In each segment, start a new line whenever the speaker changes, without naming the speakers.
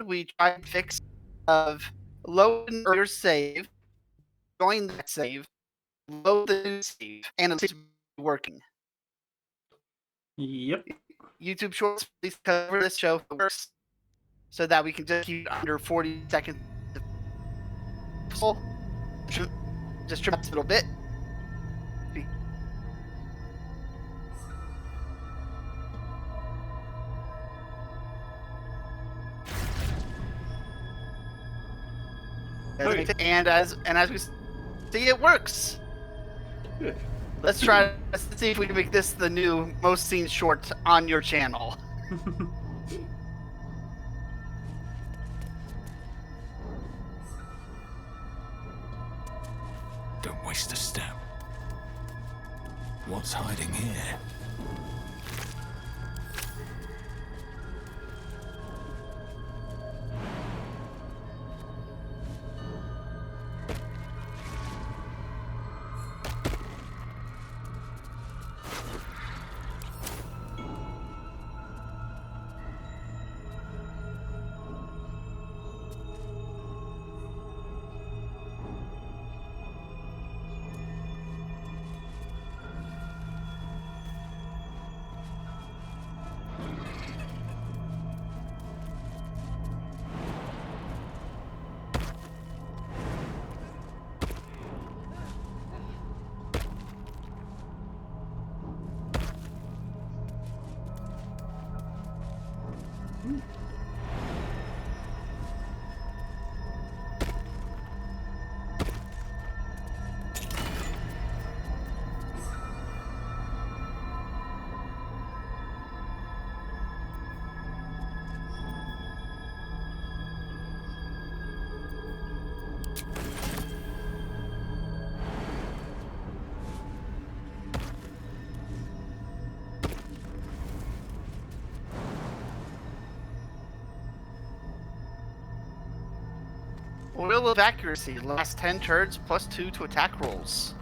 we tried to fix of load your save, join that save, load the new save, and it's working.
Yep.
YouTube Shorts, please cover this show first, so that we can just keep it under 40 seconds. Just trim it a little bit.
Okay.
And as we see, it works.
Good.
Let's see if we can make this the new most seen short on your channel.
Don't waste a step. What's hiding here?
Wheel of Accuracy, last 10 turns plus 2 to attack rolls.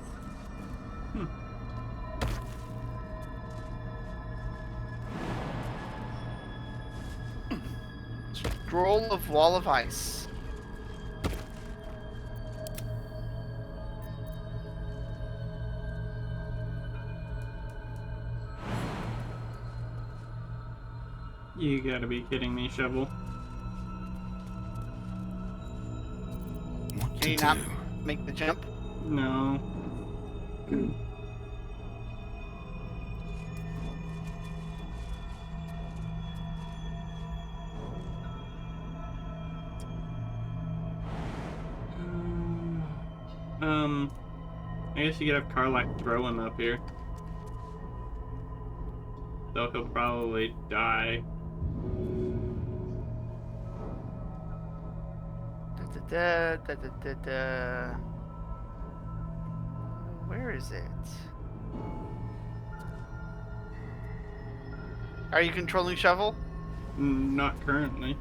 Scroll of Wall of Ice.
You gotta be kidding me, Shovel.
What
Can
to
you
do?
not make the jump?
No. I guess you could have Karlach throw him up here. Though he'll probably die.
Where is it? Are you controlling Shovel?
Not currently.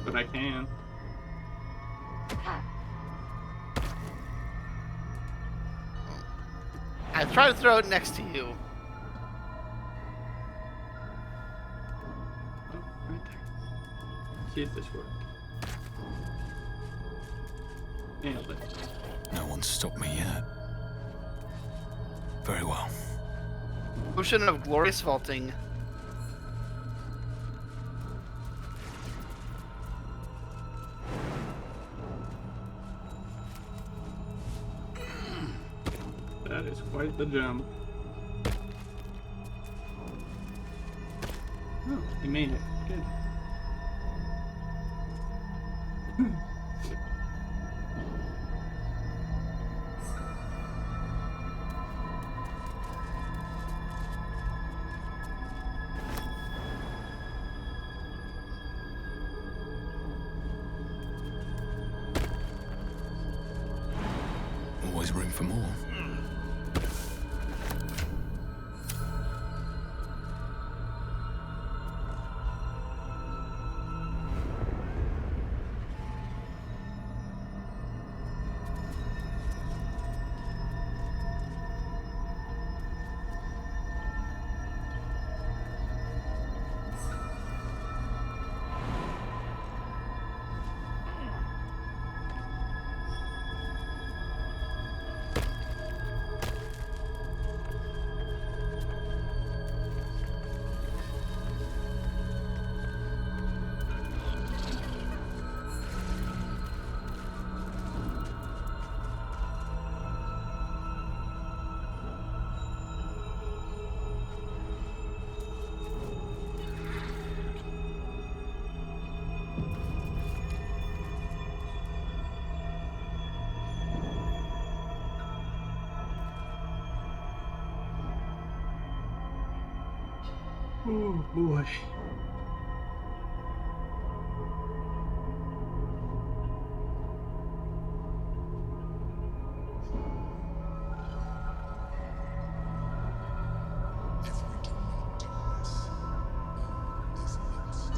But I can.
I try to throw it next to you.
Oh, right there. See if this works. Nailed it.
No one's stopped me yet. Very well.
Potion of Glorious Vaulting.
That is quite the jump. Oh, he made it. Good.
Always room for more.
Oh boy.
If we do not do this, all is lost.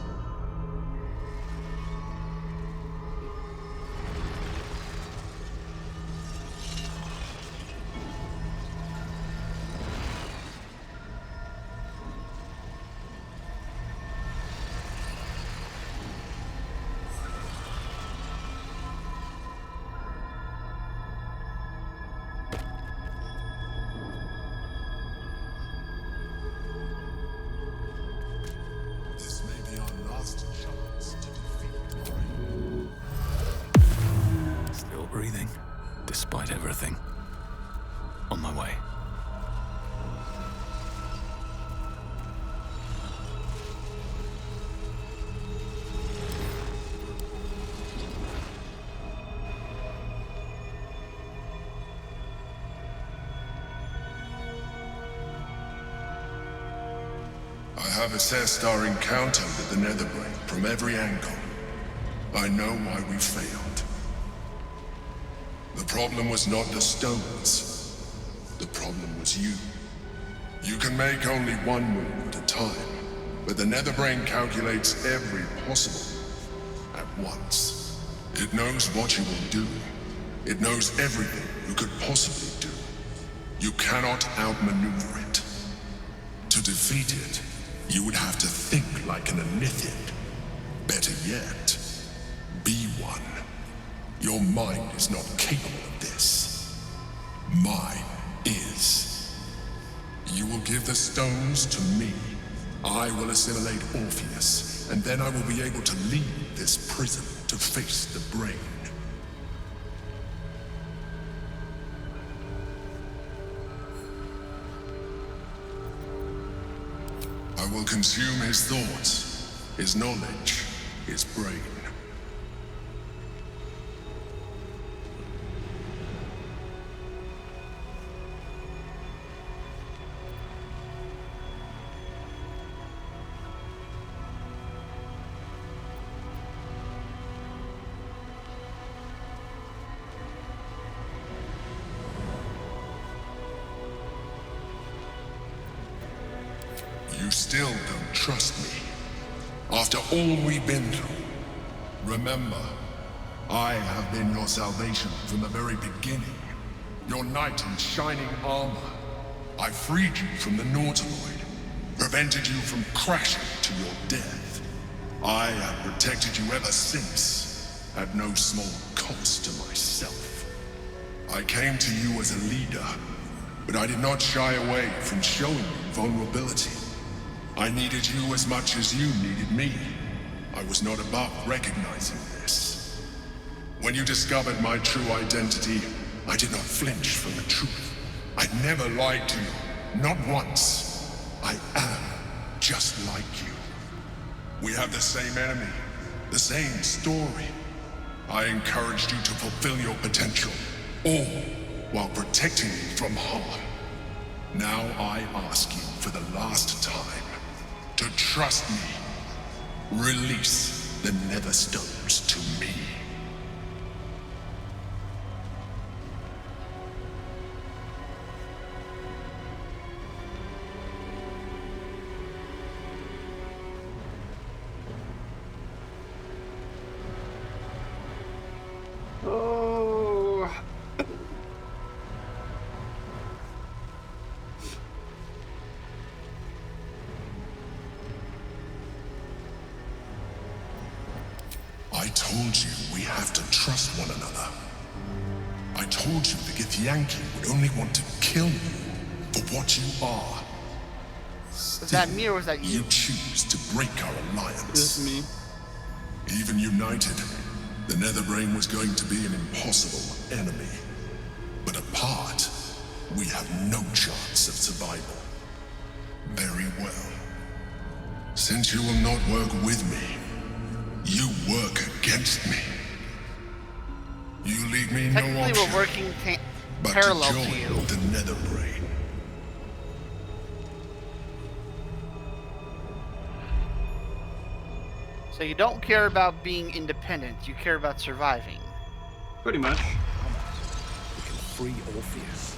This may be our last chance to defeat Orion.
Still breathing, despite everything. On my way.
I have assessed our encounter with the Netherbrain from every angle. I know why we failed. The problem was not the stones. The problem was you. You can make only one move at a time, but the Netherbrain calculates every possible move at once. It knows what you will do. It knows everything you could possibly do. You cannot outmaneuver it. To defeat it, you would have to think like an Anithian. Better yet, be one. Your mind is not capable of this. Mine is. You will give the stones to me. I will assimilate Orpheus, and then I will be able to leave this prison to face the brain. I will consume his thoughts, his knowledge, his brain. You still don't trust me. After all we've been through. Remember, I have been your salvation from the very beginning. Your knight in shining armor. I freed you from the Nautiloid. Prevented you from crashing to your death. I have protected you ever since. At no small cost to myself. I came to you as a leader, but I did not shy away from showing you vulnerability. I needed you as much as you needed me. I was not above recognizing this. When you discovered my true identity, I did not flinch from the truth. I never lied to you, not once. I am just like you. We have the same enemy, the same story. I encouraged you to fulfill your potential, all while protecting you from harm. Now I ask you for the last time to trust me. Release the Netherstones to me.
Oh.
I told you we have to trust one another. I told you the Githyanki would only want to kill you for what you are.
Was that me or was that you?
You choose to break our alliance.
This is me.
Even united, the Netherbrain was going to be an impossible enemy. But apart, we have no chance of survival. Very well. Since you will not work with me, you work against me. You leave me no
Technically,
option
we're working
but
parallel
to
to
join
you.
the Netherbrain.
So you don't care about being independent, you care about surviving.
Pretty much.
We can free Orpheus.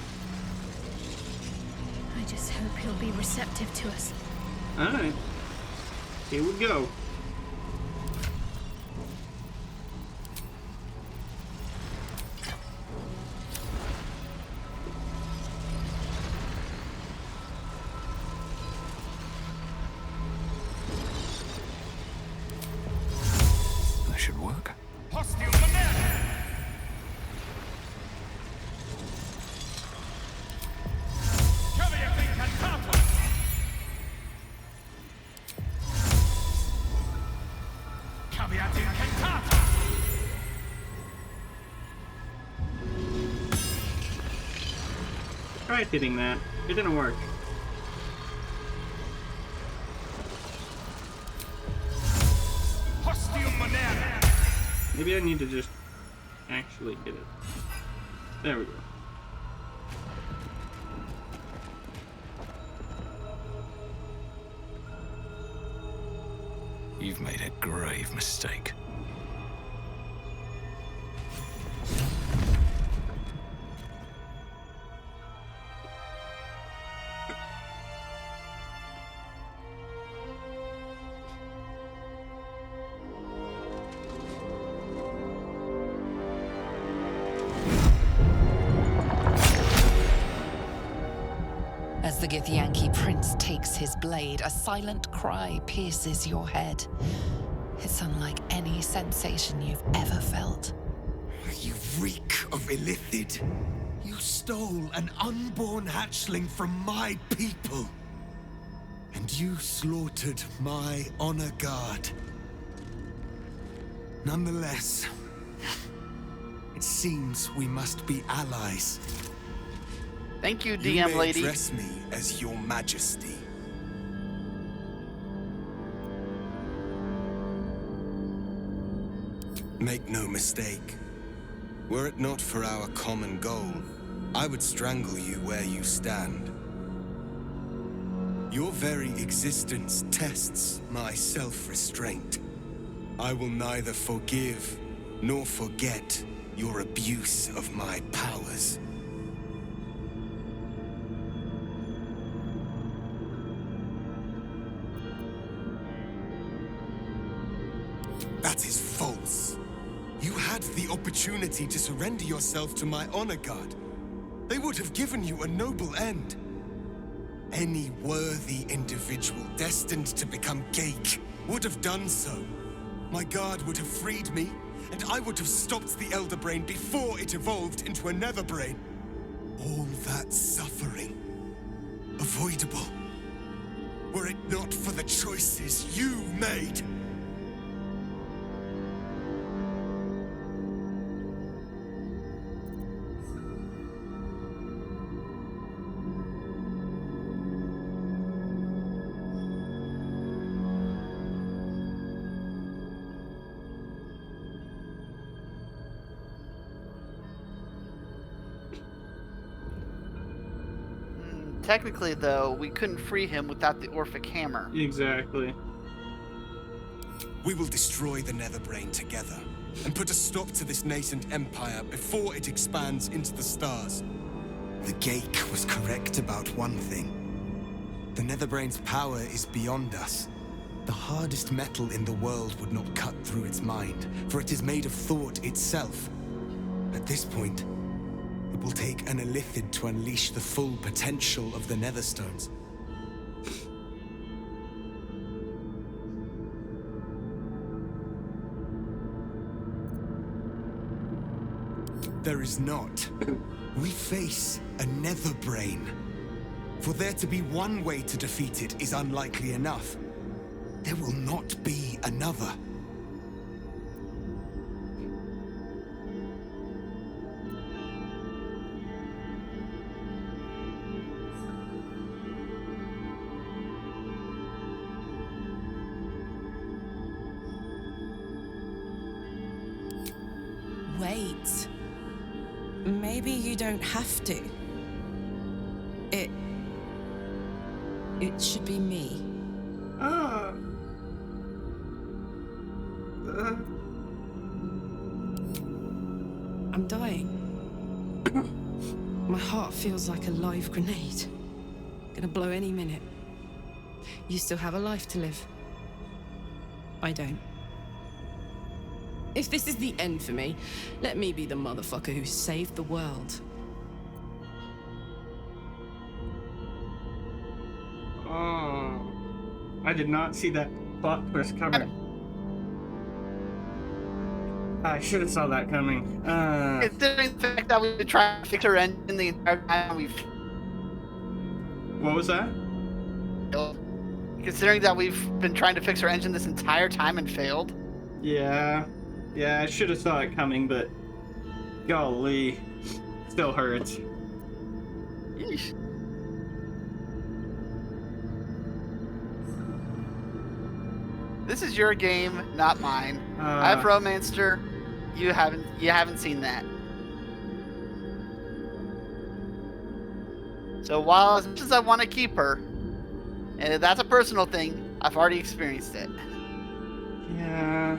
I just hope he'll be receptive to us.
Alright. Here we go.
That should work.
Tried hitting that. It didn't work. Maybe I need to just actually hit it. There we go.
You've made a grave mistake.
As the Githyanki prince takes his blade, a silent cry pierces your head. It's unlike any sensation you've ever felt.
You reek of illithid. You stole an unborn hatchling from my people. And you slaughtered my honor guard. Nonetheless, it seems we must be allies.
Thank you,
You
DM
may
lady.
address me as your majesty. Make no mistake. Were it not for our common goal, I would strangle you where you stand. Your very existence tests my self-restraint. I will neither forgive nor forget your abuse of my powers. That is false. You had the opportunity to surrender yourself to my honor guard. They would have given you a noble end. Any worthy individual destined to become Geik would have done so. My guard would have freed me, and I would have stopped the Elder Brain before it evolved into a Nether Brain. All that suffering, avoidable, were it not for the choices you made.
Technically, though, we couldn't free him without the Orphic Hammer.
Exactly.
We will destroy the Netherbrain together, and put a stop to this nascent empire before it expands into the stars. The Geik was correct about one thing. The Netherbrain's power is beyond us. The hardest metal in the world would not cut through its mind, for it is made of thought itself. At this point, it will take an illithid to unleash the full potential of the Netherstones. There is not. We face a Netherbrain. For there to be one way to defeat it is unlikely enough. There will not be another.
Wait. Maybe you don't have to. It should be me. I'm dying. My heart feels like a live grenade. Gonna blow any minute. You still have a life to live. I don't. If this is the end for me, let me be the motherfucker who saved the world.
Oh, I did not see that plot twist coming. I should have saw that coming.
Considering the fact that we've been trying to fix her engine the entire time we've
What was that?
failed. Considering that we've been trying to fix her engine this entire time and failed.
Yeah, I should have saw it coming, but golly, still hurts.
Yeesh. This is your game, not mine. I've romanced her. You haven't seen that. So while as much as I want to keep her, and that's a personal thing, I've already experienced it.
Yeah.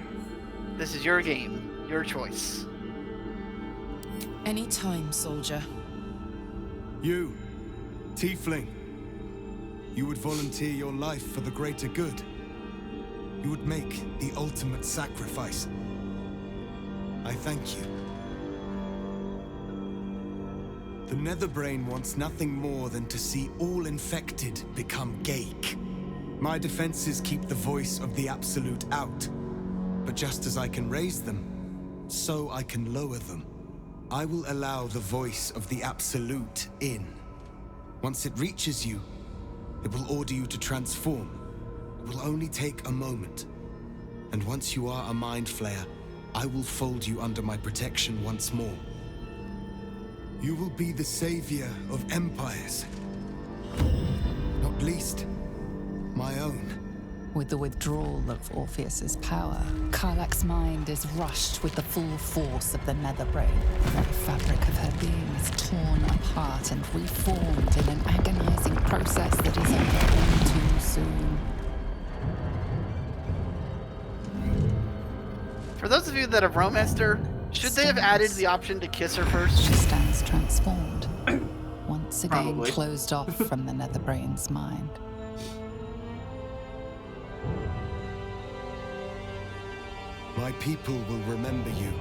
This is your game, your choice.
Anytime, soldier.
You, Tiefling. You would volunteer your life for the greater good. You would make the ultimate sacrifice. I thank you. The Netherbrain wants nothing more than to see all infected become Gaik. My defenses keep the voice of the Absolute out. But just as I can raise them, so I can lower them. I will allow the voice of the Absolute in. Once it reaches you, it will order you to transform. It will only take a moment. And once you are a Mind Flayer, I will fold you under my protection once more. You will be the savior of empires. Not least, my own.
With the withdrawal of Orpheus's power, Karlach's mind is rushed with the full force of the Netherbrain. The very fabric of her being is torn apart and reformed in an agonizing process that is over all too soon.
For those of you that have romanced her, should they have added the option to kiss her first?
She stands transformed, once again
Probably.
closed off from the Netherbrain's mind.
My people will remember you,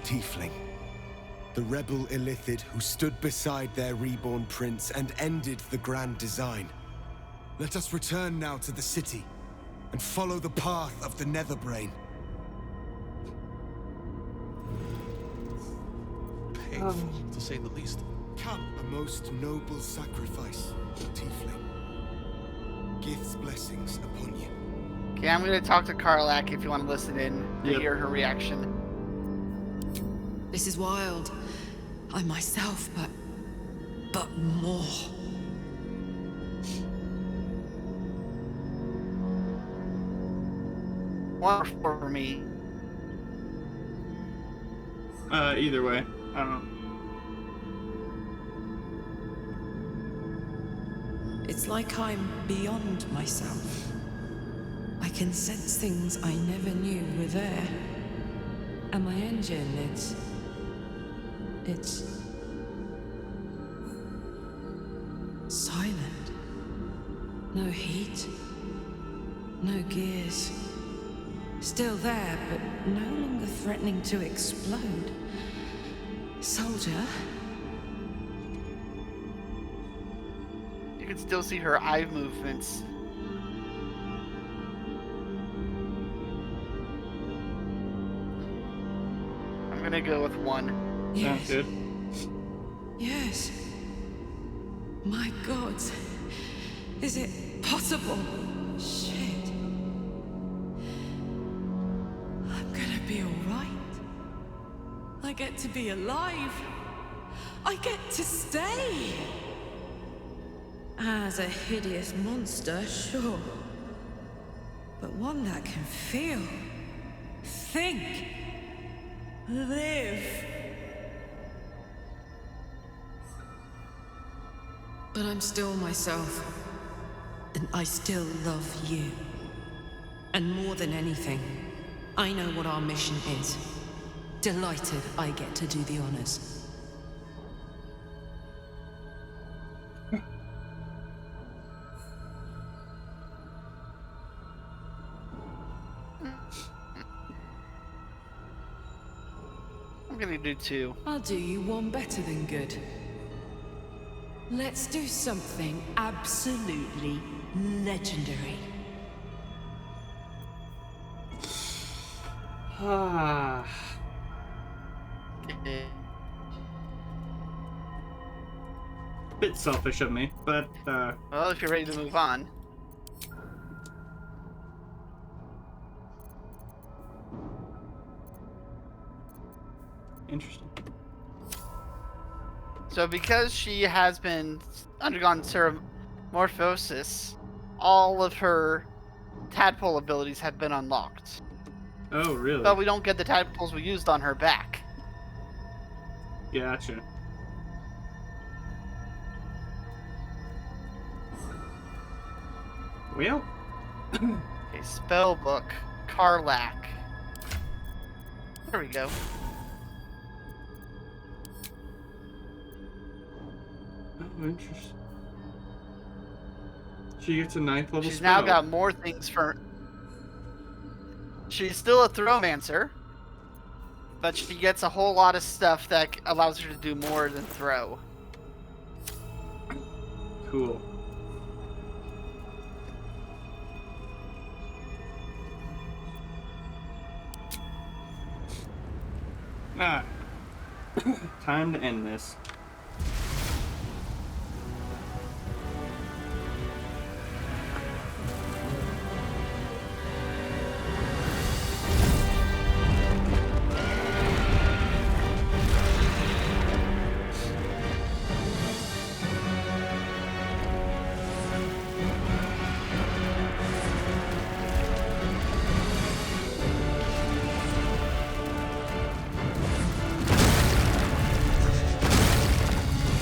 Tiefling. The rebel Illithid who stood beside their reborn prince and ended the Grand Design. Let us return now to the city and follow the path of the Netherbrain.
Painful, to say the least.
Come, a most noble sacrifice, Tiefling. Gith's blessings upon you.
Okay, I'm gonna talk to Karlach if you want to listen in to
Yep.
hear her reaction.
This is wild. I'm myself, but more.
One for me.
Either way, I don't know.
It's like I'm beyond myself. I can sense things I never knew were there. And my engine, it's silent. No heat. No gears. Still there, but no longer threatening to explode. Soldier?
You can still see her eye movements. I'm gonna go with one.
Sounds good.
Yes. My God. Is it possible? Shit. I'm gonna be alright. I get to be alive. I get to stay. As a hideous monster, sure. But one that can feel, think, live. But I'm still myself. And I still love you. And more than anything, I know what our mission is. Delighted I get to do the honors.
I'm gonna do 2.
I'll do you one better than good. Let's do something absolutely legendary.
Ah.
Okay.
Bit selfish of me, but
Well, if you're ready to move on.
interesting.
So because she has been undergone metamorphosis, all of her tadpole abilities have been unlocked.
Oh, really?
But we don't get the tadpoles we used on her back.
Gotcha. Well.
Okay, spellbook, Karlak. There we go.
Oh, interesting. She gets a 9th level
She's
spell.
now got more things for... She's still a Throwmancer, but she gets a whole lot of stuff that allows her to do more than throw.
Cool. Ah. Time to end this.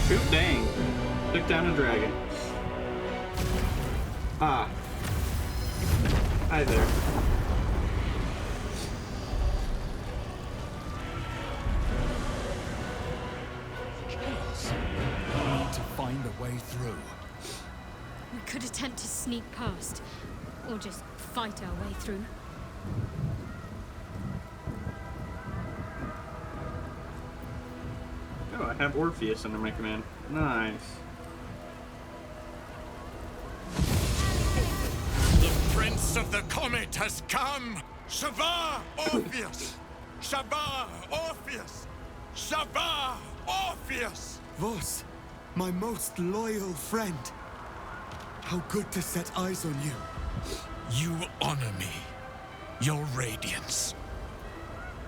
Shoot, dang. Took down a dragon. Ah. Hi there.
Chaos. We need to find a way through.
We could attempt to sneak past, or just fight our way through.
Oh, I have Orpheus under my command. Nice.
The Prince of the Comet has come! Shabbat Orpheus! Shabbat Orpheus! Shabbat Orpheus!
Voss, my most loyal friend. How good to set eyes on you.
You honor me, your radiance.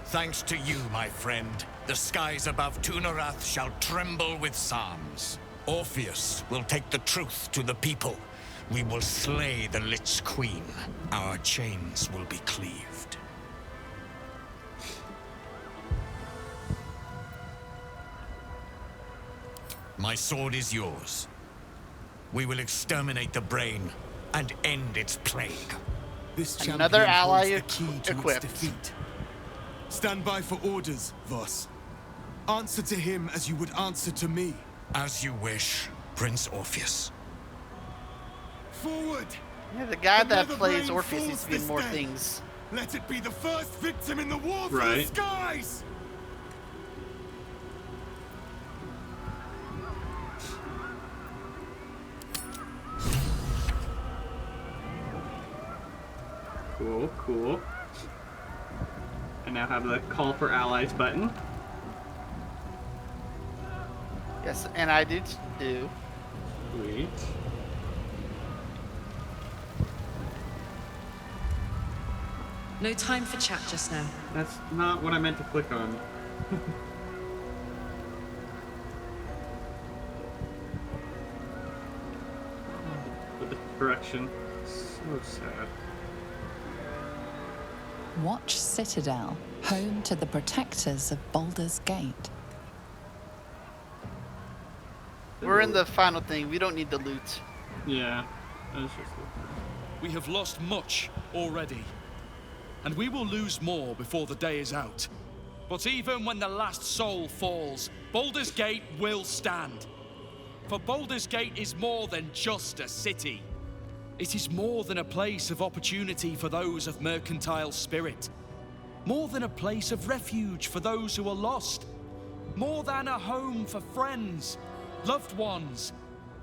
Thanks to you, my friend, the skies above Tunarath shall tremble with psalms. Orpheus will take the truth to the people. We will slay the Lich Queen. Our chains will be cleaved. My sword is yours. We will exterminate the brain and end its plague.
This
Another
champion
ally
holds the key to
equipped.
its defeat. Stand by for orders, Voss. Answer to him as you would answer to me.
As you wish, Prince Orpheus.
Forward!
Yeah, the guy that
Another
plays
brain
Orpheus
falls
needs to be in
this
more
day.
things.
Let it be the first victim in the war for the
Right.
skies!
Cool, cool. I now have the call for allies button.
Yes, and I do too.
Sweet.
No time for chat just now.
That's not what I meant to click on. With the correction. So sad.
Watch Citadel, home to the protectors of Baldur's Gate.
We're in the final thing. We don't need the loot.
Yeah. That's just
We have lost much already, and we will lose more before the day is out. But even when the last soul falls, Baldur's Gate will stand. For Baldur's Gate is more than just a city. It is more than a place of opportunity for those of mercantile spirit. More than a place of refuge for those who are lost. More than a home for friends, loved ones,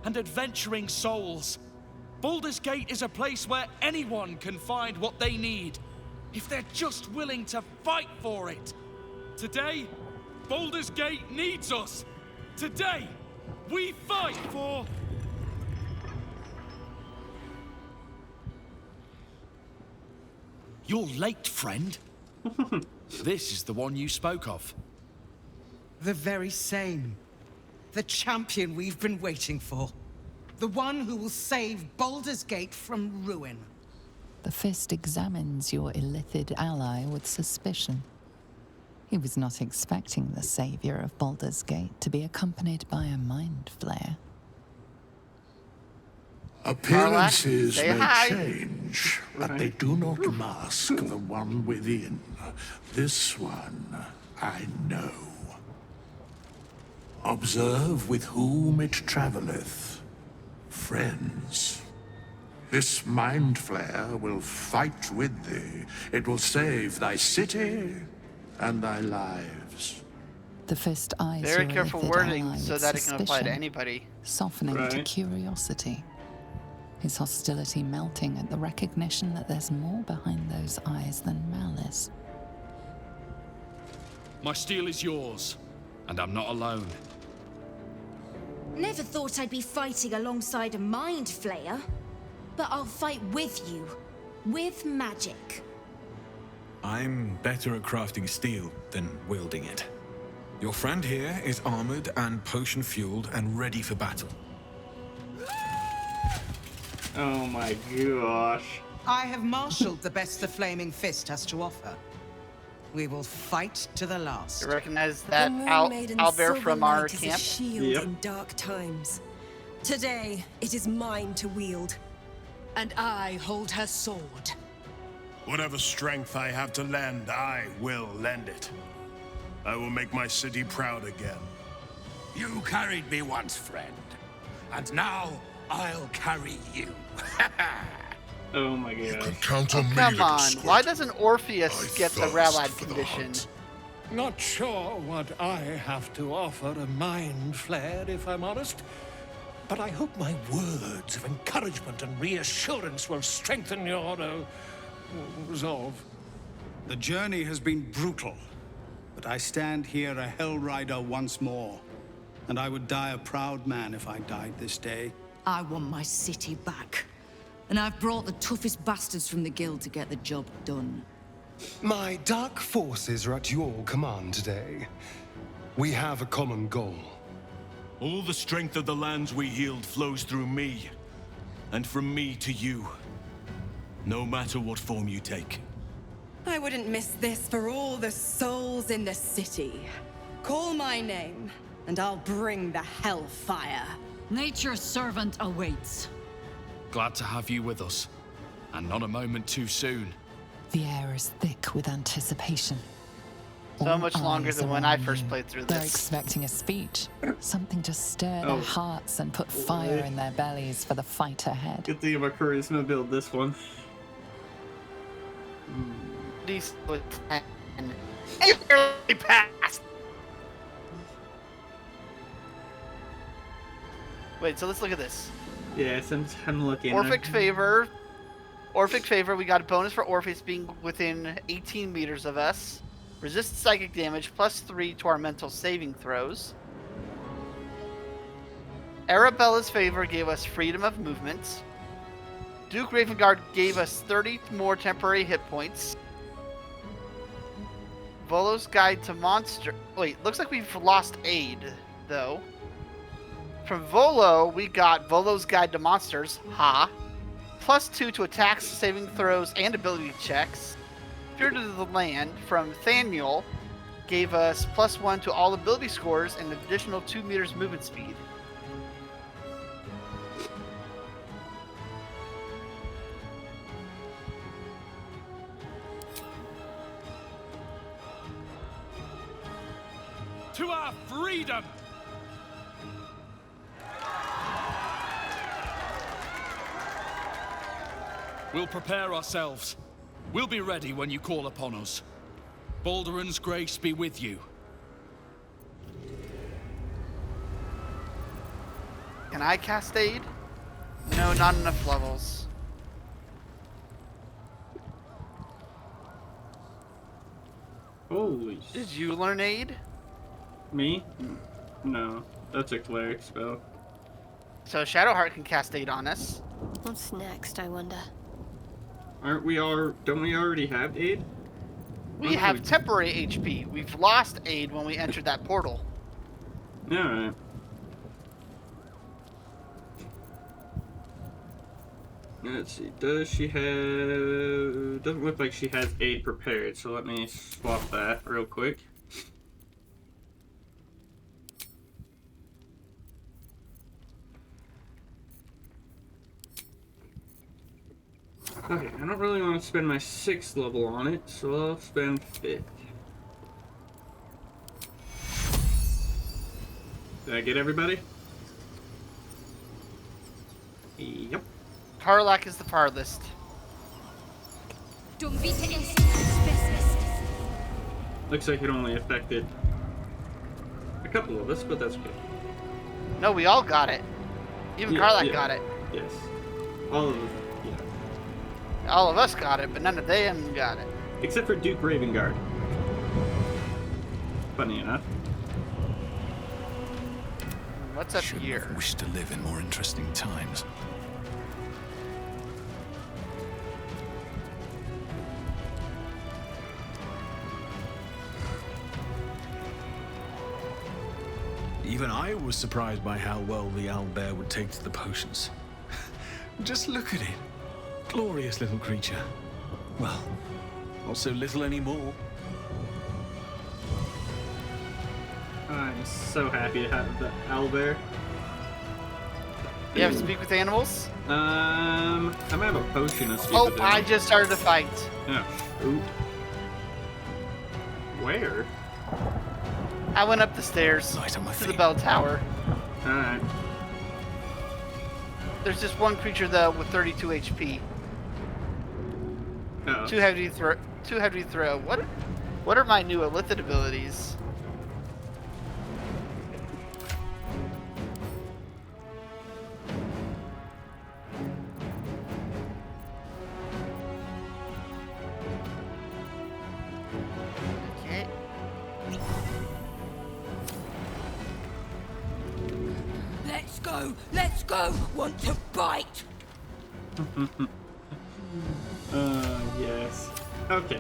and adventuring souls. Baldur's Gate is a place where anyone can find what they need, if they're just willing to fight for it. Today, Baldur's Gate needs us. Today, we fight for... You're late, friend. This is the one you spoke of.
The very same. The champion we've been waiting for. The one who will save Baldur's Gate from ruin.
The Fist examines your illithid ally with suspicion. He was not expecting the savior of Baldur's Gate to be accompanied by a mind flayer.
Appearances
Say
may
hi.
change, but they do not mask the one within. This one I know. Observe with whom it travelleth. Friends. This mind flayer will fight with thee. It will save thy city and thy lives.
The Fist eyes
Very
your
careful
illithid
wording
ally
so
with
that it can apply to
suspicion,
anybody.
softening to
Right.
curiosity. His hostility melting at the recognition that there's more behind those eyes than malice.
My steel is yours, and I'm not alone.
Never thought I'd be fighting alongside a mind flayer. But I'll fight with you. With magic.
I'm better at crafting steel than wielding it. Your friend here is armored and potion-fueled and ready for battle.
Oh my gosh.
I have marshaled the best the Flaming Fist has to offer. We will fight to the last.
You recognize that
The Moon Maiden's
Albert
silver
from our
light is a
camp?
shield
Yep.
in dark times. Today, it is mine to wield. And I hold her sword.
Whatever strength I have to lend, I will lend it. I will make my city proud again.
You carried me once, friend. And now, I'll carry you.
Oh my gosh.
Count on me,
Come
little
on,
squirt.
why doesn't Orpheus
I
get the
thirst
Ralad
for the
condition?
hunt.
Not sure what I have to offer a mind flayer, if I'm honest. But I hope my words of encouragement and reassurance will strengthen your resolve.
The journey has been brutal, but I stand here a Hell Rider once more. And I would die a proud man if I died this day.
I want my city back. And I've brought the toughest bastards from the guild to get the job done.
My dark forces are at your command today. We have a common goal.
All the strength of the lands we healed flows through me, and from me to you. No matter what form you take.
I wouldn't miss this for all the souls in the city. Call my name, and I'll bring the hellfire.
Nature's servant awaits.
Glad to have you with us, and not a moment too soon.
The air is thick with anticipation.
So
All
much longer
eyes
than
are
when
on
I first
you.
played through
They're
this.
expecting a speech. Something to stir
Oh.
their hearts and put fire in their bellies for the fight ahead.
Good thing about charisma build this one.
These with 10. And you barely passed! Wait, so let's look at this.
Yes, I'm looking.
Orphic Favor. Orphic Favor, we got a bonus for Orpheus being within 18 meters of us. Resist psychic damage, +3 to our mental saving throws. Arabella's Favor gave us freedom of movement. Duke Ravengard gave us 30 more temporary hit points. Volo's Guide to Monster... Wait, looks like we've lost aid, though. From Volo, we got Volo's Guide to Monsters, ha. +2 to attacks, saving throws, and ability checks. Spirit of the Land from Thaniel gave us +1 to all ability scores and an additional 2 meters movement speed.
to our freedom! We'll prepare ourselves. We'll be ready when you call upon us. Balduran's grace be with you.
Can I cast aid? No, not enough levels.
Holy
Did you learn aid?
Me? No. That's a cleric spell.
So Shadowheart can cast aid on us.
What's next, I wonder?
Aren't we all... Don't we already have aid?
We have temporary HP. We've lost aid when we entered that portal.
Alright. Let's see. Does she have... Doesn't look like she has aid prepared, so let me swap that real quick. Okay, I don't really want to spend my 6th level on it, so I'll spend 5th. Did I get everybody? Yep.
Karlach is the farthest.
Looks like it only affected a couple of us, but that's okay.
No, we all got it. Even Karlach got it.
Yes. All of them.
All of us got it, but none of them got it.
Except for Duke Ravengard. Funny enough.
What's up here?
Wish to live in more interesting times.
Even I was surprised by how well the owlbear would take to the potions. Just look at it. Glorious little creature. Well, not so little anymore.
I'm so happy to have the owlbear.
You have to speak with animals?
I might have a potion of speak
Oh,
with
I
animals.
just started a fight.
Oh, shoot. Where?
I went up the stairs to the bell tower.
Alright.
There's just one creature though with 32 HP.
Uh-oh.
Too heavy to throw. What are my new Illithid abilities? Okay.
Let's go! Want to bite?
Yes. Okay.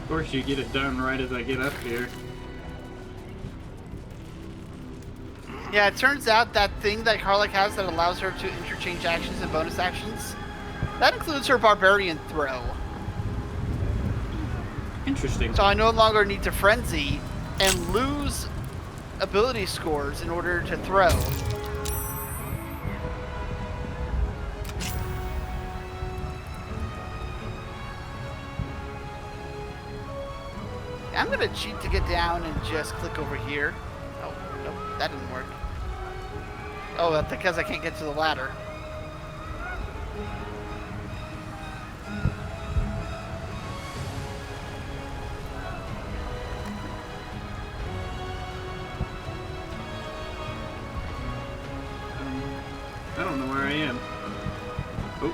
Of course, you get it done right as I get up here.
Yeah, it turns out that thing that Karlach has that allows her to interchange actions and bonus actions, that includes her barbarian throw.
Interesting.
So I no longer need to frenzy and lose ability scores in order to throw. I'm gonna cheat to get down and just click over here. Oh, nope, that didn't work. Oh, that's because I can't get to the ladder.
I don't know where I am. Oh,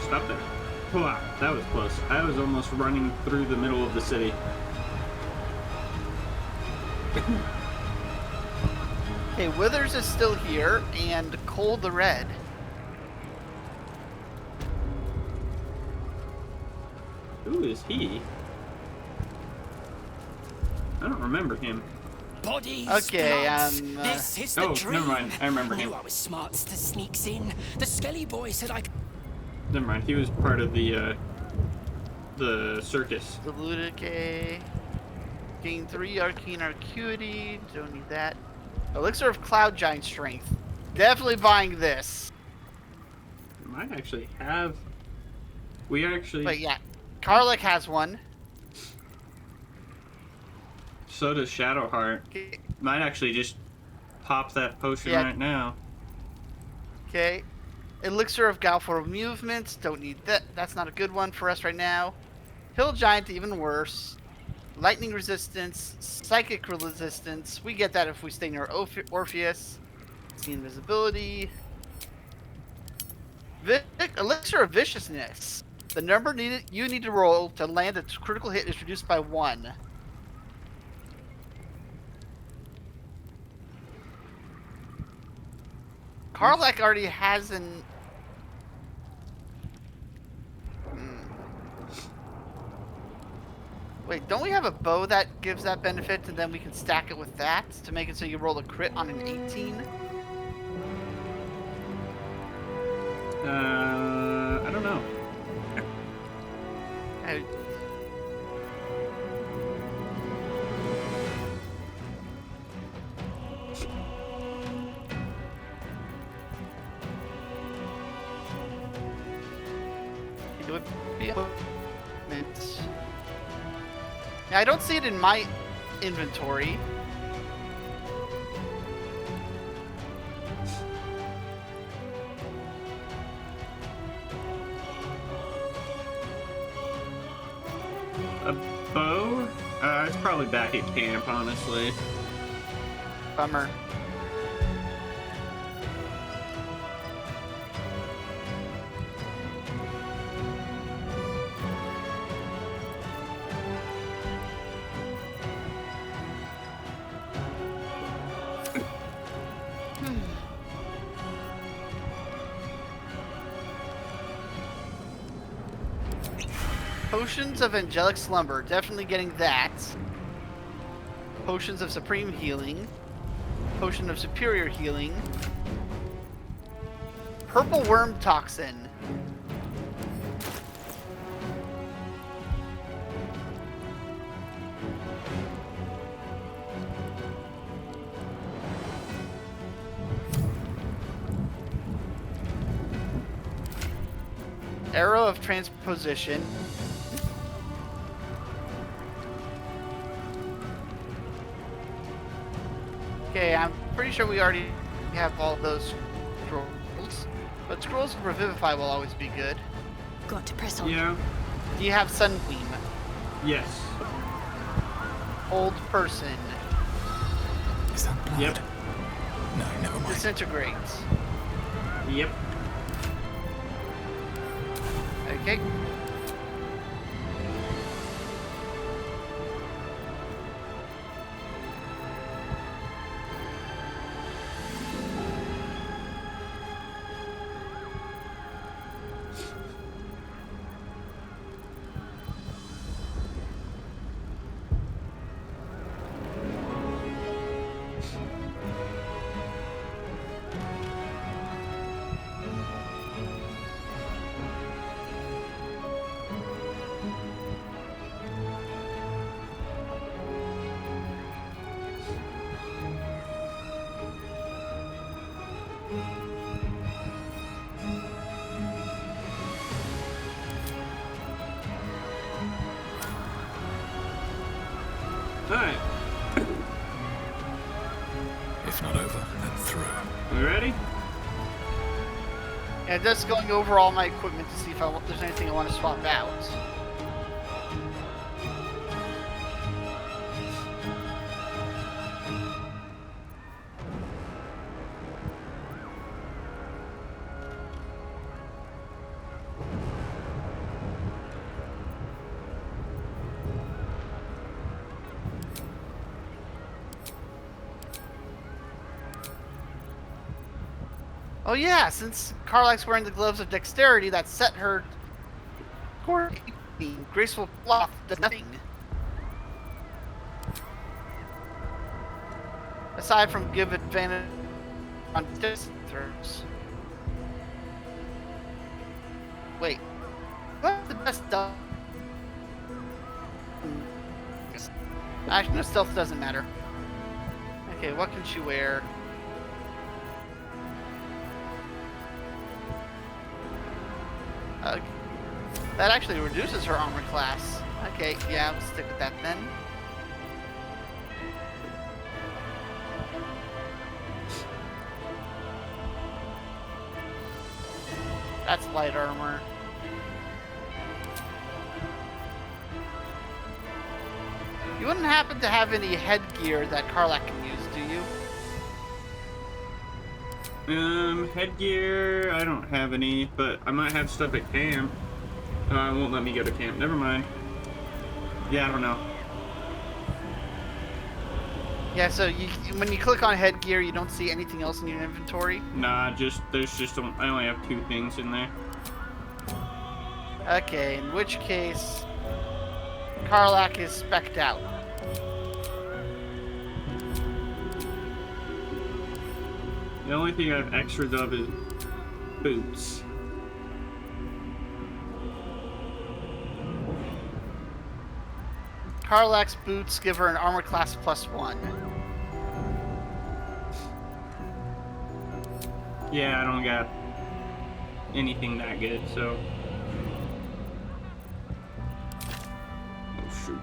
stop there. Wow, that was close. I was almost running through the middle of the city.
Okay, Withers is still here, and Cole the Red.
Who is he? I don't remember him.
bodies.
Okay,
bloods. This is the
oh,
dream.
never mind. I remember
I
him.
knew I was smart to sneaks in. The Skelly boy said I.
Never mind. He was part of the circus.
Diluted, okay. Gain 3 arcane acuity. Don't need that. Elixir of Cloud Giant Strength. Definitely buying this.
Might actually have. We actually.
But yeah, Karlach has one.
So does Shadowheart.
Okay.
Might actually just pop that potion right now.
Okay. Elixir of Galfor Movements. Don't need that. That's not a good one for us right now. Hill Giant, even worse. Lightning Resistance. Psychic Resistance. We get that if we stay near Orpheus. See Invisibility. Elixir of Viciousness. The number you need to roll to land a critical hit is reduced by 1. Karlach already has an... Wait, don't we have a bow that gives that benefit and then we can stack it with that to make it so you roll a crit on an 18?
I don't know.
It would be I don't see it in my inventory.
A bow? It's probably back at camp, honestly.
Bummer. Potions of Angelic Slumber, definitely getting that. Potions of Supreme Healing. Potion of Superior Healing. Purple Worm Toxin. Arrow of Transposition. Okay, I'm pretty sure we already have all those scrolls, but scrolls of Revivify will always be good.
Got to press on.
Yeah.
Do you have Sun Gleam?
Yes.
Old Person.
Is that blood?
Yep.
No, never mind.
Disintegrate.
Yep.
Okay.
Alright.
If not over, then through.
We ready?
Yeah, just going over all my equipment to see if there's anything I want to swap out. Oh yeah, since Karlach's wearing the gloves of dexterity that set her graceful cloth does nothing. Aside from give advantage on distance throws. Wait. What's the best stuff? Actually, no, stealth doesn't matter. Okay, what can she wear? That actually reduces her armor class. Okay, yeah, we'll stick with that then. That's light armor. You wouldn't happen to have any headgear that Karlach can use, do you?
Headgear, I don't have any, but I might have stuff at camp. It won't let me go to camp, never mind. Yeah, I don't know.
Yeah, so when you click on headgear, you don't see anything else in your inventory?
Nah, I only have 2 things in there.
Okay, in which case, Karlach is spec'd out.
The only thing I have extras of is boots.
Karlach's boots give her an armor class +1.
Yeah, I don't got anything that good, so. Oh, shoot.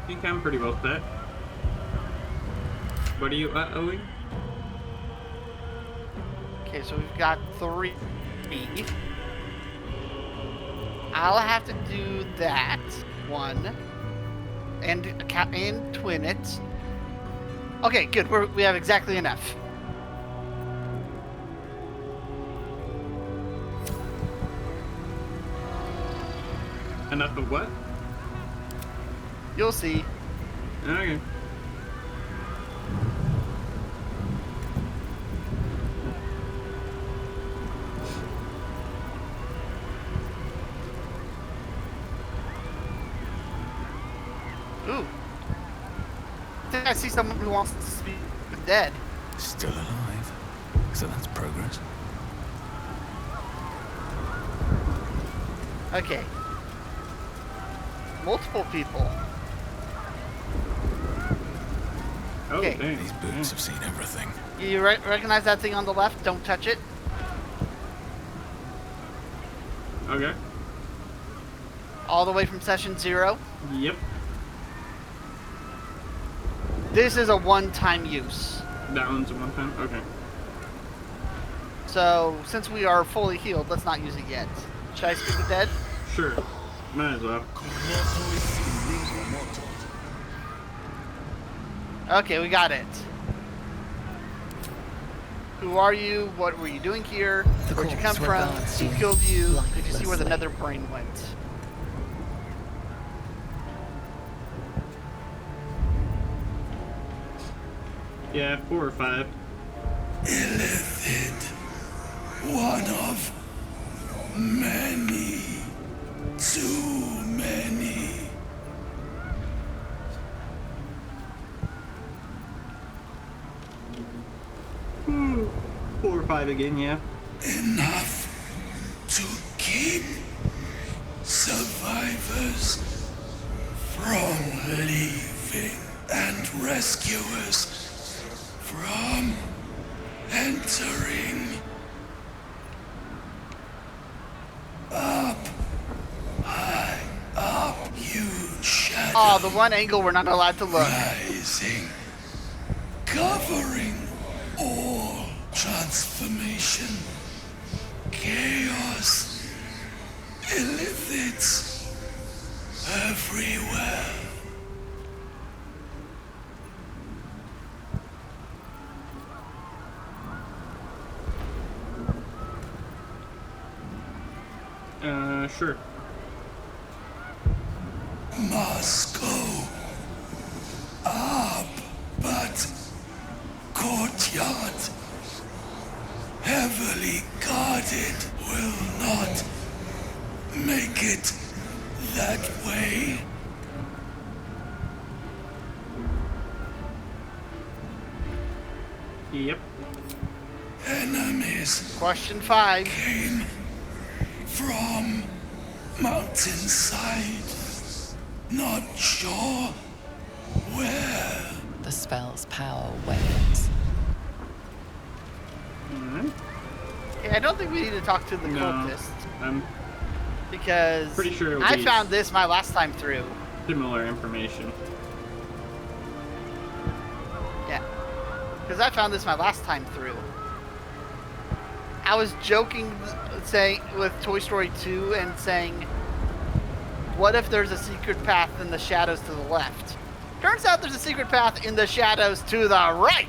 I think I'm pretty well set. What are you uh-ohing?
Okay, so we've got 3. I'll have to do that one and twin it. Okay, good. We have exactly enough.
Enough of what?
You'll see.
Okay.
Ooh. I think I see someone who wants to speak the dead.
Still alive. So that's progress.
Okay. Multiple people.
Oh,
okay.
Dang.
These boots have seen everything.
You recognize that thing on the left? Don't touch it.
Okay.
All the way from session 0.
Yep.
This is a one-time use.
That one's a one-time? Okay.
So, since we are fully healed, let's not use it yet. Should I speak the dead?
Sure. Might as well.
Okay, we got it. Who are you? What were you doing here? Where'd you come from? Who killed you? Did you see where the nether brain went?
Yeah, 4 or 5.
Illithid. One of many. Too many.
4 or 5 again, yeah.
Enough to keep survivors from leaving and rescuers from entering. Up, high, up, huge shadow.
Oh, the one angle we're not allowed to look.
Rising, covering all transformation, chaos, illithids everywhere.
Sure.
Must go up, but courtyard, heavily guarded, will not make it that way.
Yep.
Enemies.
Question 5.
Came from mountainside. Not sure where.
The spell's power wanes.
Yeah, I don't think we need to talk to the cultist. Because
pretty sure it'll
I
be
found this my last time through.
similar information.
Yeah. Because I found this my last time through. I was joking saying with Toy Story 2 and saying, what if there's a secret path in the shadows to the left? Turns out there's a secret path in the shadows to the right!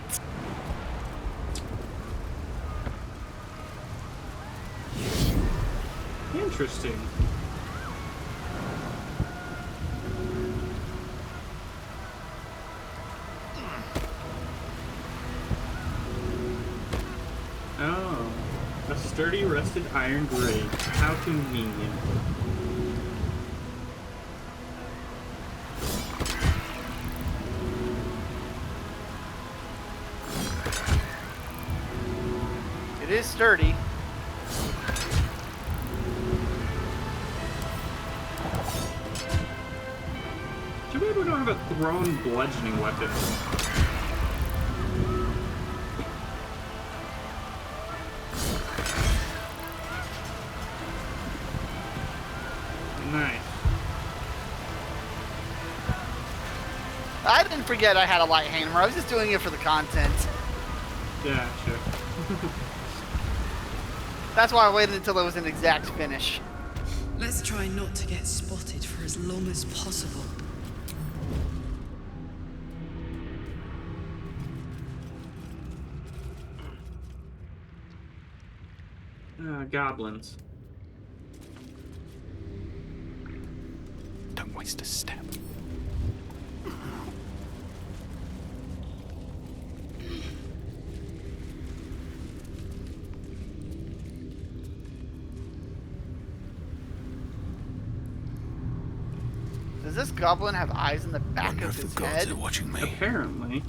Interesting. Oh, a sturdy rusted iron grate. How convenient.
It is sturdy.
Too bad we don't have a thrown bludgeoning weapon. Nice.
I didn't forget I had a light hammer. I was just doing it for the content.
Yeah, sure.
That's why I waited until it was an exact finish.
Let's try not to get spotted for as long as possible.
Goblins.
Don't waste a step.
Does this goblin have eyes in the back of his head?
Watching me.
Apparently.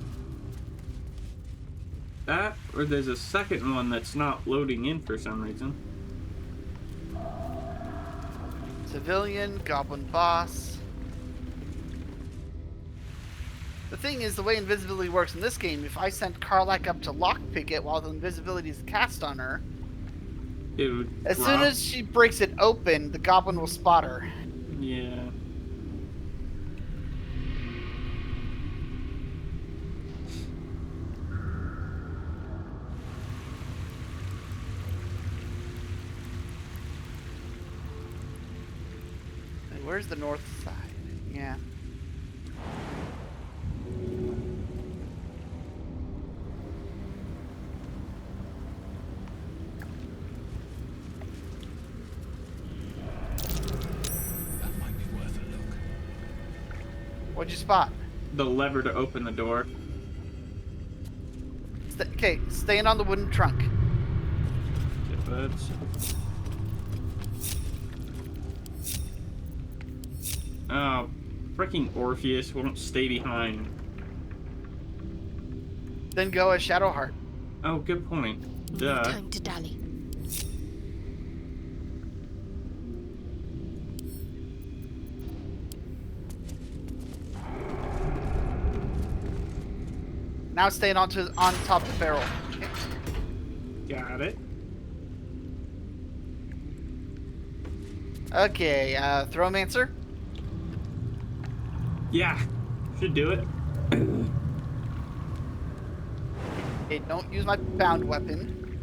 That, or there's a second one that's not loading in for some reason.
Civilian, goblin boss. The thing is, the way invisibility works in this game, if I sent Karlach up to lockpick it while the invisibility is cast on her,
It would
as
drop.
soon as she breaks it open, the goblin will spot her.
Yeah.
Where's the north side? Yeah.
That might be worth a look.
What'd you spot?
The lever to open the door.
Okay, stand on the wooden trunk.
Okay, buds. Oh, freaking Orpheus won't stay behind.
Then go as Shadowheart.
Oh, good point.
No
Duh.
time to dally.
Now stand on top of the barrel.
Got it.
Okay, Thromancer.
Yeah, should do it.
Okay, don't use my bound weapon.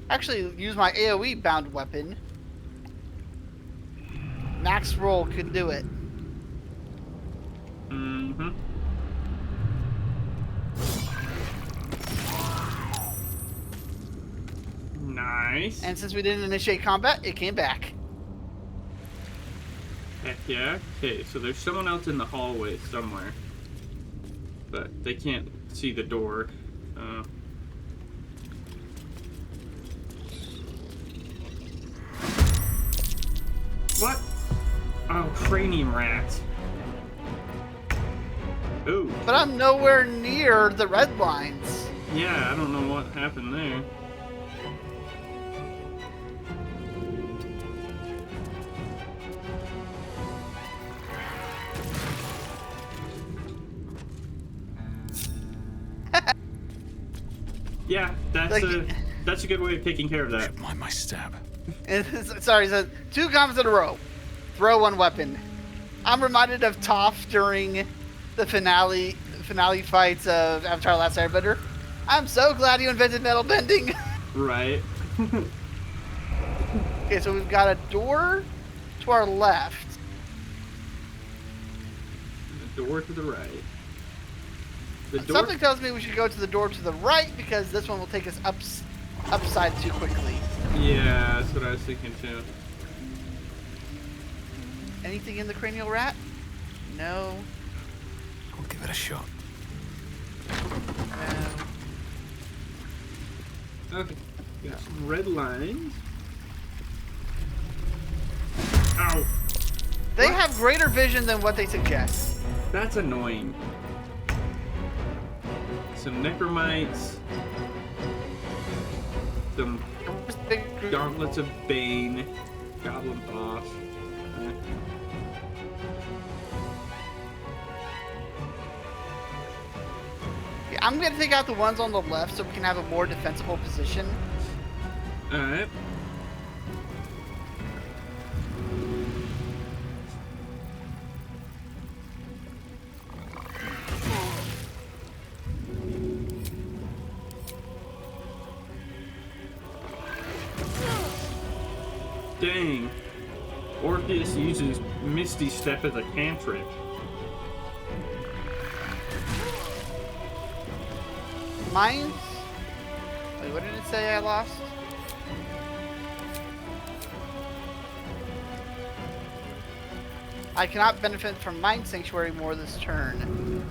Actually, use my AoE bound weapon. Max roll could do it.
Mm-hmm. Nice.
And since we didn't initiate combat, it came back.
Heck yeah. Okay, so there's someone else in the hallway somewhere. But they can't see the door. What? Oh, cranium rat. Ooh.
But I'm nowhere near the red lines.
Yeah, I don't know what happened there. Yeah, that's a good way of taking care of that.
Mind my stab.
Sorry, so 2 combos in a row. Throw 1 weapon. I'm reminded of Toph during the finale fights of Avatar: The Last Airbender. I'm so glad you invented metal bending.
Right.
Okay, so we've got a door to our left.
The door to the right.
Something tells me we should go to the door to the right because this one will take us upside too quickly.
Yeah, that's what I was thinking too.
Anything in the cranial rat? No.
I'll give it a shot.
Okay, got some red lines. Ow!
They have greater vision than what they suggest.
That's annoying. Some necromites. Some gauntlets of Bane. Goblin boss.
Yeah, I'm gonna take out the ones on the left so we can have a more defensible position.
Alright. Dang. Orpheus uses Misty Step as a cantrip.
Mines? Wait, what did it say I lost? I cannot benefit from Mind Sanctuary more this turn.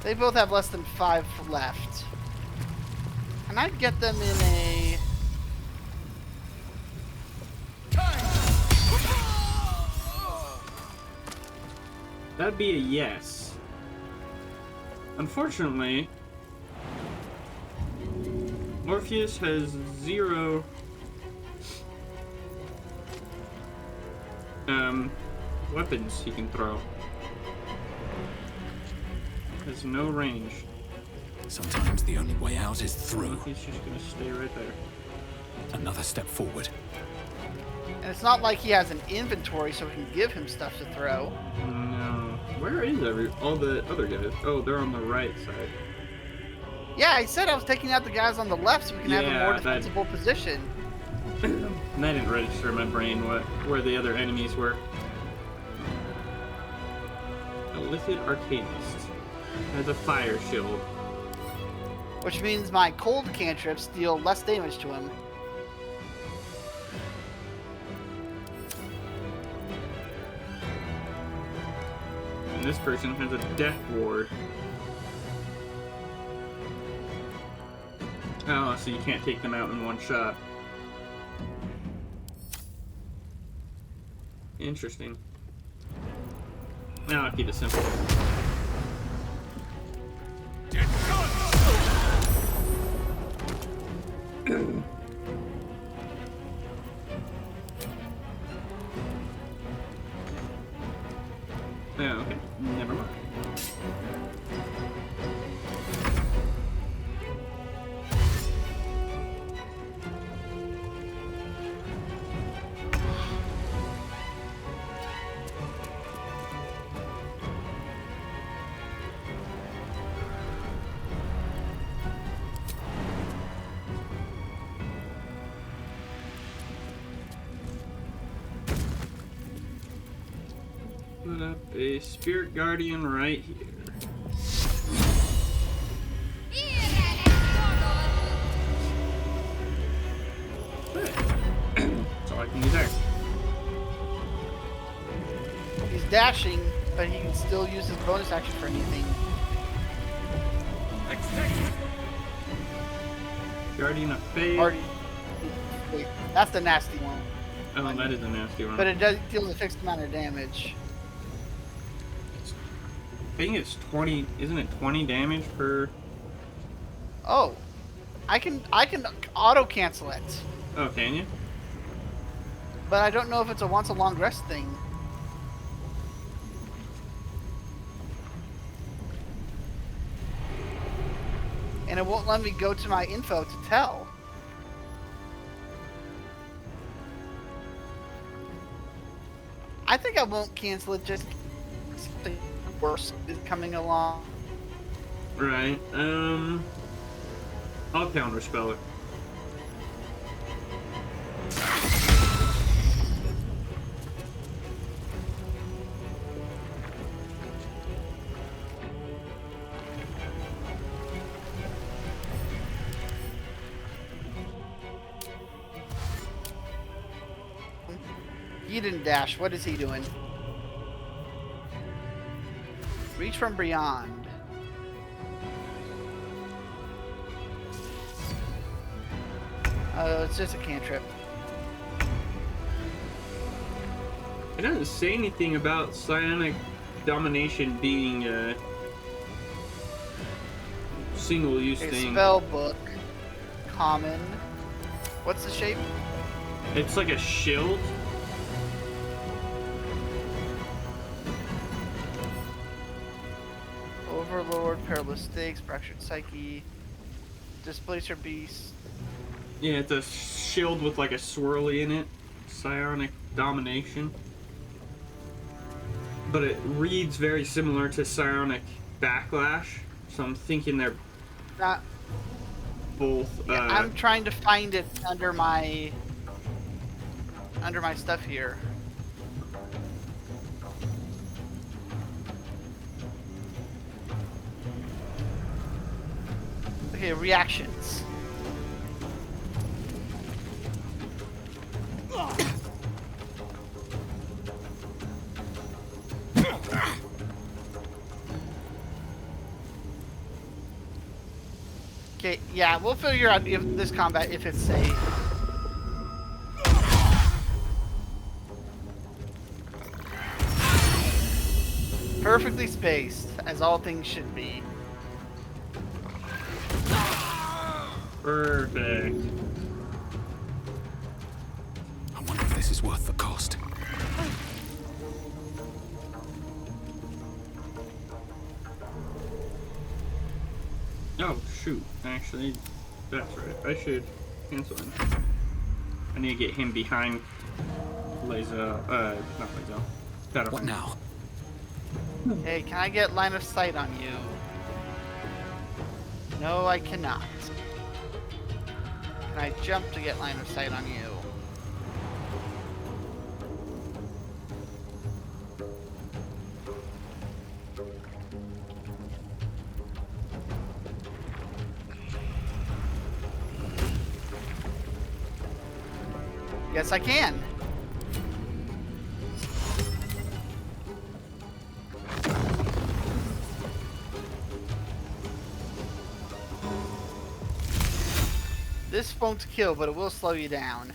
They both have less than 5 left. Can I get them in a...
That'd be a yes. Unfortunately, Orpheus has 0 weapons he can throw. Has no range.
Sometimes the only way out is through.
He's just gonna stay right there.
Another step forward.
And it's not like he has an inventory so we can give him stuff to throw.
No. Where is all the other guys? Oh, they're on the right side.
Yeah, I said I was taking out the guys on the left so we can have a more defensible position.
And I didn't register in my brain where the other enemies were. A Lithid Arcanist has a fire shield.
Which means my cold cantrips deal less damage to him.
And this person has a death ward. Oh, so you can't take them out in one shot. Interesting. Now I'll keep it simple. Yeah, okay. Never mind. Put up a Spirit Guardian right here.
He's dashing, but he can still use his bonus action for anything.
Guardian of Fate.
Wait, that's the nasty one.
Oh, that is a nasty one.
But it does deal a fixed amount of damage.
I think it's 20. Isn't it 20 damage per?
Oh, I can auto cancel it.
Oh, can you?
But I don't know if it's a once a long rest thing. And it won't let me go to my info to tell. I think I won't cancel it, just something worse is coming along.
Right. I'll counterspell it.
He didn't dash. What is he doing? Reach from beyond. It's just a cantrip.
It doesn't say anything about psionic domination being a single-use thing.
Spell book. Common. What's the shape?
It's like a shield.
Overlord, Perilous Stakes, Fractured Psyche, Displacer Beast.
Yeah, it's a shield with like a swirly in it. Psionic domination. But it reads very similar to psionic backlash, so I'm thinking they're
Not.
both.
Yeah, I'm trying to find it under my stuff here. Okay, reactions. Okay, yeah, we'll figure out if this combat if it's safe. Perfectly spaced, as all things should be.
Perfect.
I wonder if this is worth the cost.
Oh shoot! Actually, that's right. I should cancel him. I need to get him behind Lazo. Not Lazo.
What now?
Hey, can I get line of sight on you? No, I cannot. Can I jump to get line of sight on you? Yes, I can. This won't kill, but it will slow you down.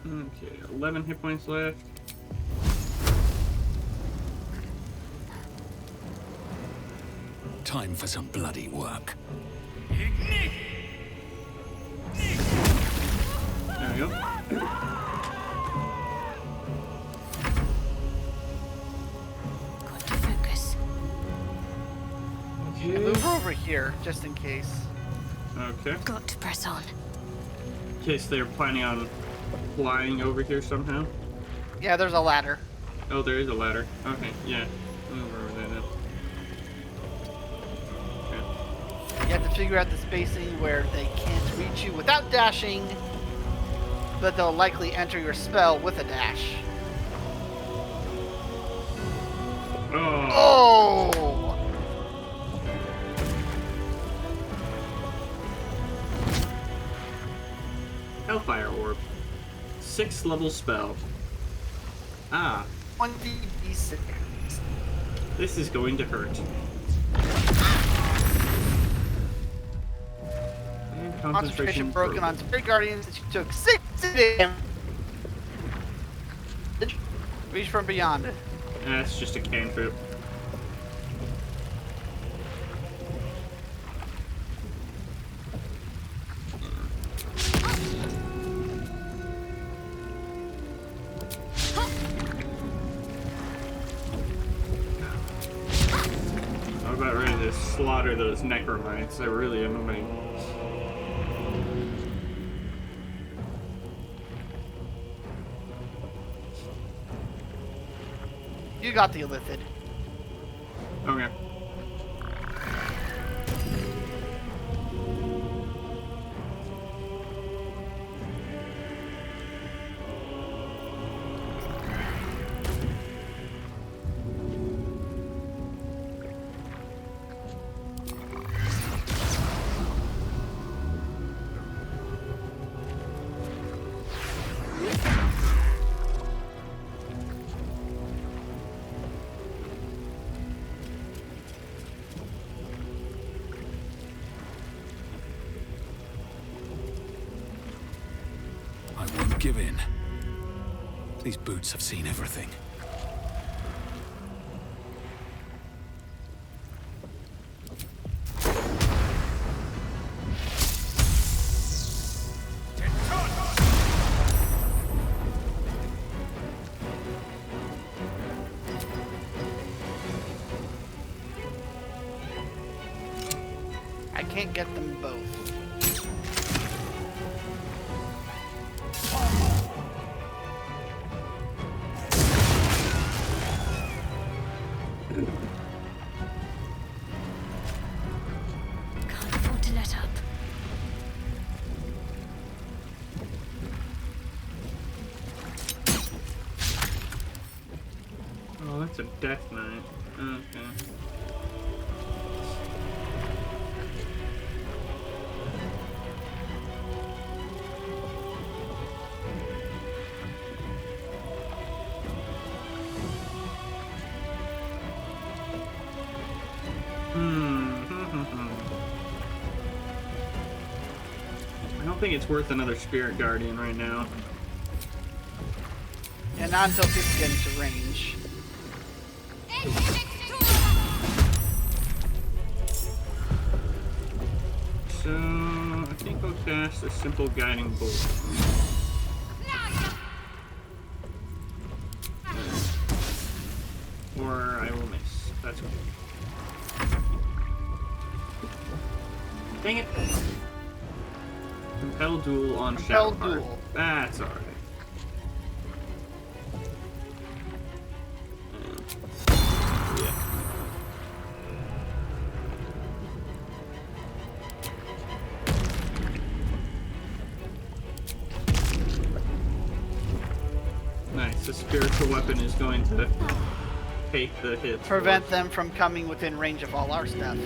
Okay, 11 hit points left.
Time for some bloody work.
There we go.
Got to focus.
Okay. Move over here, just in case.
Okay.
Got to press on.
In case they're planning on flying over here somehow.
Yeah, there's a ladder.
Oh, there is a ladder. Okay, yeah. Move over there then.
You have to figure out the spacing where they can't reach you without dashing, but they'll likely enter your spell with a dash.
Oh! Hellfire Orb. 6th level spell. Ah.
1d6.
This is going to hurt. And
Concentration broken on Spirit Guardians. You took 6 damage. Reach from beyond.
That's just a cantrip. I'm about ready to slaughter those necromites. They're really annoying.
You got the Illithid.
Okay.
Give in. These boots have seen everything.
I can't get them both.
Can't afford to let up.
Oh, that's a death knight. Okay. I don't think it's worth another Spirit Guardian right now.
Yeah, not until people get into range.
So, I think I'll cast a simple Guiding Bolt. Or I will miss. That's okay. Dang it! Compel Duel on
Compel
Shadowheart.
Duel.
That's alright. Nice, the spiritual weapon is going to take the hits.
Prevent them from coming within range of all our stuff.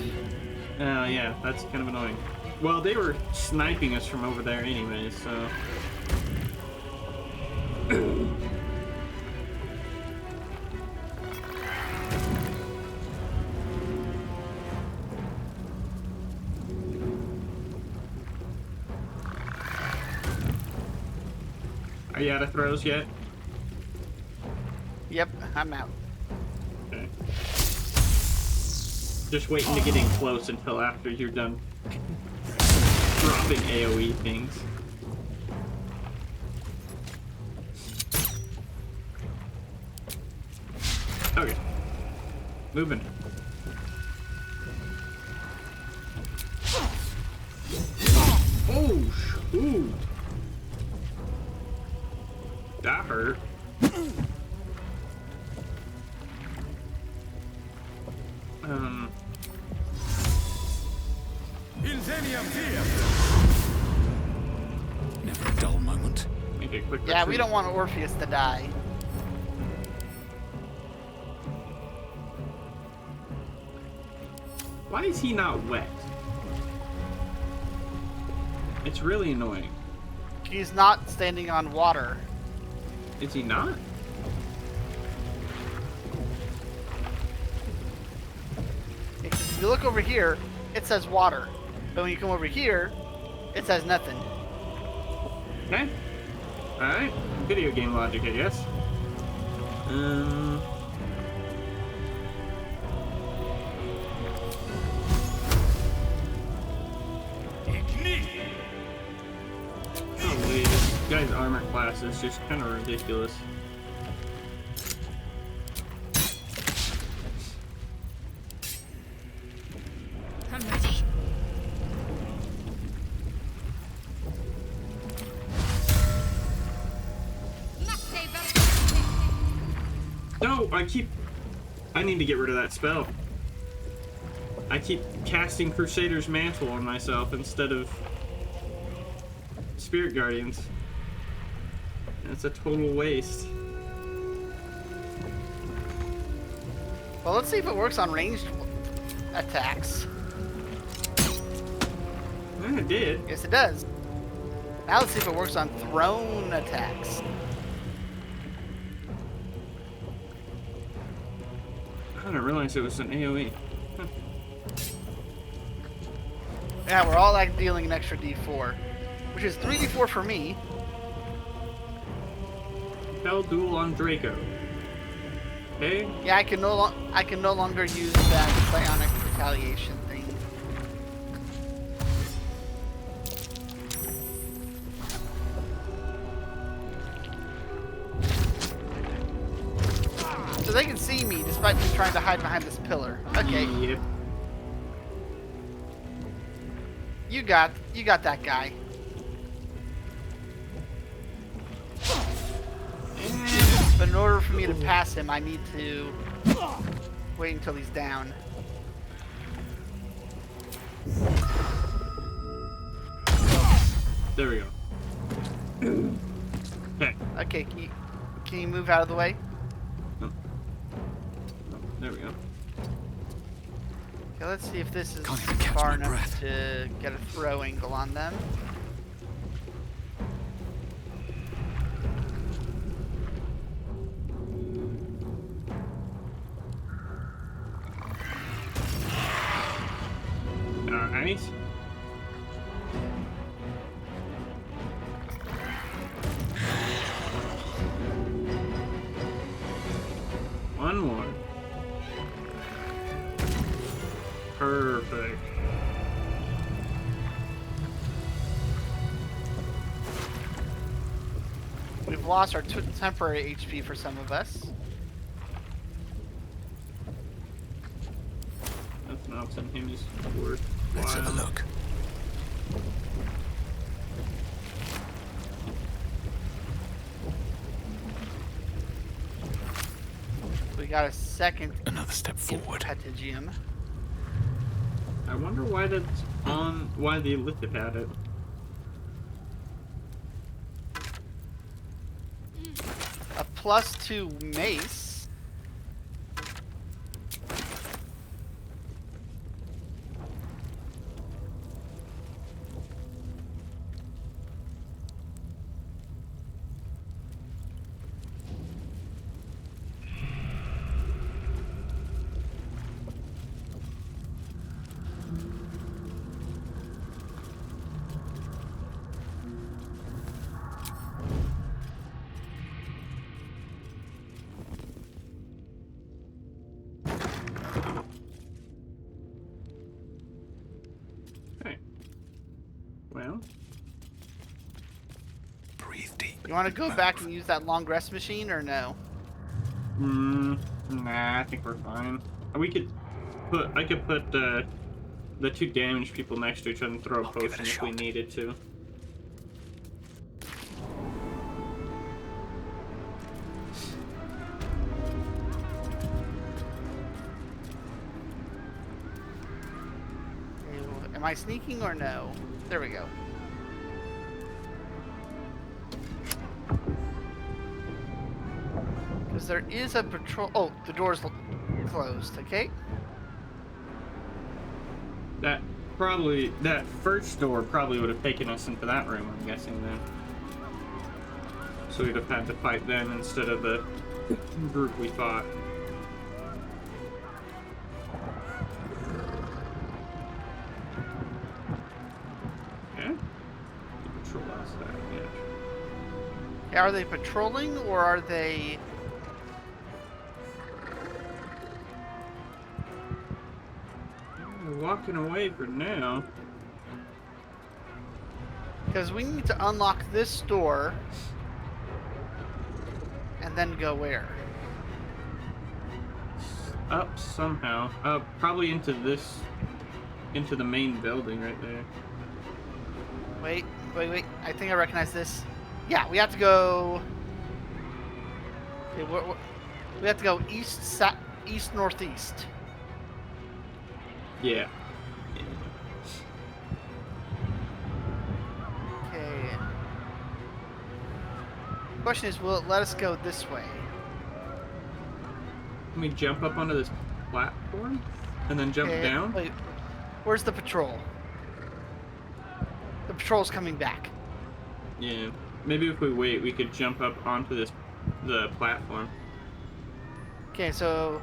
Yeah, that's kind of annoying. Well, they were sniping us from over there anyway, so... Are you out of throws yet?
Yep, I'm out.
Okay. Just waiting to get in close until after you're done dropping AoE things. Okay. Moving. Oh, shoot. That hurt.
Never a dull moment.
Make a quick
Yeah, we
retreat.
don't want Orpheus to die.
Why is he not wet? It's really annoying.
He's not standing on water.
Is he not?
If you look over here, it says water. But when you come over here, it says nothing.
Okay. Alright. Video game logic, I guess. Holy, this guy's armor class is just kind of ridiculous.
I'm ready.
No, I need to get rid of that spell. I keep casting Crusader's Mantle on myself instead of Spirit Guardians. That's a total waste.
Well, let's see if it works on ranged attacks.
Yeah, it did.
Yes, it does. Now let's see if it works on thrown attacks.
I didn't realize it was an AoE. Huh.
Yeah, we're all like dealing an extra D4, which is 3D4 for me.
Hell duel on Draco. Okay.
Yeah, I can no longer use that psionic retaliation thing. So they can see me despite me trying to hide behind this pillar. Okay.
Yep.
You got that guy. But in order for me to pass him, I need to wait until he's down.
There we go. Okay.
Okay, can you move out of the way?
Oh. There we go.
Okay, let's see if this is far enough to get a throw angle on them.
Alright. One more. Perfect.
We've lost our temporary HP for some of us.
Nothing else in him is worth.
Let's have a look.
We got a second.
Another step forward.
Petagium.
I wonder why that's on. Why the Elliptic had it.
A +2 mace.
Well,
breathe deep.
You want to go back and use that long rest machine or no?
nah, I think we're fine. We could put. I could put the two damaged people next to each other and throw a potion if we needed to.
Am I sneaking or no? There we go. Because there is a patrol. Oh, the door's closed. Okay.
That first door probably would have taken us into that room, I'm guessing then. So we'd have had to fight them instead of the group we fought. Okay. Patrol outside, yeah.
Are they patrolling or are they...
They're walking away for now.
Because we need to unlock this door and then go where?
Up somehow. Probably into this, into the main building right there.
Wait. I think I recognize this. Yeah, we have to go... Okay, we have to go east, northeast.
Yeah.
Okay. Question is, will it let us go this way?
Can we jump up onto this platform and then jump down?
Wait, where's the patrol? The patrol's coming back.
Yeah. Maybe if we wait, we could jump up onto the platform.
Okay, so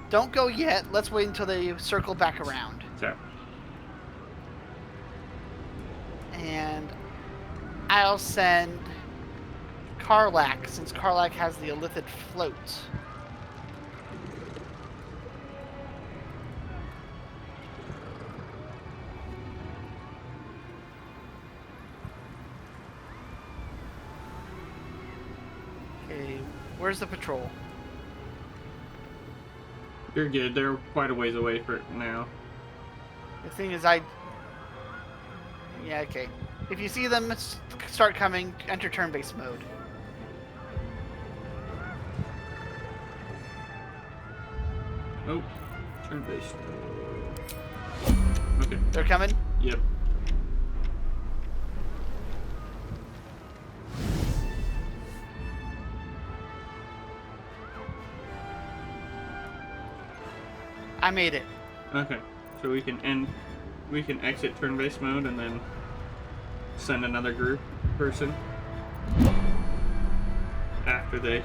don't go yet. Let's wait until they circle back around.
Sorry.
And I'll send Karlak, since Karlak has the Illithid float. Okay, where's the patrol?
You're good. They're quite a ways away for now.
The thing is, yeah, okay. If you see them start coming, enter turn-based mode.
Oh, turn-based. Okay.
They're coming?
Yep.
I made it.
Okay. So we can exit turn-based mode and then send another group person after they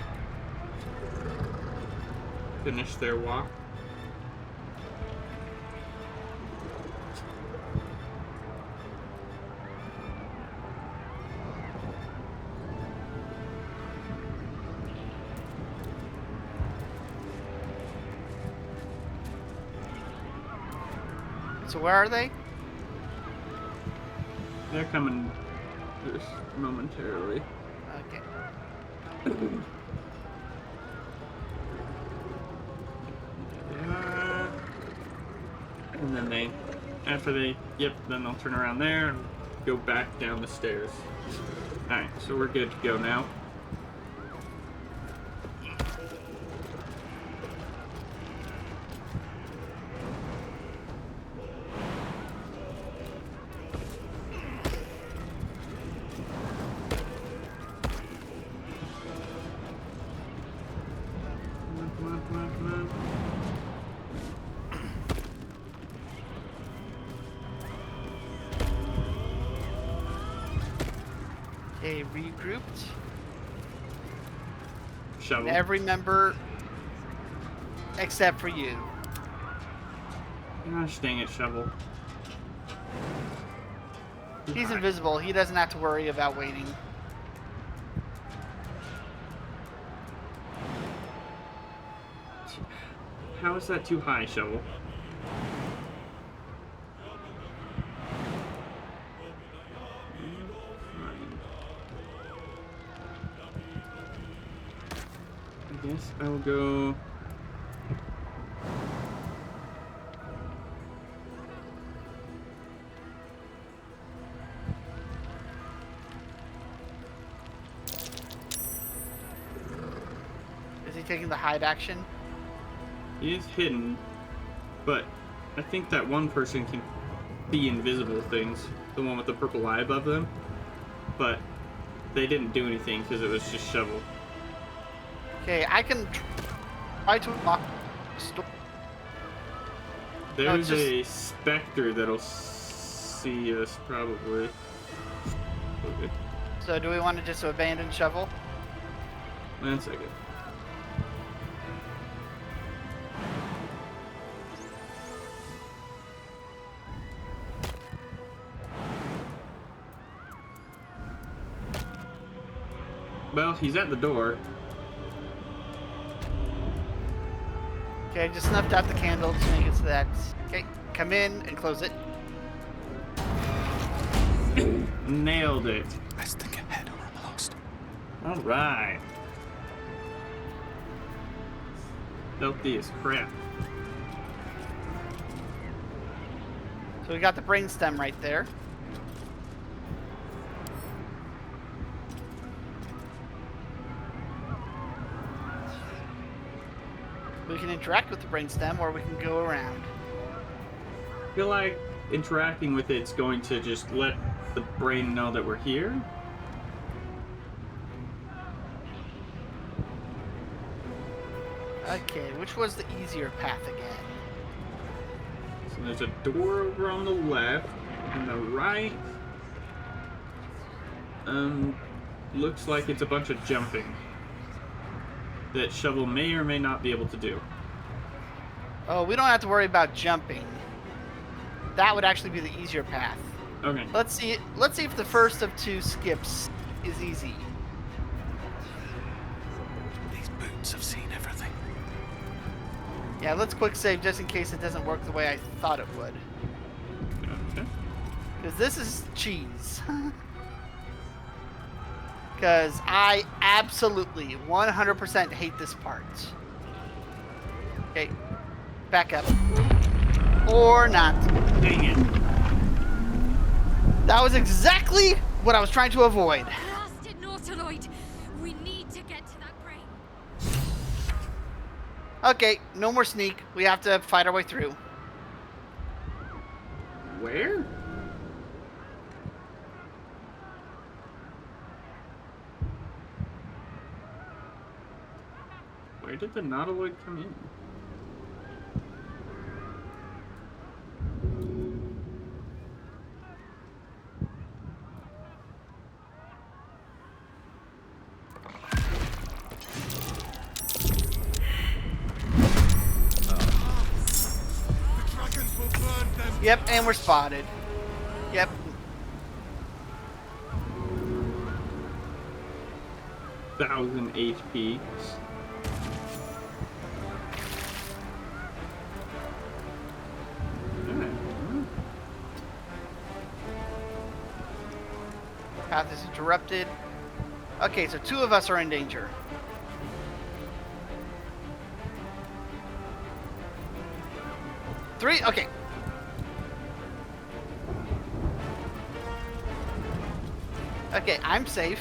finish their walk.
So where are they?
They're coming just momentarily.
Okay.
And then then they'll turn around there and go back down the stairs. Alright, so we're good to go now.
Okay, regrouped.
Shovel.
Every member except for you.
Gosh dang it, Shovel.
He's invisible. He doesn't have to worry about waiting.
How is that too high, Shovel? I guess I'll go...
Is he taking the hide action?
He is hidden, but I think that one person can be invisible things. The one with the purple eye above them. But they didn't do anything because it was just Shovel.
Okay, I can try to unlock the door.
There's a specter that'll see us probably. Okay.
So do we want to just abandon shovel?
1 second. Well, he's at the door.
Okay, I just snuffed out the candle to make it so that... Okay, come in and close it.
Nailed it.
Let's think ahead or I'm lost.
Alright. Stealthy as crap.
So we got the brainstem right there. We can interact with the brainstem, or we can go around.
I feel like interacting with it's going to just let the brain know that we're here.
Okay, which was the easier path again?
So there's a door over on the left, and the right. Looks like it's a bunch of jumping that Shovel may or may not be able to do.
Oh, we don't have to worry about jumping. That would actually be the easier path.
Okay.
Let's see if the first of 2 skips is easy.
These boots have seen everything.
Yeah, let's quick save just in case it doesn't work the way I thought it would.
Okay.
Because this is cheese. Because I absolutely 100% hate this part. Okay, back up. Or not.
Dang it.
That was exactly what I was trying to avoid.
Blasted Nautiloid! We need to get to that brain.
Okay, no more sneak. We have to fight our way through.
Where? Where did the Nautiloid come in?
Yep, and we're spotted. Yep.
Thousand HP.
Path is interrupted. Okay, so 2 of us are in danger. Three? Okay. Okay, I'm safe.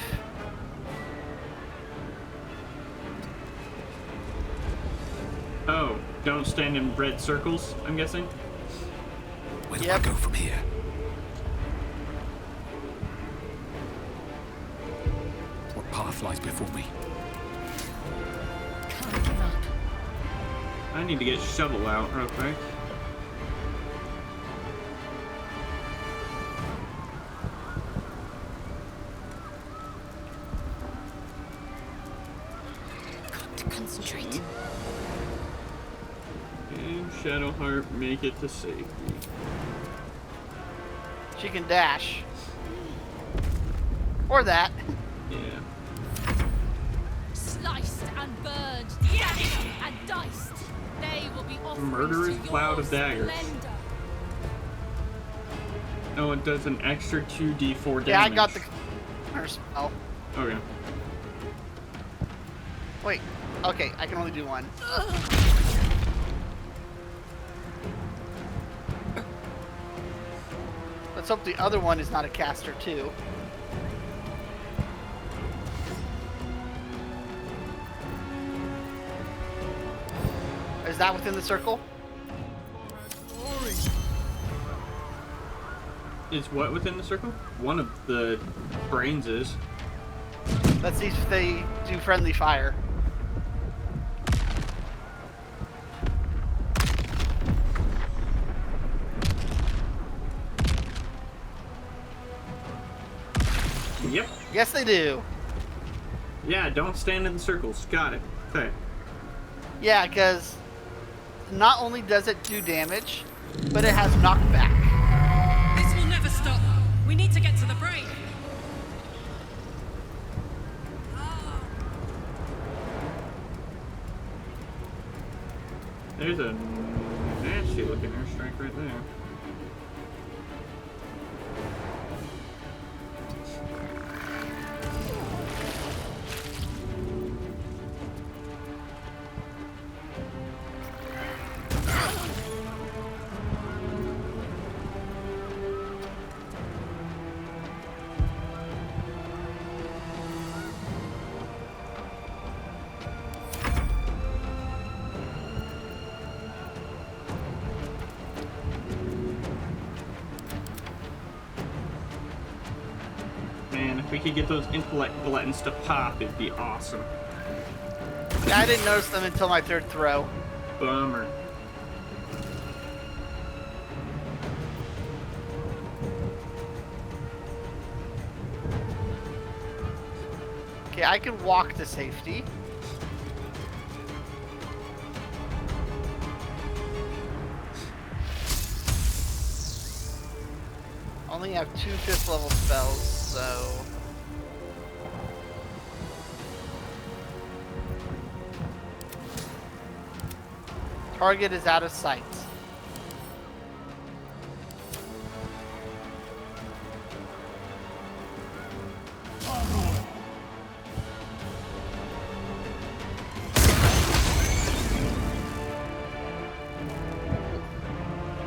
Oh, don't stand in red circles, I'm guessing?
Where do I go from here? What path lies before me?
Can't give up.
I need to get Shovel out real quick.
Got to concentrate.
And Shadowheart, make it to safety.
She can dash. Or that.
Yeah.
Sliced and burned, dashed and diced. They will be offerings
Murderous
to
cloud
your
of daggers.
splendor.
Oh, it does an extra 2d4 damage.
Yeah, I got the her spell.
Okay.
Wait. Okay, I can only do one. Let's hope the other one is not a caster too. Is that within the circle?
Is what within the circle? One of the brains is.
Let's see if they do friendly fire.
Yep.
Yes, they do.
Yeah, don't stand in the circles. Got it. Okay.
Yeah, because not only does it do damage, but it has knockback.
This will never stop. We need to get to the brain.
There's a nasty looking airstrike right there. Man, if we could get those intellect buttons to pop, it'd be awesome.
Yeah, I didn't notice them until my third throw.
Bummer.
Okay, I can walk to safety. Only have 2 5th level spells, so... Target is out of sight.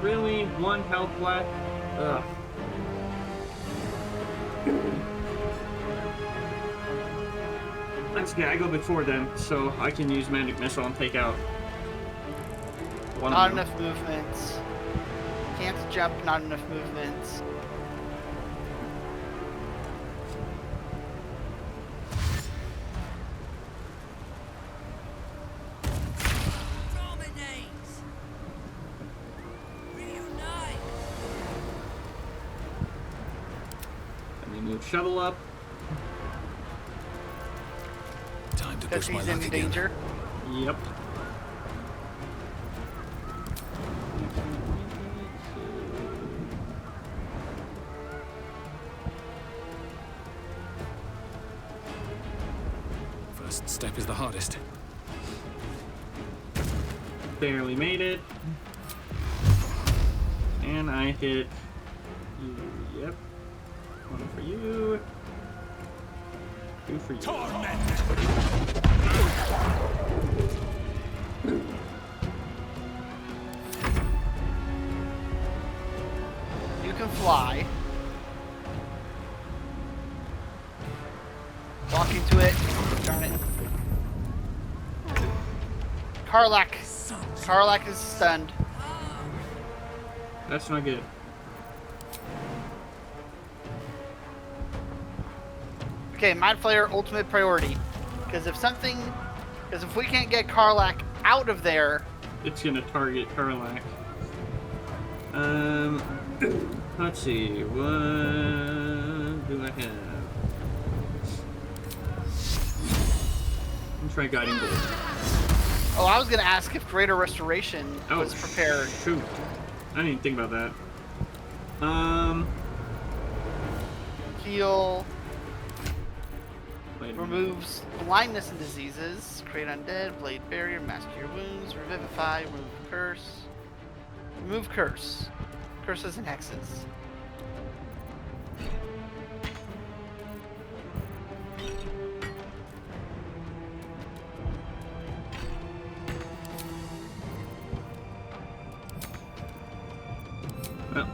Really? 1 health left? Ugh. That's okay, I go before them, so I can use Magic Missile and take out one
Not
of them.
enough movements. Can't jump, not enough movements.
And then move Shuttle up.
Time to
Because
push my
he's
luck
in
again.
danger.
Yep.
First step is the hardest.
Barely made it. And I hit you. Yep. 1 for you. 2 for you.
You can fly. Walk into it. Darn it. Karlak. Karlak is stunned.
That's not good.
Okay, Mind Flayer ultimate priority. Because if we can't get Karlak out of there,
It's gonna target Karlak. Let's see. What do I have? Try Guiding Bolt.
oh, I was gonna ask if Greater Restoration was prepared.
Shoot. I didn't even think about that.
Heal.
Wait a minute.
Removes blindness and diseases. Create undead. Blade barrier. Mask your wounds. Revivify. Remove curse. Remove curse. Curses and hexes.
Well.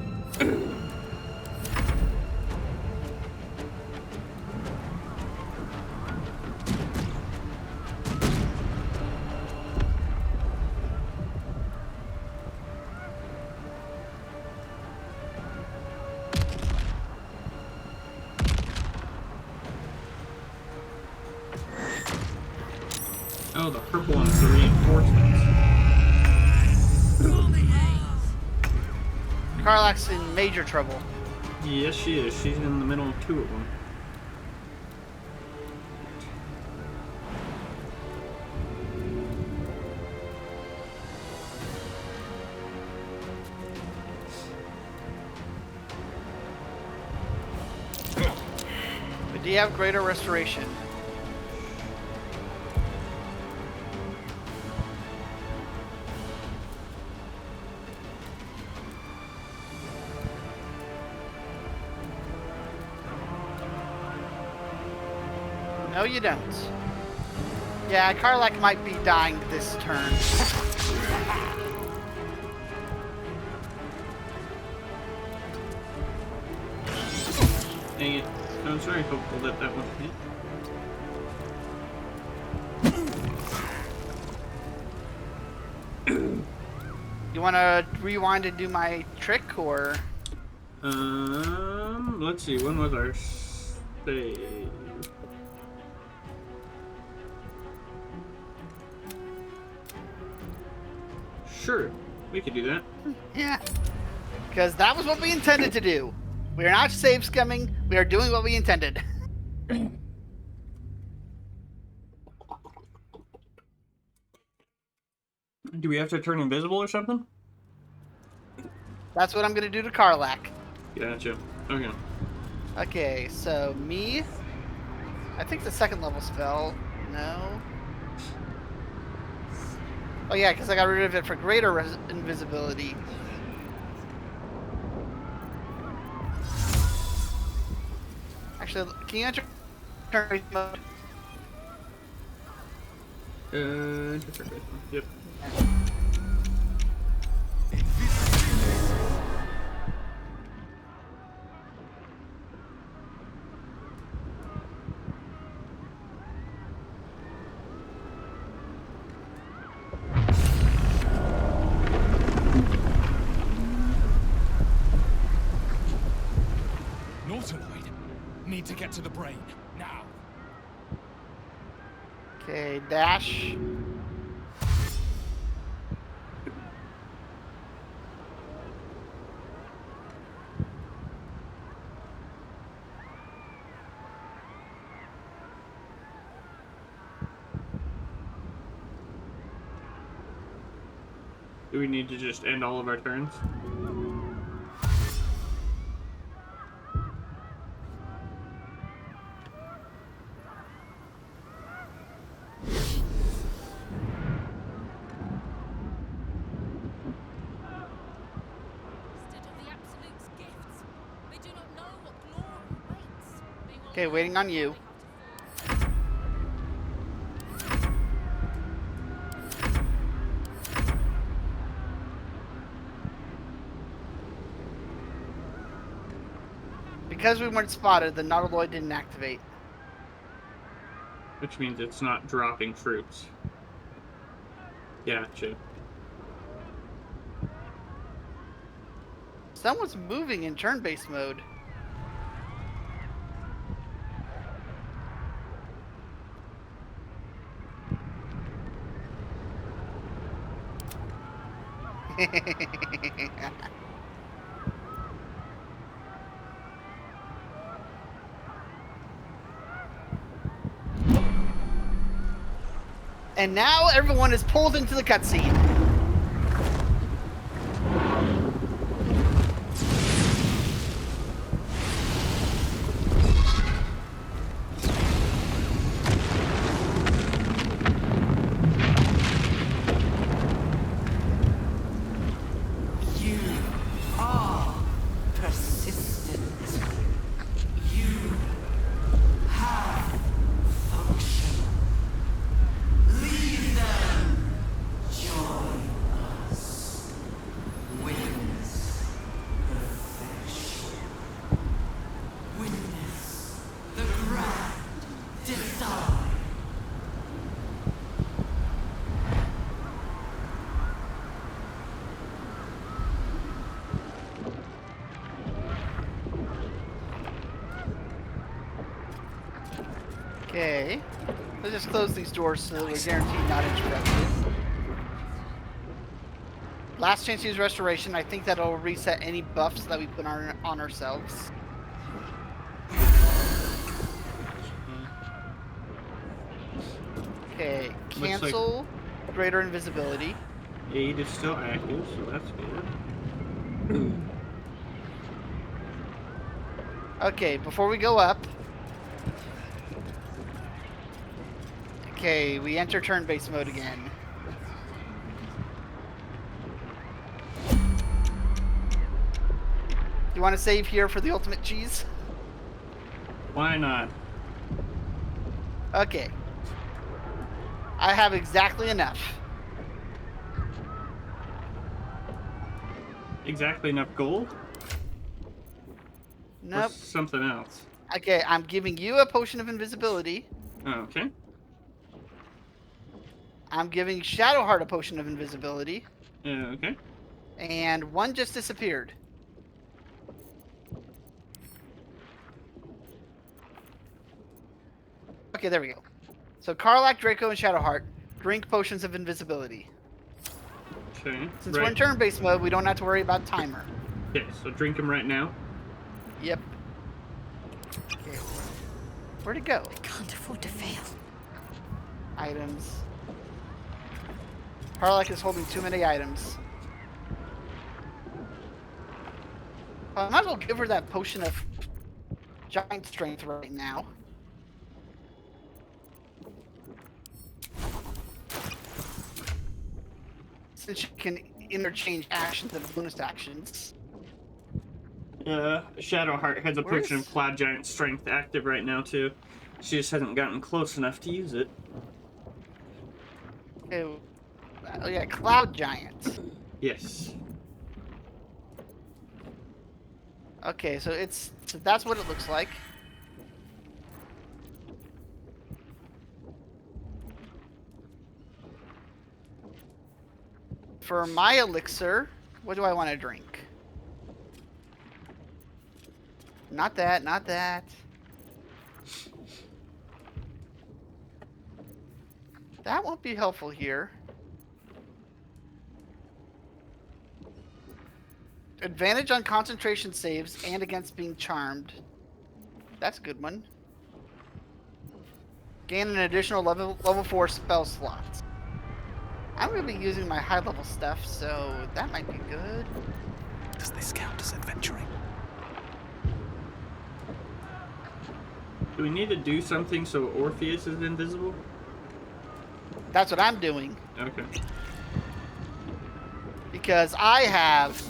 Oh, the purple one's the reinforcements.
Karlak's in major trouble.
Yes, she is. She's in the middle of 2 of them.
Do you have greater restoration? No, you don't. Yeah, Karlak might be dying this turn.
Dang it. I was very hopeful that that one hit.
You want to rewind and do my trick, or?
Let's see. When was our save? Sure, we could do that.
Yeah. Because that was what we intended to do. We are not save scumming. We are doing what we intended.
Do we have to turn invisible or something?
That's what I'm going to do to Karlak.
Gotcha. Okay.
Okay, so me. I think the second level spell. No. Oh yeah, because I got rid of it for greater invisibility. Actually, can you enter turn mode?
Yep.
Need to get to the brain, now.
Okay, dash.
Do we need to just end all of our turns?
Okay, waiting on you. Because we weren't spotted, the Nautiloid didn't activate.
Which means it's not dropping troops. Gotcha.
Someone's moving in turn-based mode. And now everyone is pulled into the cutscene.
You are persistent. You have function. Leave them. Join us. Witness perfection. Witness the grand design.
Okay. Let's just close these doors so that we're guaranteed not interrupted. Last chance to use restoration. I think that'll reset any buffs that we put on ourselves. Okay, cancel greater invisibility.
Aid is still active, so that's good.
Okay, before we go up, Okay, we enter turn-based mode again. Do you want to save here for the ultimate cheese?
Why not?
Okay. I have exactly enough.
Exactly enough gold? Or
Nope.
something else?
Okay, I'm giving you a potion of invisibility.
Okay.
I'm giving Shadowheart a potion of invisibility.
Okay.
And one just disappeared. Okay, there we go. So Karlak, Draco, and Shadowheart drink potions of invisibility.
Okay.
Since we're in turn-based mode, we don't have to worry about timer.
Okay, so drink them right now.
Yep. Okay. Where'd it go?
I can't afford to fail.
Items. Karlak is holding too many items. I might as well give her that potion of giant strength right now. Since she can interchange actions and bonus actions.
Shadowheart has a
Where's-
potion of Cloud Giant Strength active right now, too. She just hasn't gotten close enough to use it.
Oh yeah, Cloud Giant.
Yes.
Okay, so that's what it looks like. For my elixir, what do I want to drink? Not that, not that. That won't be helpful here. Advantage on concentration saves and against being charmed. That's a good one. Gain an additional level 4 spell slots. I'm going to be using my high level stuff, so that might be good.
Does this count as adventuring?
Do we need to do something so Orpheus is invisible?
That's what I'm doing.
Okay.
Because I have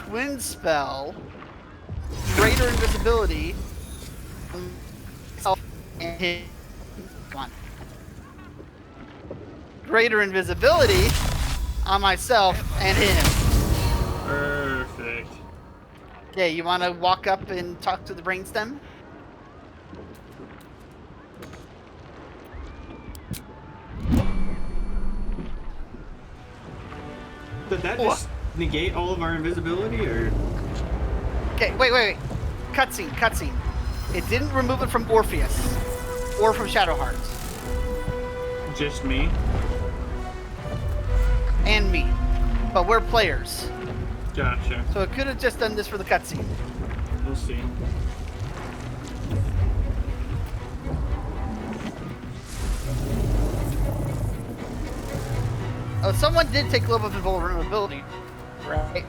Twin Spell, Greater Invisibility, and hit. Come on. Greater Invisibility on myself and him.
Perfect.
Okay, you want to walk up and talk to the brainstem?
Did that just negate all of our invisibility, or?
Okay, wait. Cutscene. It didn't remove it from Orpheus or from Shadowheart.
Just me?
And me. But we're players.
Gotcha.
So it could have just done this for the cutscene.
We'll see.
Oh, someone did take Globe of Invulnerability, right?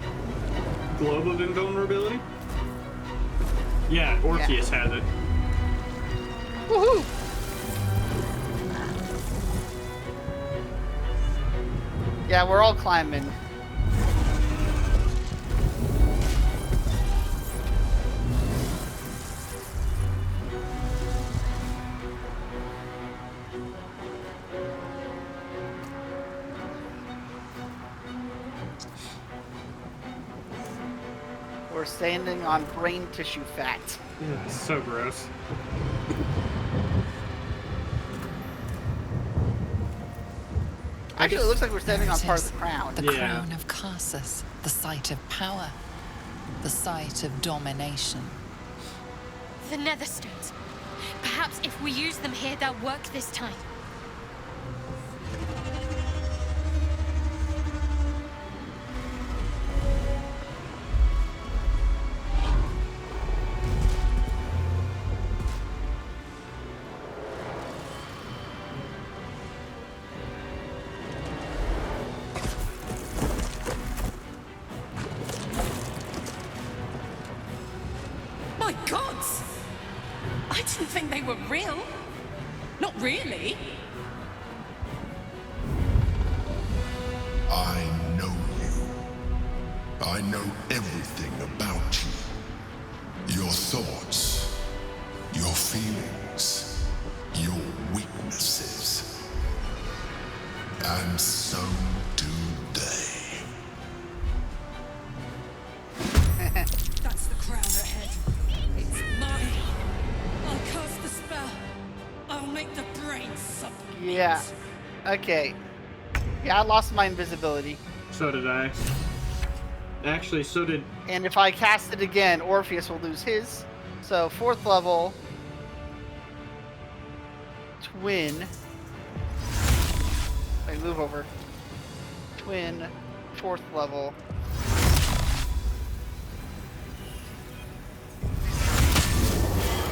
Globe of Invulnerability? Yeah, Orpheus has it.
Woohoo! Yeah, we're all climbing. We're standing on brain tissue fat.
Yeah, so gross.
Actually, it looks like we're standing on part of the crown.
The crown of Karsus, the site of power, the site of domination.
The Netherstones. Perhaps if we use them here, they'll work this time.
My gods! I didn't think they were real. Not really.
I know you. I know everything about you. Your thoughts, your feelings, your weaknesses. And so do they.
That's the crown ahead. It's mine. I'll cast the spell. I'll make the brains suck.
Yeah. Okay. Yeah, I lost my invisibility.
So did I. Actually, so did...
And if I cast it again, Orpheus will lose his. So 4th level. Twin. Wait, move over. Twin. 4th level.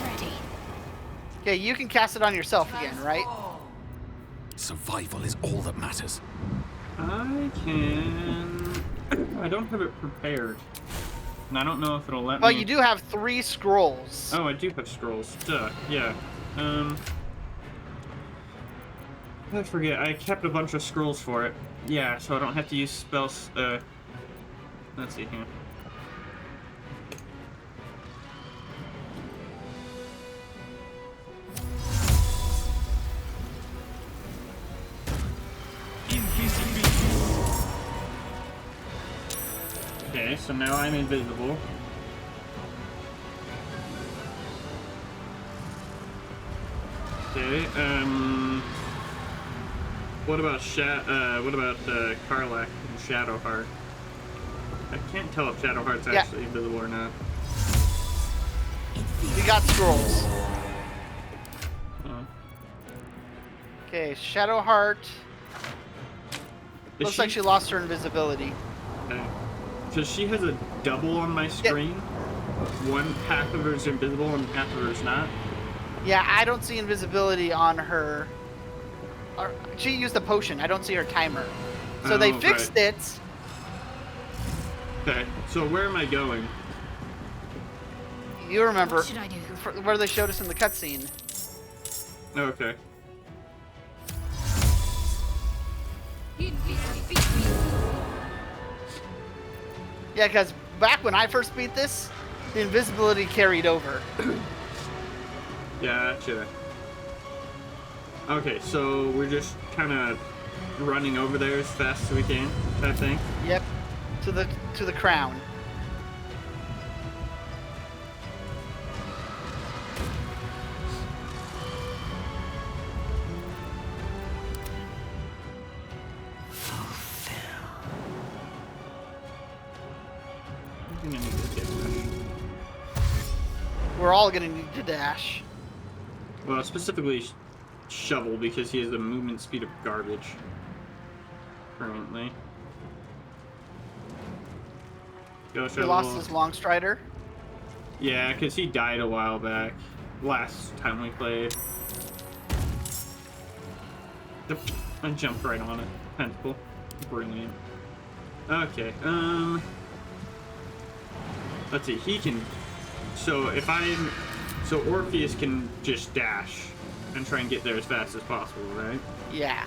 Ready.
Okay, you can cast it on yourself again, right?
Survival is all that matters.
I can... I don't have it prepared. And I don't know if it'll let me...
Well, you do have 3 scrolls.
Oh, I do have scrolls. Duh, yeah. I forget, I kept a bunch of scrolls for it. Yeah, so I don't have to use spells, let's see here. Okay, so now I'm invisible. Okay, what about Karlak and Shadowheart? I can't tell if Shadowheart's actually invisible or not.
We got scrolls. Okay, Shadowheart. Looks like she lost her invisibility.
Okay. So she has a double on my screen. One half of her is invisible and half of her is not.
Yeah, I don't see invisibility on her. She used a potion. I don't see her timer. So they fixed it.
Okay, so where am I going?
You remember
What should I do?
Where they showed us in the cutscene.
Okay.
Yeah, because back when I first beat this, the invisibility carried over.
Gotcha. Okay, so we're just kind of running over there as fast as we can, type thing.
Yep, to the crown. We're all gonna need to dash.
Well, specifically Shovel, because he has the movement speed of garbage. Currently. Go,
He
Shovel.
lost his long strider.
Yeah, because he died a while back. Last time we played. I jumped right on it. Pentacle. Brilliant. Okay, let's see, he can... So Orpheus can just dash and try and get there as fast as possible, right?
Yeah.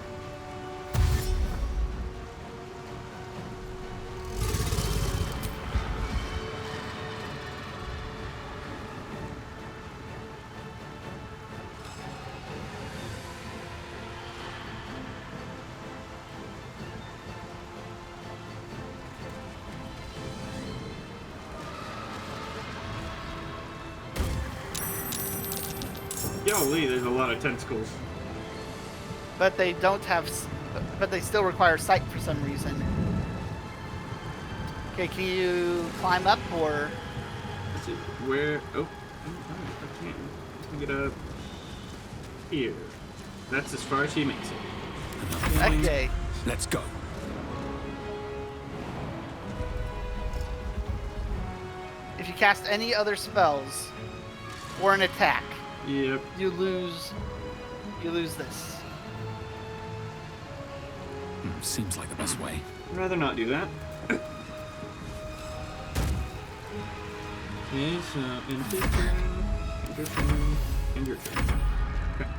Golly, there's a lot of tentacles.
But they don't have... But they still require sight for some reason. Okay, can you climb up, or...
Let's see, where... Oh, I can't. Let me get up here. That's as far as he makes it.
Okay.
Let's go.
If you cast any other spells or an attack,
yep,
you lose this.
Seems like the best way.
I'd rather not do that. Okay, so end his turn, end your turn, end your turn. Okay.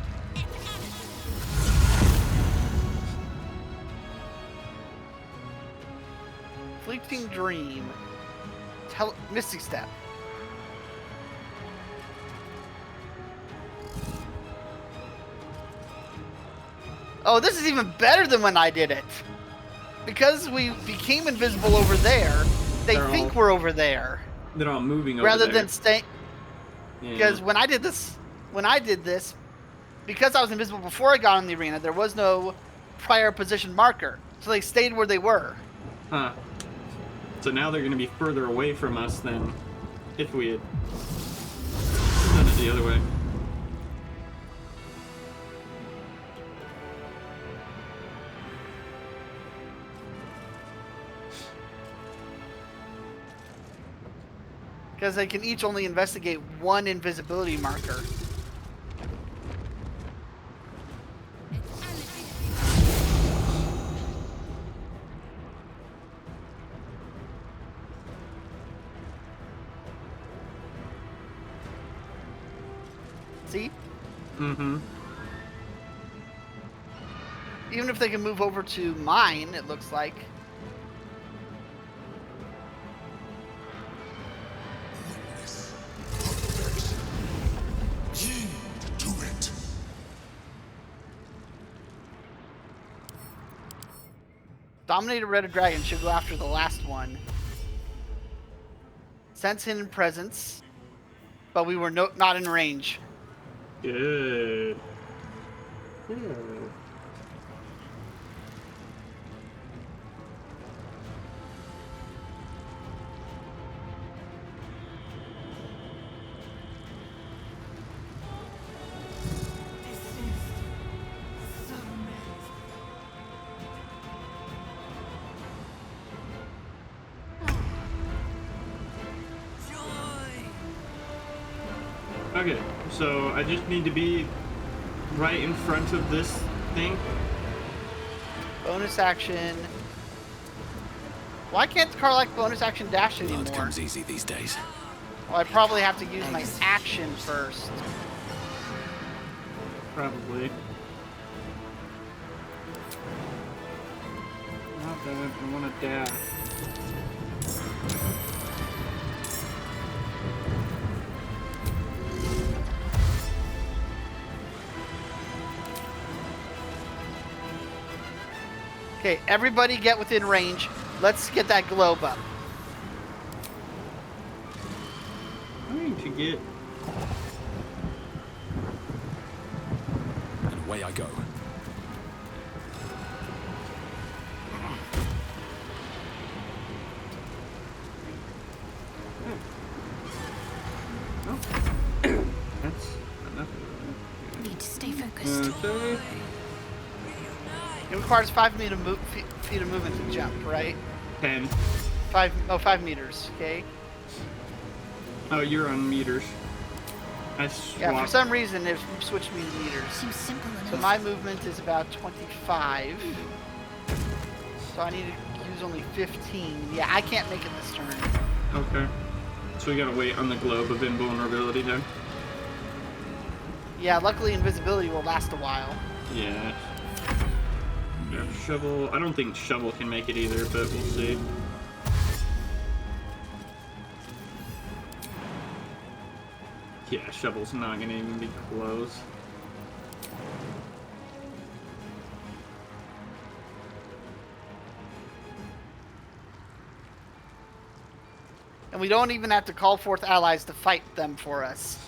Disrupting Dream. Mystic Step. Oh, this is even better than when I did it. Because we became invisible over there, they think we're over there.
They're all moving over
rather
there.
than staying.
Yeah.
Because when I did this, because I was invisible before I got in the arena, there was no prior position marker. So they stayed where they were.
Huh. So now they're going to be further away from us than if we had done it the other way.
Because they can each only investigate one invisibility marker. See?
Mm-hmm.
Even if they can move over to mine, it looks like.
To it.
Dominated Red Dragon should go after the last one. Sense hidden presence, but we were not in range.
Good. Okay, so I just need to be right in front of this thing.
Bonus action. Why can't Karlach bonus action dash anymore?
Blood comes easy these days.
Well, I probably have to use my action first.
Probably. Not bad. I want to dash.
Okay, everybody get within range. Let's get that globe up.
Trying to get.
And away I go.
That's enough.
Need to stay focused.
Okay.
It requires 5 feet of movement to jump, right?
10.
5 meters, okay?
Oh, you're on meters. I
Yeah, for some reason it switched me to meters.
Seems simple enough.
So my movement is about 25. So I need to use only 15. Yeah, I can't make it this turn.
Okay. So we gotta wait on the globe of invulnerability then?
Yeah, luckily invisibility will last a while.
Yeah. Shovel. I don't think Shovel can make it either, but we'll see. Yeah, Shovel's not gonna even be close.
And we don't even have to call forth allies to fight them for us.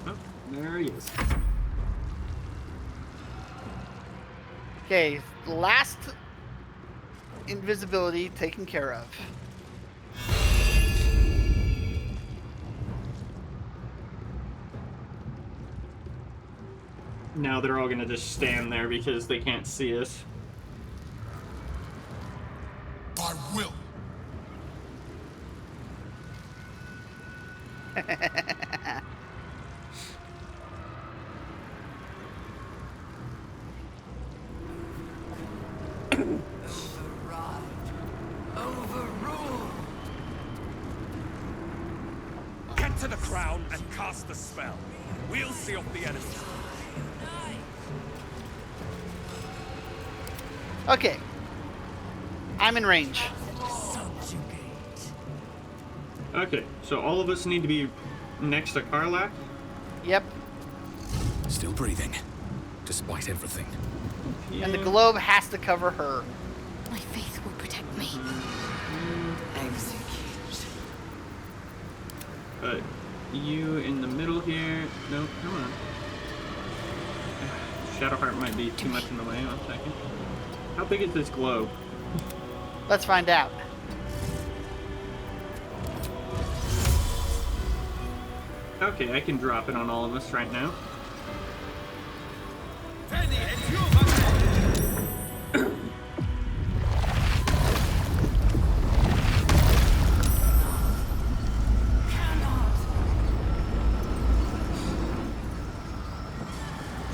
Oh, there he is.
Okay, last invisibility taken care of.
Now they're all gonna just stand there because they can't see us.
I will.
to the crown and cast the spell. We'll see off the enemy.
Okay. I'm in range.
Okay, so all of us need to be next to Karlach?
Yep.
Still breathing, despite everything.
Yeah.
And the globe has to cover her.
My faith will protect me.
But you in the middle here. No, come on. Shadowheart might be too much in the way. 1 second. How big is this globe?
Let's find out.
Okay, I can drop it on all of us right now.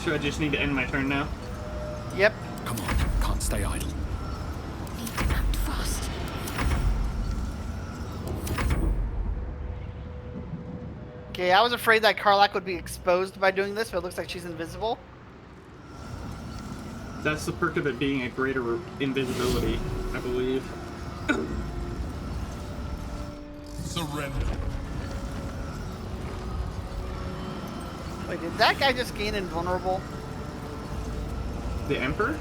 So I just need to end my turn now?
Yep.
Come on, can't stay idle.
Need to act fast.
Okay, I was afraid that Karlach would be exposed by doing this, but it looks like she's invisible.
That's the perk of it being a greater invisibility, I believe.
Surrender.
Wait, did that guy just gain invulnerable?
The Emperor?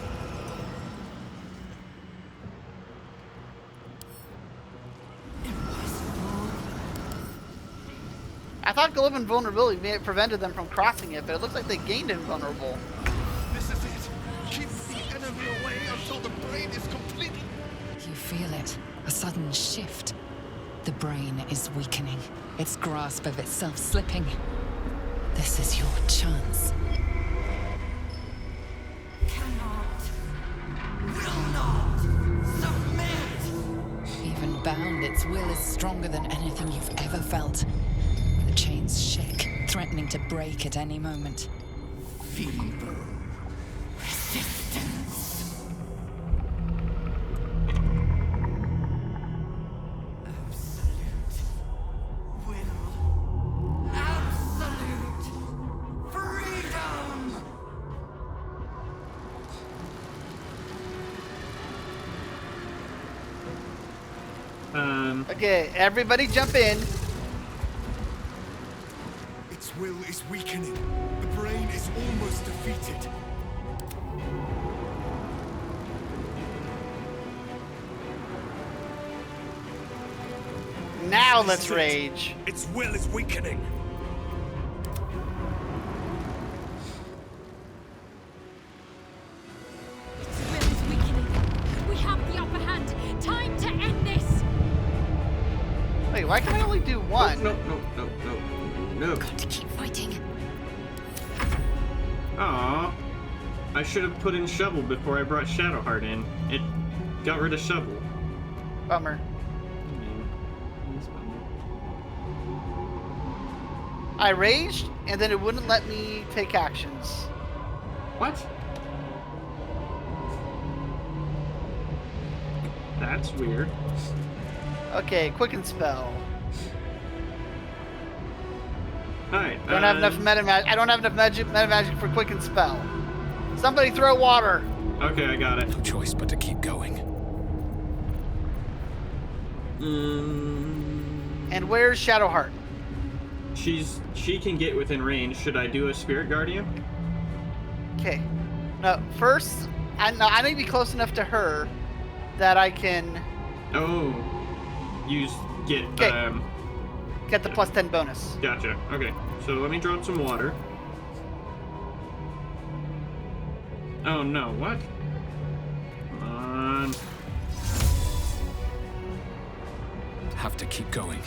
I thought globe invulnerability may have prevented them from crossing it, but it looks like they gained invulnerable.
This is it. Keep the enemy away until the brain is completely...
You feel it. A sudden shift. The brain is weakening. Its grasp of itself slipping. This is your chance.
Will not submit.
Even bound, its will is stronger than anything you've ever felt. The chains shake, threatening to break at any moment.
Feeble resistance. Absolute will. Absolute freedom.
Okay, everybody jump in.
Its will is weakening. The brain is almost defeated.
Now let's rage.
Its will is weakening.
Its will is weakening. We have the upper hand. Time to end this.
Wait, why can I only do one?
No.
Got to keep fighting.
Aw. I should have put in Shovel before I brought Shadowheart in. It got rid of Shovel.
Bummer. I raged, and then it wouldn't let me take actions.
What? That's weird.
Okay, quicken spell.
Alright.
I don't have enough meta magic. I don't have enough meta magic for quicken spell. Somebody throw water.
Okay, I got it.
No choice but to keep going.
And where's Shadowheart?
She can get within range. Should I do a Spirit Guardian?
Okay. No, first, I need to be close enough to her that I can get the plus 10 bonus.
Gotcha. Okay. So let me drop some water. Oh no, what? Come on.
Have to keep going.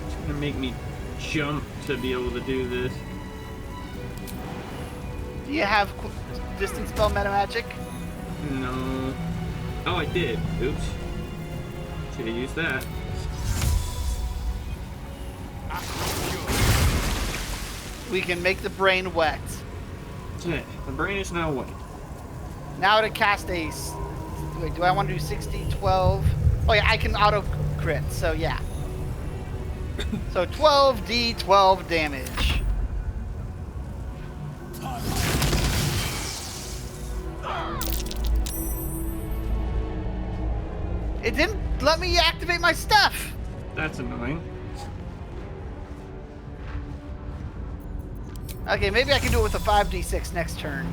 It's gonna make me jump to be able to do this.
Do you have distance spell meta magic?
No. Oh, I did. Oops. Should have used that.
We can make the brain wet.
Okay, the brain is now wet.
Now to cast a... Wait, do I want to do 60, 12? Oh yeah, I can auto crit, so yeah. So 12d12 damage. It didn't let me activate my stuff.
That's annoying.
Okay, maybe I can do it with a 5d6 next turn.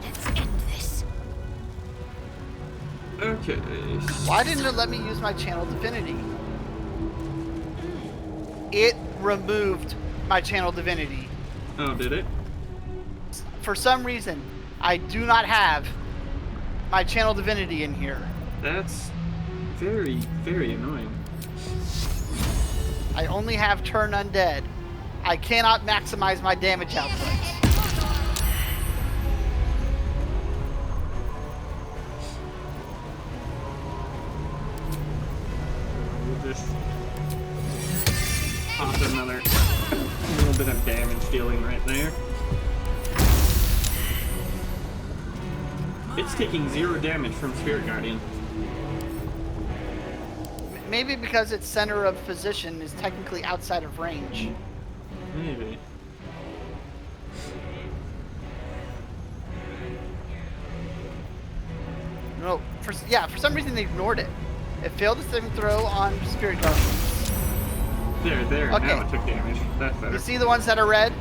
Let's end this.
Okay.
Why didn't it let me use my channel divinity? It removed my channel divinity.
Oh, did it?
For some reason, I do not have my channel divinity in here.
That's very, very annoying.
I only have turn undead. I cannot maximize my damage output.
We'll just pop another little bit of damage dealing right there. It's taking 0 damage from Spirit Guardian.
Maybe because its center of position is technically outside of range.
Maybe.
No, for some reason they ignored it. It failed the saving throw on Spirit Guardians.
There,
Okay.
now it took damage. That's better.
You see the ones that are red?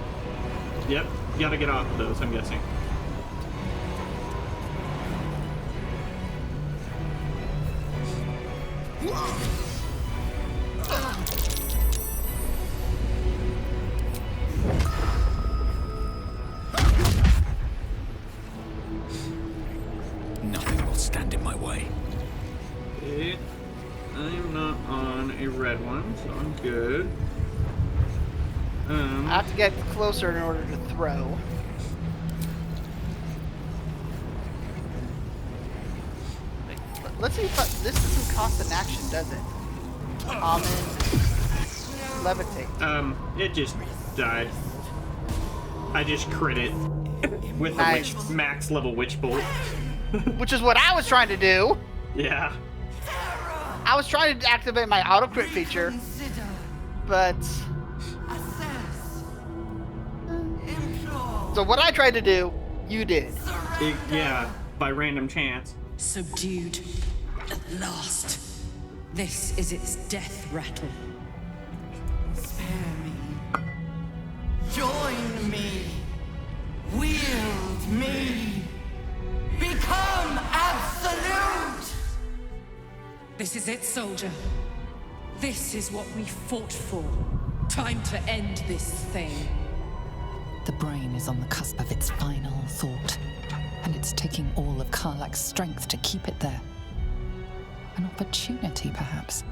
Yep, you gotta get off of those, I'm guessing.
Nothing will stand in my way.
Okay. I am not on a red one, so I'm good.
I have to get closer in order to throw. Let's see if this doesn't cost an action, does it? Common levitate.
It just died. I just crit it with
Nice.
the max level witch bolt.
Which is what I was trying to do.
Yeah.
I was trying to activate my auto crit feature, but so what I tried to do, you did.
Yeah, by random chance.
Subdued. At last. This is its death rattle.
Spare me. Join me. Wield me. Become absolute.
This is it, soldier. This is what we fought for. Time to end this thing.
The brain is on the cusp of its final thought, and it's taking all of Karlach's strength to keep it there. An opportunity, perhaps.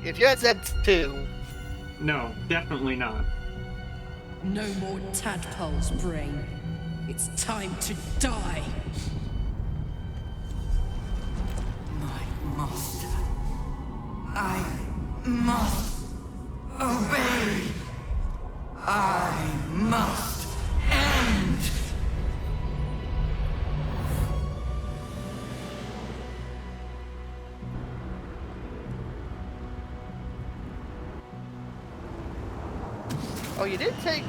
If you had said 2.
No, definitely not.
No more tadpole's brain. It's time to die.
My master. I must obey. I must end.
Oh, you did take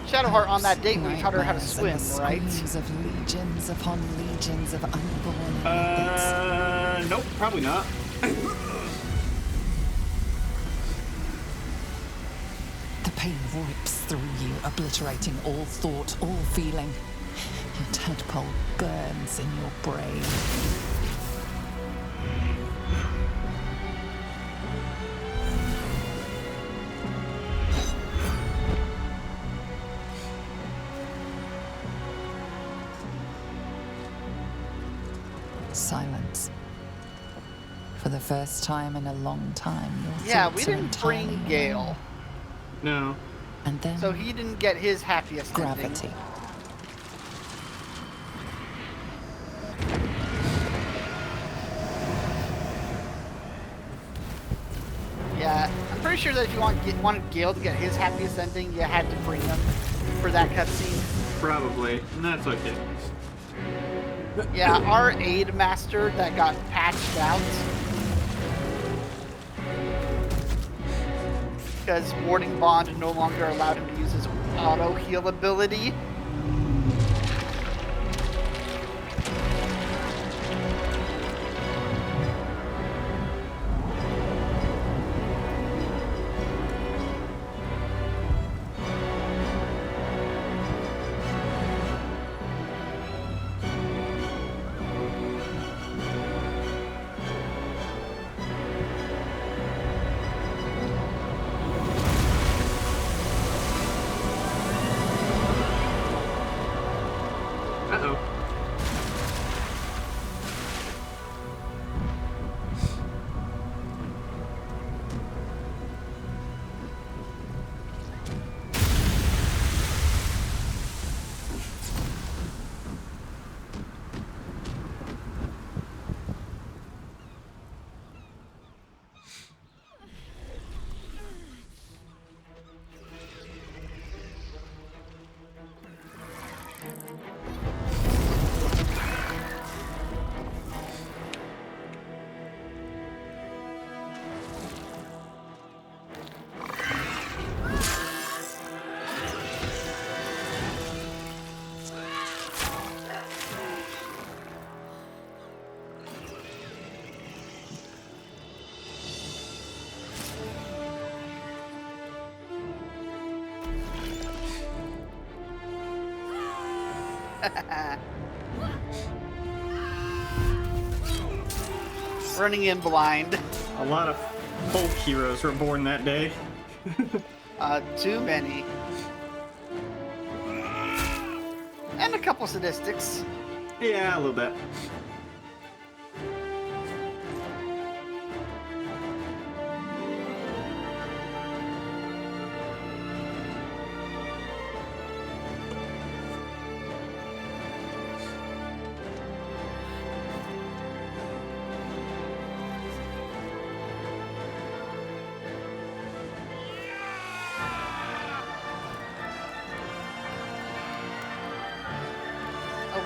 Shadowheart on that date when you taught her how to swim, right?
Screams of legions upon legions of unborn.
Nope, probably not.
The pain rips through you, obliterating all thought, all feeling. Your tadpole burns in your brain. silence. For the first time in a long time, your
Yeah,
thoughts
we
are
didn't
entirely
bring
your
Gale.
own.
No.
And then
So he didn't get his happiest
gravity.
ending. Yeah, I'm pretty sure that if you wanted Gale to get his happiest ending, you had to bring him for that cutscene.
Probably. And that's okay.
Yeah, our aid master that got patched out because Warding Bond no longer allowed him to use his auto heal ability.
Uh-oh.
Running in blind.
A lot of folk heroes were born that day.
Too many. And a couple sadistics.
Yeah, a little bit.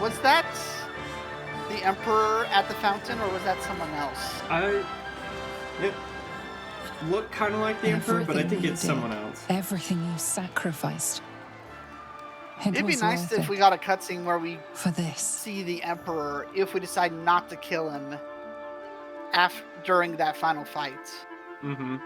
Was that the Emperor at the fountain, or was that someone else?
It looked kind of like the Emperor, but I think
Everything
it's
you
someone
did,
else.
Everything you sacrificed.
It'd be nice if we got a cutscene where we
for this.
see the Emperor if we decide not to kill him during that final fight.
Mm-hmm.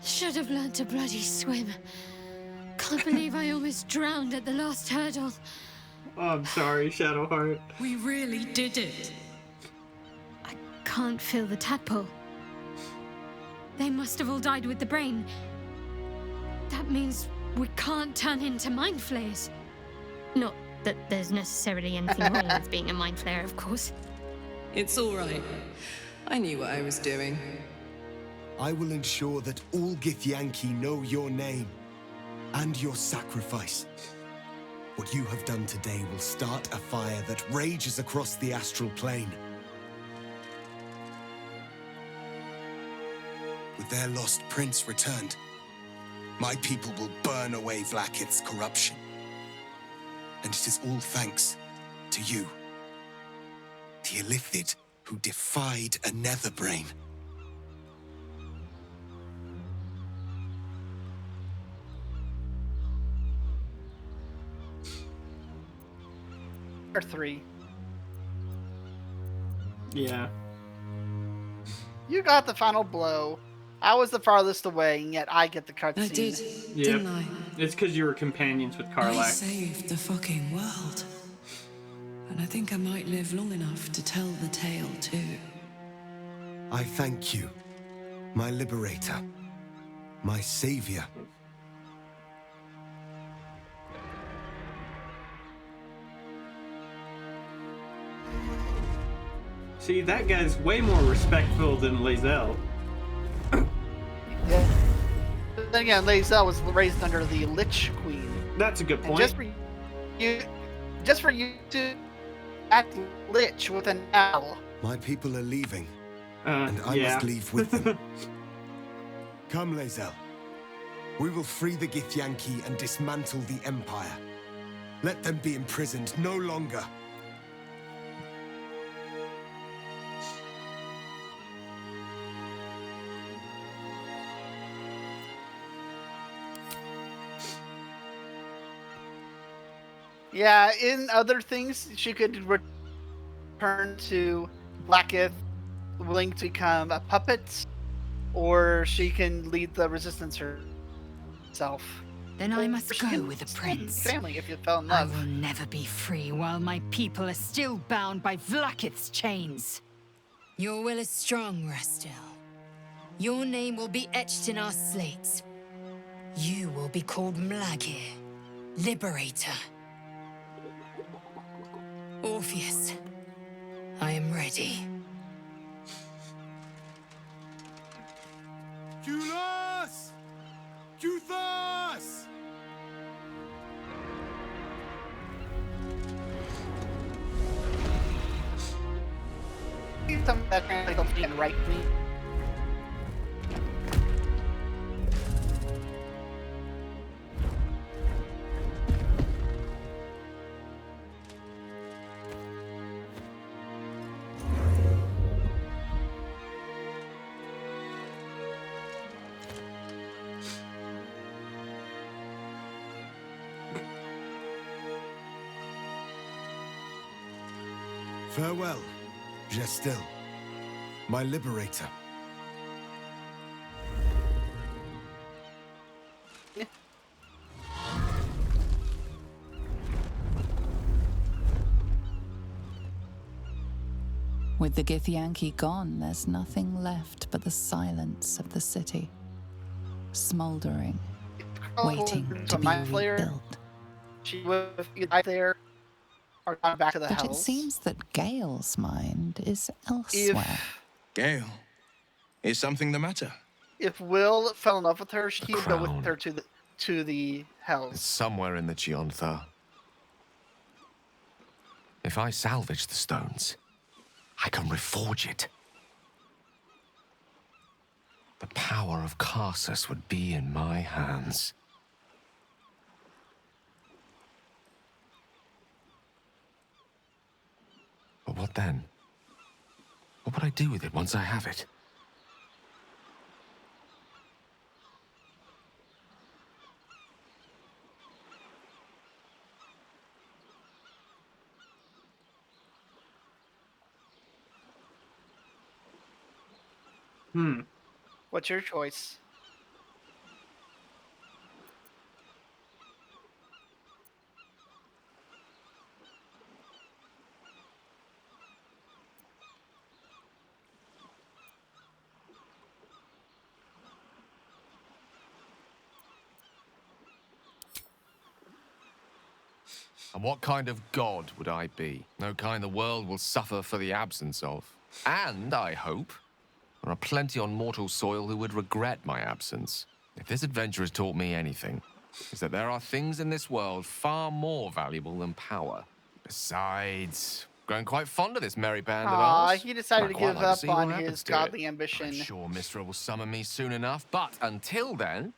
Should have learned to bloody swim. Can't believe I almost drowned at the last hurdle.
Oh, I'm sorry, Shadowheart.
We really did it.
Can't feel the tadpole. They must have all died with the brain. That means we can't turn into mind flayers. Not that there's necessarily anything wrong with being a mind flayer, of course.
It's all right. I knew what I was doing.
I will ensure that all Githyanki know your name and your sacrifice. What you have done today will start a fire that rages across the astral plane. With their lost prince returned, my people will burn away Vlaakith's corruption. And it is all thanks to you, the Illithid who defied a netherbrain.
Or 3.
Yeah.
You got the final blow. I was the farthest away, and yet I get the cutscene.
I did,
Yep.
didn't I?
It's because you were companions with
I
Karlach.
saved the fucking world. And I think I might live long enough to tell the tale too.
I thank you, my liberator, my savior.
See, that guy's way more respectful than Lae'zel.
Yeah. Then again, Lae'zel was raised under the Lich Queen.
That's a good point.
And just for you to act Lich with an L.
My people are leaving, and I must leave with them. Come, Lae'zel. We will free the Githyanki and dismantle the Empire. Let them be imprisoned no longer.
Yeah, in other things, she could return to Blackith, willing to become a puppet, or she can lead the resistance herself.
Then I must go with the prince.
Family, if you fell in
I
love.
will never be free while my people are still bound by Vlaakith's chains. Your will is strong, Rastil. Your name will be etched in our slates. You will be called Mlagir, Liberator. Orpheus, I am ready.
Kulos! Kuthos!
Some of that translates right me.
Farewell, Gestil, my liberator.
With the Githyanki gone, there's nothing left but the silence of the city, smoldering, waiting to be rebuilt.
She would either there or gone back to the
But
hells.
it seems that Gale's mind is elsewhere.
Gale, is something the matter?
If Will fell in love with her, he would go with her to the hells.
It's somewhere in the Chiontha. If I salvage the stones, I can reforge it. The power of Karsus would be in my hands. But what then? What would I do with it once I have it?
What's your choice?
And what kind of god would I be? No kind the world will suffer for the absence of. And, I hope, there are plenty on mortal soil who would regret my absence. If this adventure has taught me anything, it's that there are things in this world far more valuable than power. Besides, growing quite fond of this merry band of ours.
He decided
I'd
to
quite
give
like to
up
see what
on
happens
his
to
godly
it.
ambition.
I'm sure Mistra will summon me soon enough, but until then,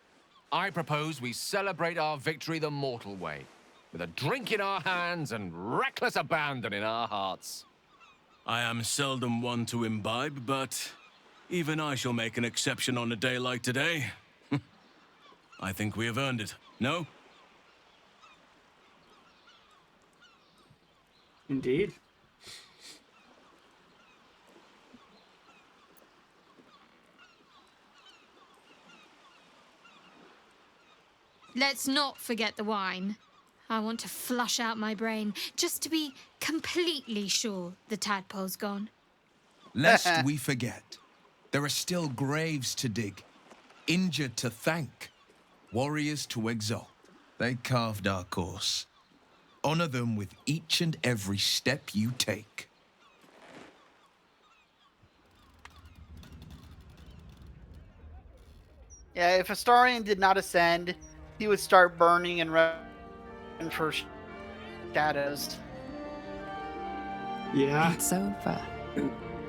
I propose we celebrate our victory the mortal way, with a drink in our hands and reckless abandon in our hearts.
I am seldom one to imbibe, but even I shall make an exception on a day like today. I think we have earned it, no?
Indeed.
let's not forget the wine. I want to flush out my brain just to be completely sure the tadpole's gone.
Lest we forget, there are still graves to dig, injured to thank, warriors to exalt. They carved our course. Honor them with each and every step you take.
Yeah, if Astarion did not ascend, he would start burning and running for shadows.
Yeah.
It's over.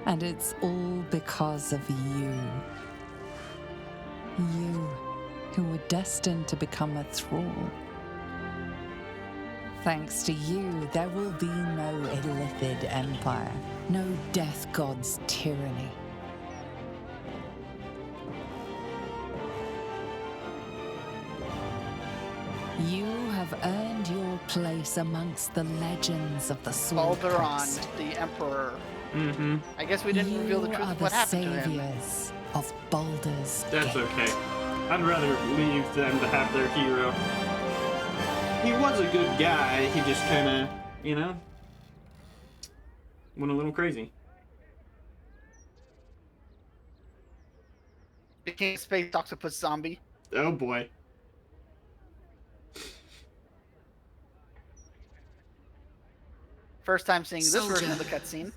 And it's all because of you. You, who were destined to become a thrall. Thanks to you, there will be no Illithid empire, no death god's tyranny. You have earned your place amongst the legends of the Sword Coast.
Baldur, the Emperor.
Mm-hmm.
I guess we didn't reveal the truth of what happened to him.
Saviors of Baldur's
That's
Gate.
okay. I'd rather leave them to have their hero. He was a good guy. He just kind of, you know, went a little crazy.
Became a space octopus zombie.
Oh boy.
First time seeing this version of the cutscene.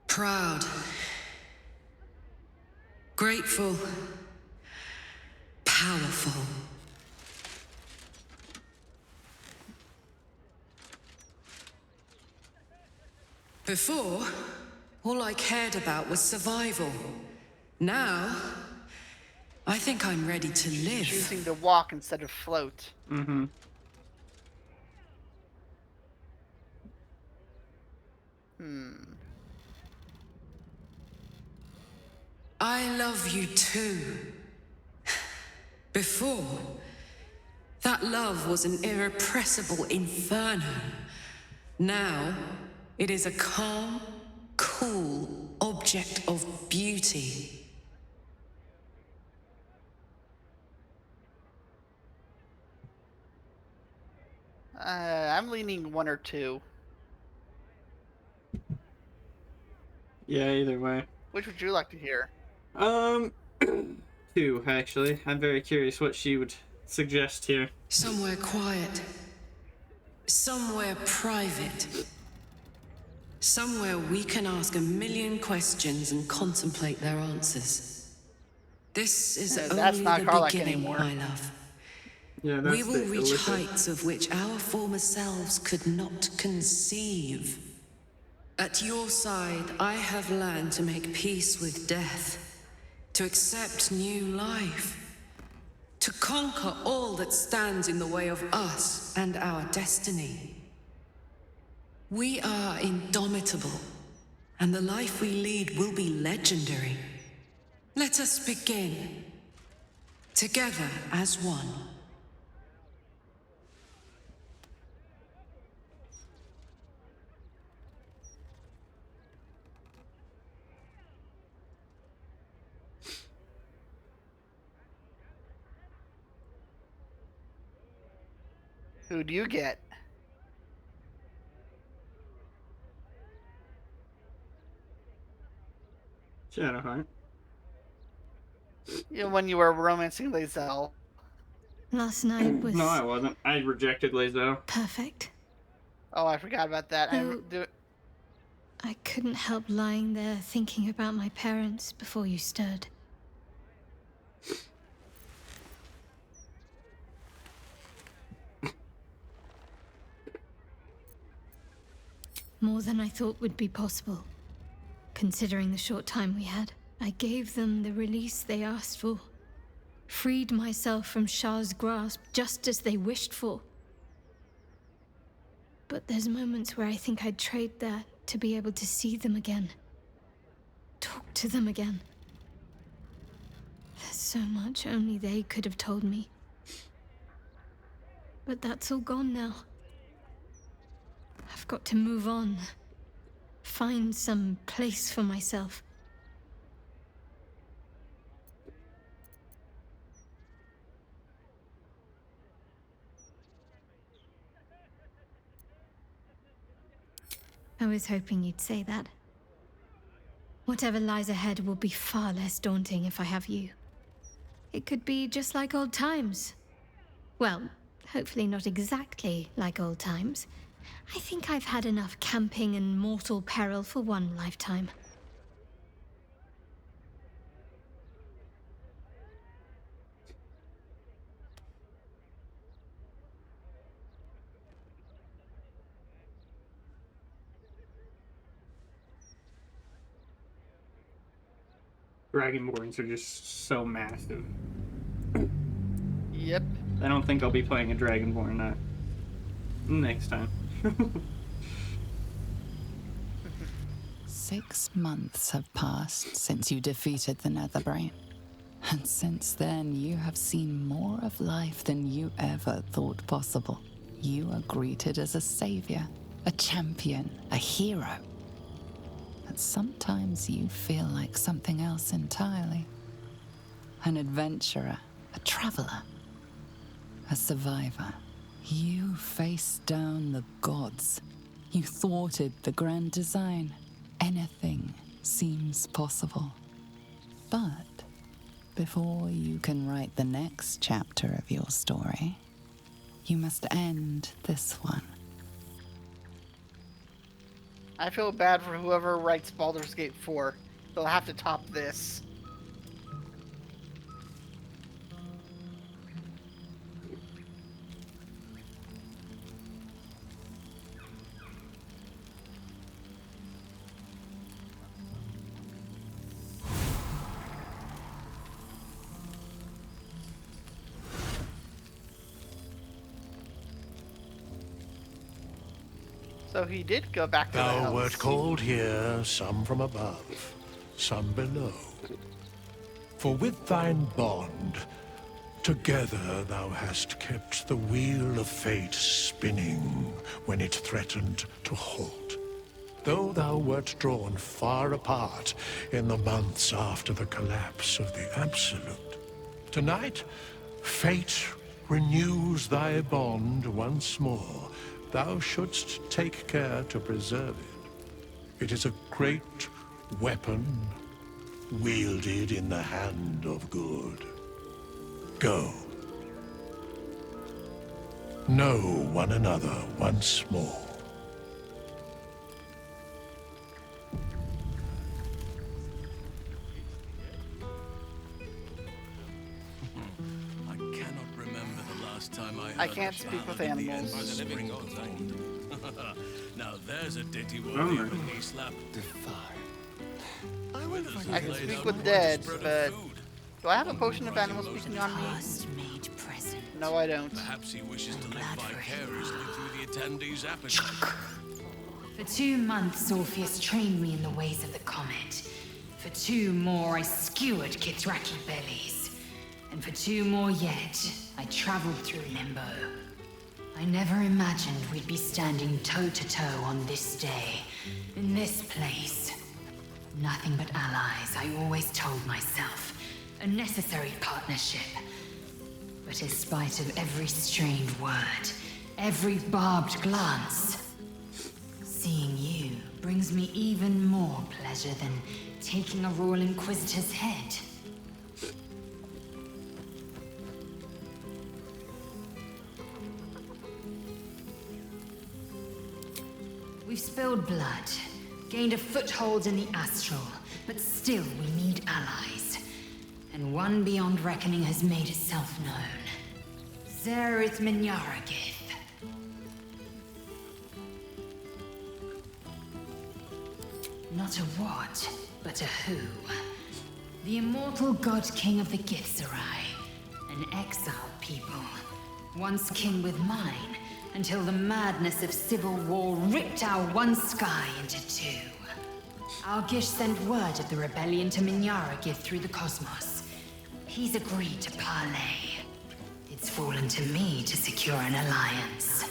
Proud. Grateful. Powerful. Before, all I cared about was survival. Now, I think I'm ready to live.
Choosing to walk instead of float.
Mm-hmm.
I love you too. Before, that love was an irrepressible inferno. Now, it is a calm, cool object of beauty.
I'm leaning 1 or 2.
Yeah, either way.
Which would you like to hear?
2, actually. I'm very curious what she would suggest here.
Somewhere quiet. Somewhere private. Somewhere we can ask a million questions and contemplate their answers. This is
That's
only
not
the
Karlach
beginning,
anymore.
my love.
Yeah, that's
We will
the
reach
Illithid.
heights of which our former selves could not conceive. At your side, I have learned to make peace with death, to accept new life, to conquer all that stands in the way of us and our destiny. We are indomitable, and the life we lead will be legendary. Let us begin, together as one.
Who do you get?
Shadowheart.
You know, when you were romancing Lae'zel.
Last night was
No, I wasn't. I rejected Lae'zel.
perfect.
Oh, I forgot about that.
I couldn't help lying there thinking about my parents before you stirred. More than I thought would be possible, considering the short time we had. I gave them the release they asked for, freed myself from Shah's grasp just as they wished for. But there's moments where I think I'd trade that to be able to see them again, talk to them again. There's so much only they could have told me. But that's all gone now. I've got to move on. Find some place for myself. I was hoping you'd say that. Whatever lies ahead will be far less daunting if I have you. It could be just like old times. Well, hopefully not exactly like old times. I think I've had enough camping and mortal peril for one lifetime.
Dragonborns are just so massive.
Yep.
I don't think I'll be playing a Dragonborn next time.
6 months have passed since you defeated the Netherbrain. And since then, you have seen more of life than you ever thought possible. You are greeted as a savior, a champion, a hero. But sometimes you feel like something else entirely. An adventurer, a traveler, a survivor. You faced down the gods. You thwarted the grand design. Anything seems possible. But before you can write the next chapter of your story, you must end this one.
I feel bad for whoever writes Baldur's Gate 4. They'll have to top this. So he did go back to the
Thou
house.
wert called here, some from above, some below. For with thine bond, together thou hast kept the wheel of fate spinning when it threatened to halt. Though thou wert drawn far apart in the months after the collapse of the Absolute, tonight, fate renews thy bond once more. Thou shouldst take care to preserve it. It is a great weapon, wielded in the hand of good. Go. Know one another once more.
I cannot remember the last time I heard
I can't speak with animals.
Now there's a ditty worthy of a knee slap.
I can speak with dead, but do I have a potion of animal speaking on me? No, I don't.
Perhaps he wishes to live vicariously through the attendees' appetite.
For 2 months, Orpheus trained me in the ways of the comet. For 2 more, I skewered Kithraki bellies. And for 2 more yet, I traveled through Limbo. I never imagined we'd be standing toe-to-toe on this day, in this place. Nothing but allies, I always told myself. A necessary partnership. But in spite of every strained word, every barbed glance, seeing you brings me even more pleasure than taking a Royal Inquisitor's head. We've spilled blood, gained a foothold in the astral, but still we need allies. And one beyond reckoning has made itself known. Zerith Minyaragith. Not a what, but a who. The immortal god king of the Githzerai. An exiled people. Once kin with mine, until the madness of civil war ripped our one sky into 2. Algish sent word of the rebellion to Minyaragith through the cosmos. He's agreed to parley. It's fallen to me to secure an alliance.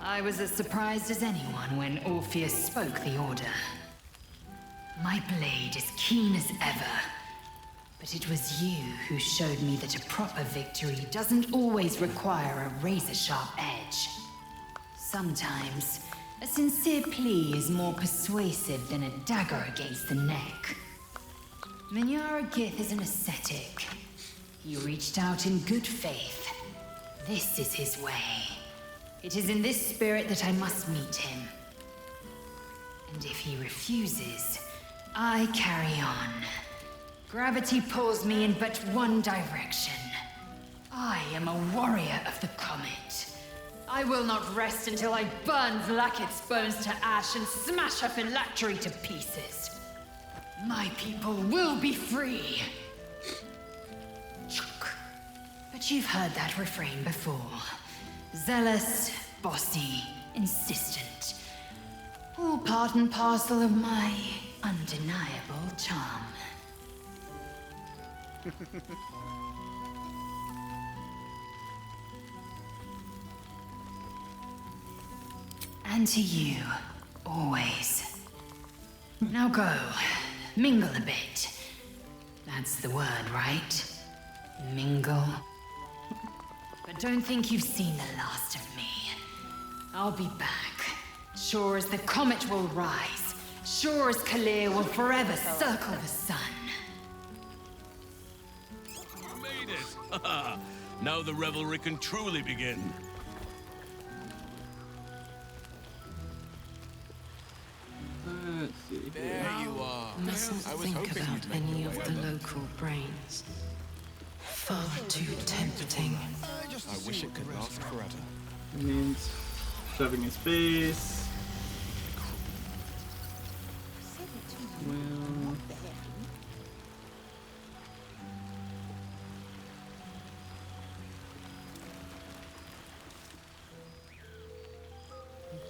I was as surprised as anyone when Orpheus spoke the order. My blade is keen as ever, but it was you who showed me that a proper victory doesn't always require a razor-sharp edge. Sometimes, a sincere plea is more persuasive than a dagger against the neck. Minyara Gith is an ascetic. He reached out in good faith. This is his way. It is in this spirit that I must meet him. And if he refuses, I carry on. Gravity pulls me in but one direction. I am a warrior of the comet. I will not rest until I burn Vlaakith's bones to ash and smash her phylactery to pieces. My people will be free. But you've heard that refrain before. Zealous, bossy, insistent. All part and parcel of my undeniable charm. And to you, always. Now go, mingle a bit. That's the word, right? Mingle. But don't think you've seen the last of me. I'll be back. Sure as the comet will rise. Sure as Kal'Jaru will forever circle the sun.
You made it! Now the revelry can truly begin.
Let's see.
There you are.
Mustn't think about any of the local brains. Far too tempting.
I wish it could last forever.
Means shoving his face. Well.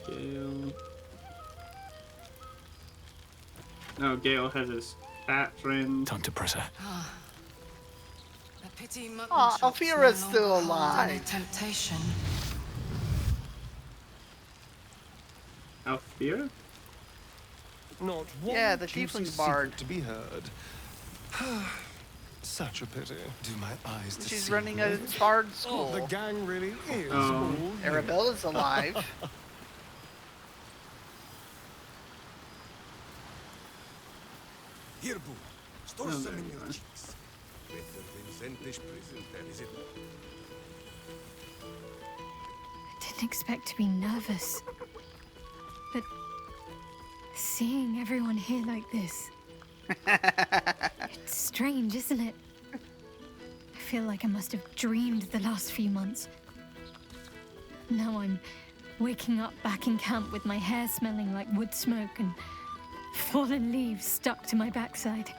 Gale. Oh, Gale has his fat friend.
Time to press her.
A pity mutton
Aw,
chops
Alfira's
no
still
longer hold
alive.
any temptation.
Alfira?
Not one
Yeah, the
juicy
tiefling bard.
secret to be heard. Such a pity. Do my eyes
She's
deceive
running
me?
a bard
Oh,
school.
the gang really is
Oh.
all you.
Arabella's alive.
Here, Boo. Store
Oh,
some
there
in
you
your
are.
cheeks. Better than Zentish prison, then, is it not?
I didn't expect to be nervous. But seeing everyone here like this, it's strange, isn't it? I feel like I must have dreamed the last few months. Now I'm waking up back in camp with my hair smelling like wood smoke and fallen leaves stuck to my backside.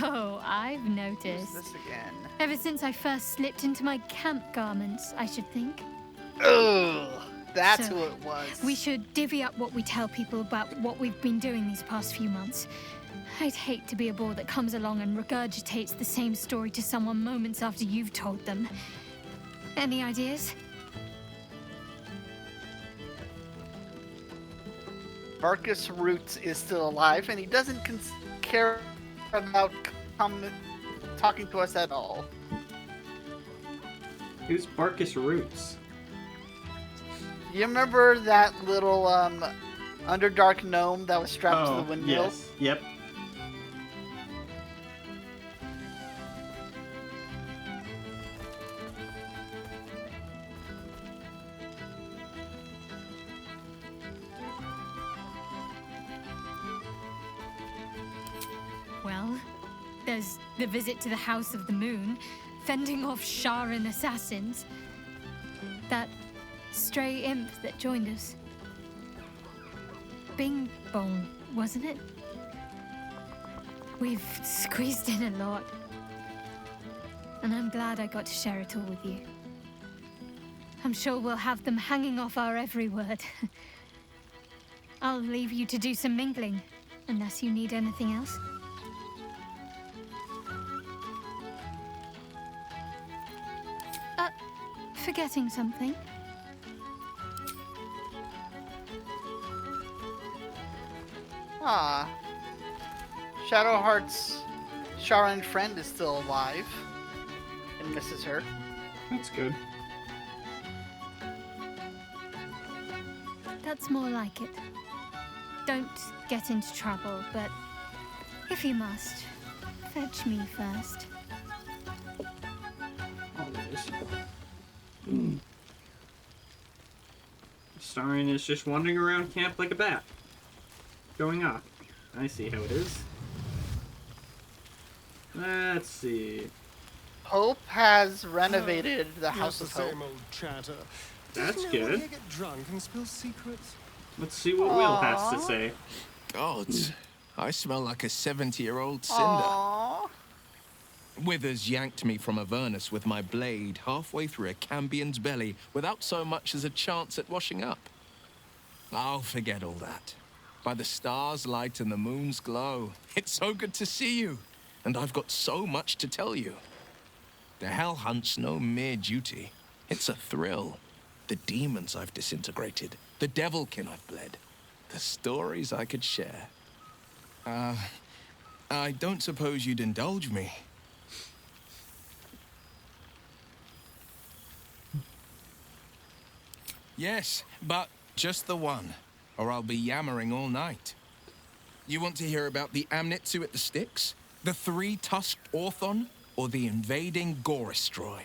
Oh, I've noticed.
Who's this again?
Ever since I first slipped into my camp garments, I should think.
Ugh, that's
So,
who it was.
We should divvy up what we tell people about what we've been doing these past few months. I'd hate to be a bore that comes along and regurgitates the same story to someone moments after you've told them. Any ideas?
Marcus Roots is still alive, and he doesn't care about talking to us at all.
Who's Barkus Roots?
You remember that little Underdark gnome that was strapped to
Oh,
the windmill?
yes. Yep.
Well, there's the visit to the House of the Moon, fending off Sharan assassins. That stray imp that joined us. Bing Bong, wasn't it? We've squeezed in a lot. And I'm glad I got to share it all with you. I'm sure we'll have them hanging off our every word. I'll leave you to do some mingling, unless you need anything else. Forgetting something?
Ah. Shadowheart's Sharon friend is still alive and misses her.
That's good.
That's more like it. Don't get into trouble, but if you must, fetch me first.
Starion is just wandering around camp like a bat. Going off. I see how it is. Let's see.
Hope has renovated the House of Hope.
Same old chatter.
That's
Doesn't everyone
good.
here get drunk and spill secrets?
Let's see what Will has to say.
Gods, I smell like a 70-year-old cinder.
Aww.
Withers yanked me from Avernus with my blade halfway through a Cambion's belly without so much as a chance at washing up. I'll forget all that. By the stars' light and the moon's glow, it's so good to see you, and I've got so much to tell you. The Hell Hunt's no mere duty. It's a thrill. The demons I've disintegrated, the devilkin I've bled, the stories I could share. I don't suppose you'd indulge me. Yes, but just the one, or I'll be yammering all night. You want to hear about the Amnitsu at the Styx, the three-tusked Orthon, or the invading Goristroy?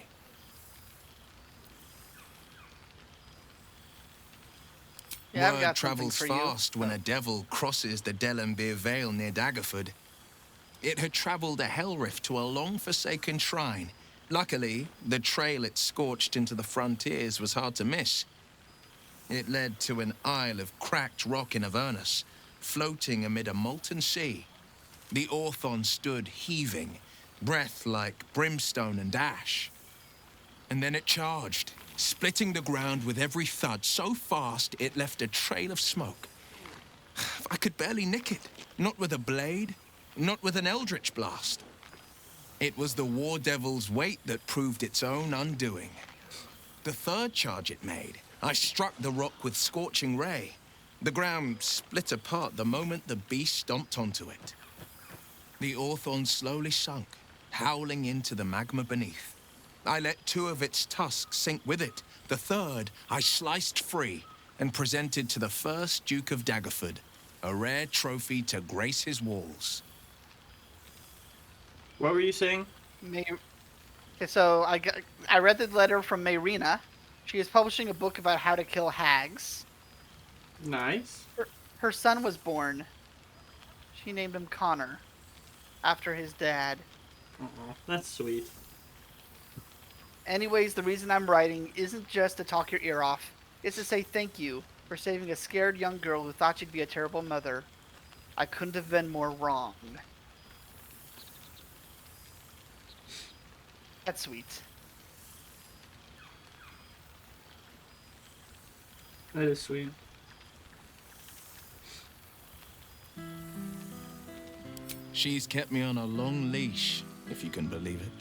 Yeah, I've
Word
got something
travels
for you.
fast when a devil crosses the Delambir Vale near Daggerford. It had traveled a hell rift to a long-forsaken shrine. Luckily, the trail it scorched into the frontiers was hard to miss. It led to an isle of cracked rock in Avernus, floating amid a molten sea. The Orthon stood heaving, breath like brimstone and ash. And then it charged, splitting the ground with every thud so fast it left a trail of smoke. I could barely nick it, not with a blade, not with an eldritch blast. It was the war devil's weight that proved its own undoing. The third charge it made, I struck the rock with scorching ray. The ground split apart the moment the beast stomped onto it. The Orthon slowly sunk, howling into the magma beneath. I let two of its tusks sink with it. The third I sliced free and presented to the first Duke of Daggerford, a rare trophy to grace his walls.
What were you saying?
Okay, so I read the letter from Mayrina. She is publishing a book about how to kill hags.
Nice.
Her son was born. She named him Connor, after his dad.
That's sweet.
Anyways, the reason I'm writing isn't just to talk your ear off. It's to say thank you for saving a scared young girl who thought she'd be a terrible mother. I couldn't have been more wrong. That's sweet.
That is sweet.
She's kept me on a long leash, if you can believe it.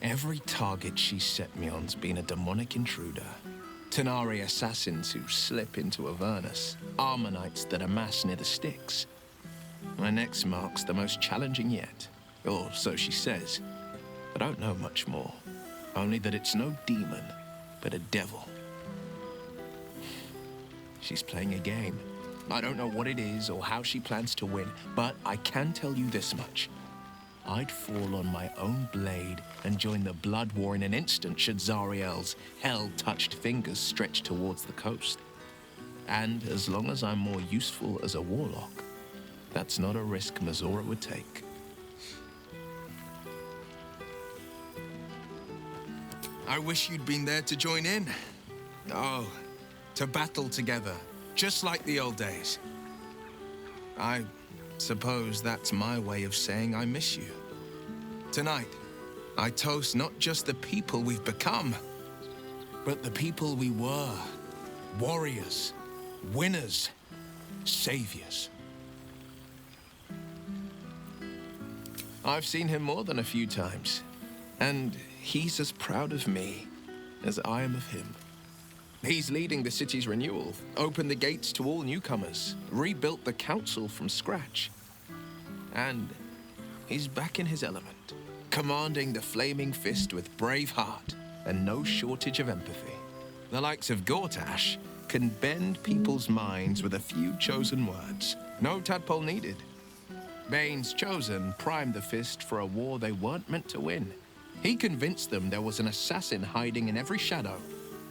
Every target she's set me on's been a demonic intruder. Tenari assassins who slip into Avernus. Armonites that amass near the Styx. My next mark's the most challenging yet. Or so she says. I don't know much more. Only that it's no demon, but a devil. She's playing a game. I don't know what it is or how she plans to win, but I can tell you this much. I'd fall on my own blade and join the blood war in an instant should Zariel's hell-touched fingers stretch towards the coast. And as long as I'm more useful as a warlock, that's not a risk Mazora would take. I wish you'd been there to join in. Oh, to battle together, just like the old days. I suppose that's my way of saying I miss you. Tonight, I toast not just the people we've become, but the people we were. Warriors, winners, saviors. I've seen him more than a few times, and he's as proud of me as I am of him. He's leading the city's renewal, opened the gates to all newcomers, rebuilt the council from scratch. And he's back in his element, commanding the Flaming Fist with brave heart and no shortage of empathy. The likes of Gortash can bend people's minds with a few chosen words. No tadpole needed. Bane's Chosen primed the Fist for a war they weren't meant to win. He convinced them there was an assassin hiding in every shadow,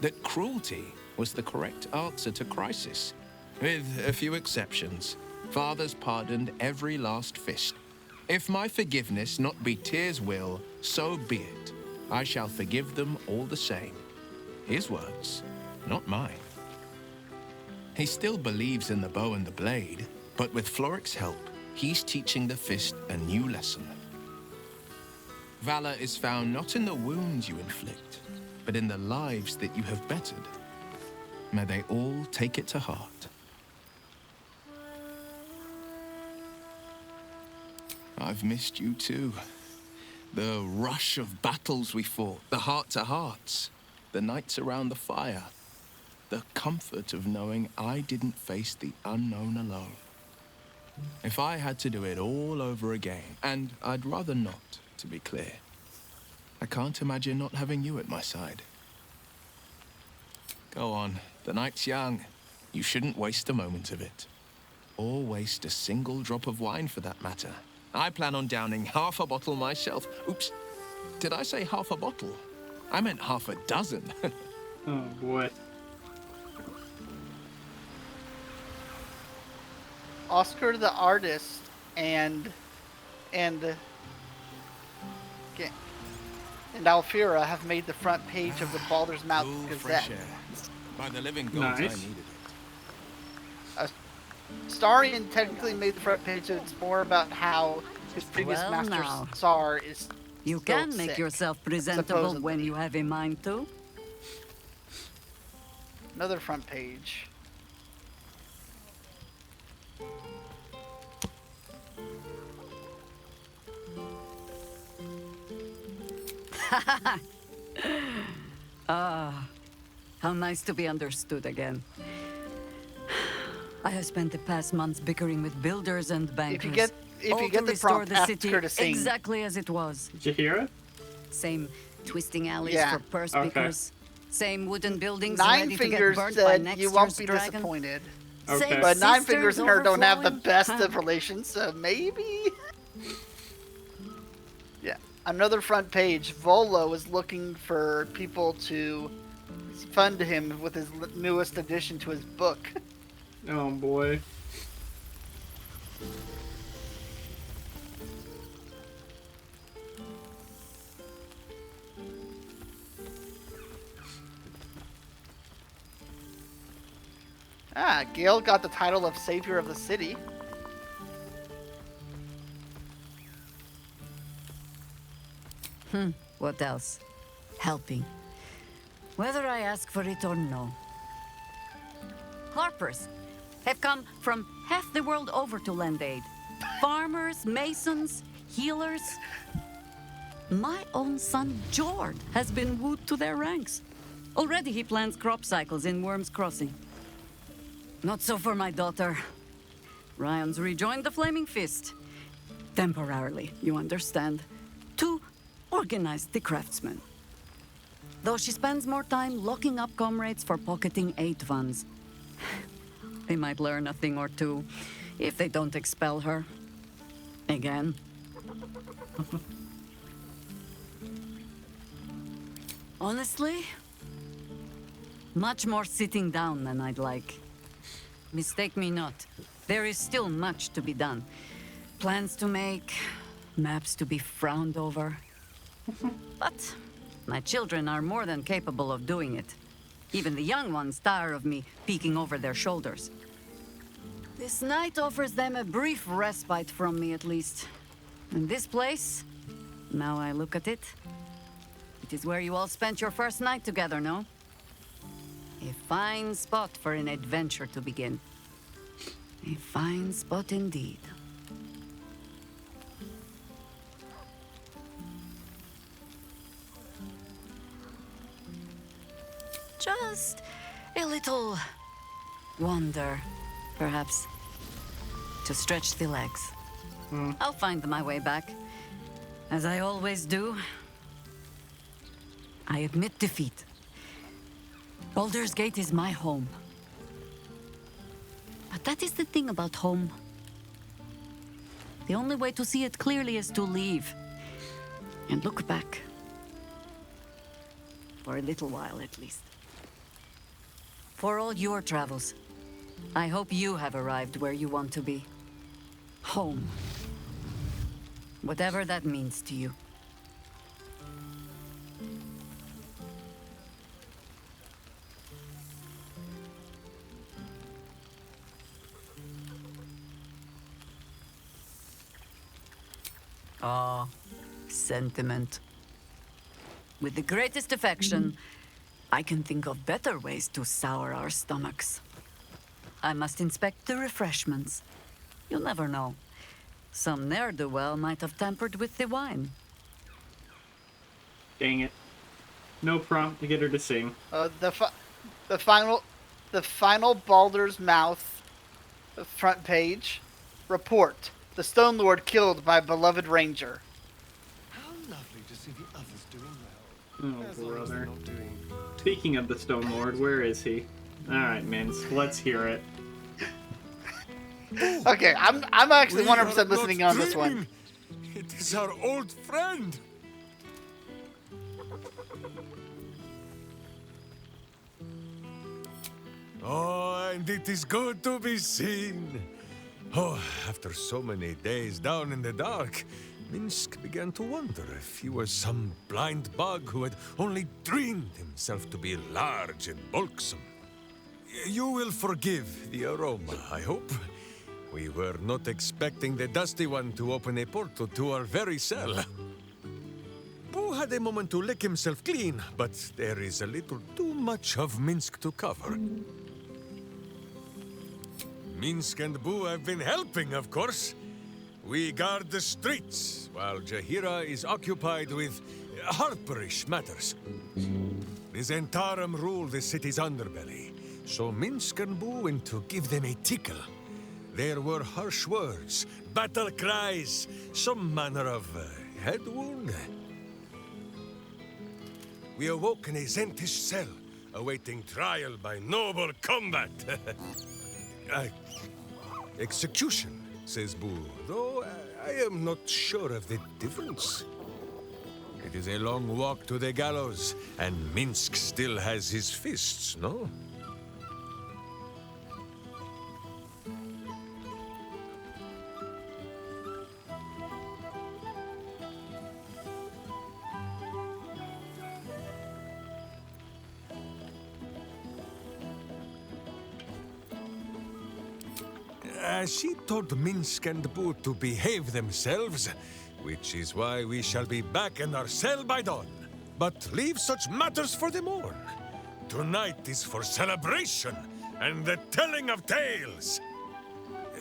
that cruelty was the correct answer to crisis. With a few exceptions, fathers pardoned every last Fist. If my forgiveness not be Tyr's will, so be it. I shall forgive them all the same. His words, not mine. He still believes in the bow and the blade, but with Floric's help, he's teaching the Fist a new lesson. Valor is found not in the wounds you inflict, but in the lives that you have bettered. May they all take it to heart. I've missed you too. The rush of battles we fought, the heart-to-hearts, the nights around the fire, the comfort of knowing I didn't face the unknown alone. If I had to do it all over again, and I'd rather not, to be clear, I can't imagine not having you at my side. Go on, the night's young. You shouldn't waste a moment of it. Or waste a single drop of wine for that matter. I plan on downing half a bottle myself. Oops, did I say half a bottle? I meant half a dozen.
Oh boy.
Oscar the artist and Alfira have made the front page of the Baldur's Mouth Gazette.
By the living gods,
Nice.
I needed it.
Starion technically made the front page, so it's more about how his previous
Well,
master
now.
Sar is
You
still
can make
sick,
yourself presentable
supposedly.
when you have a mind to.
Another front page.
Ah, how nice to be understood again. I have spent the past months bickering with builders and bankers.
If
all
you get
to
the
restore
prompt,
the
ask
city
her to sing.
exactly as it was.
Did you hear it?
Same twisting alleys
Yeah.
for purse
Okay.
pickers. Same wooden buildings
Nine
ready to
Fingers
get burnt by
said
next
you won't
year's
be
dragon.
disappointed.
Okay.
But Nine
sisters
Fingers and her don't have the
overflowing?
best
Huh.
of relations, so maybe. Yeah. Another front page. Volo is looking for people to fund him with his newest addition to his book.
Oh boy.
Gale got the title of Savior of the City.
What else? Helping. Whether I ask for it or no. Harpers have come from half the world over to lend aid. Farmers, masons, healers. My own son, Jord, has been wooed to their ranks. Already he plans crop cycles in Worm's Crossing. Not so for my daughter. Ryan's rejoined the Flaming Fist. Temporarily, you understand. To organize the craftsmen. Though she spends more time locking up comrades for pocketing aid funds. They might learn a thing or two if they don't expel her. Again. Honestly, much more sitting down than I'd like. Mistake me not. There is still much to be done. Plans to make, maps to be frowned over. But my children are more than capable of doing it. Even the young ones tire of me peeking over their shoulders. This night offers them a brief respite from me, at least. And this place, now I look at it, it is where you all spent your first night together, no? A fine spot for an adventure to begin. A fine spot indeed. Just a little wander, perhaps, to stretch the legs. I'll find my way back, as I always do. I admit defeat. Baldur's Gate is my home. But that is the thing about home. The only way to see it clearly is to leave and look back. For a little while, at least. For all your travels, I hope you have arrived where you want to be. Home. Whatever that means to you. Ah, sentiment. With the greatest affection, I can think of better ways to sour our stomachs. I must inspect the refreshments. You'll never know. Some ne'er-do-well might have tampered with the wine.
Dang it. No prompt to get her to sing.
The final Baldur's Mouth front page. Report. The Stone Lord killed by beloved ranger.
How lovely to see the others doing well.
Oh, brother. Speaking of the Stone Lord, where is he? Alright, Minsk, let's hear it.
Okay, I'm actually 100% listening on this one.
It is our old friend. Oh, and it is good to be seen. Oh, after so many days down in the dark, Minsk began to wonder if he was some blind bug who had only dreamed himself to be large and bulksome. You will forgive the aroma, I hope. We were not expecting the Dusty One to open a portal to our very cell. Boo had a moment to lick himself clean, but there is a little too much of Minsk to cover. Minsk and Boo have been helping, of course. We guard the streets, while Jaheira is occupied with harperish matters. The Zentarum rule the city's underbelly, so Minsk and Boo went to give them a tickle. There were harsh words, battle cries, some manner of head wound. We awoke in a Zentish cell, awaiting trial by noble combat. Execution, says Boo, though I am not sure of the difference. It is a long walk to the gallows, and Minsk still has his fists, no? She told Minsk and Boo to behave themselves, which is why we shall be back in our cell by dawn. But leave such matters for the morn. Tonight is for celebration and the telling of tales.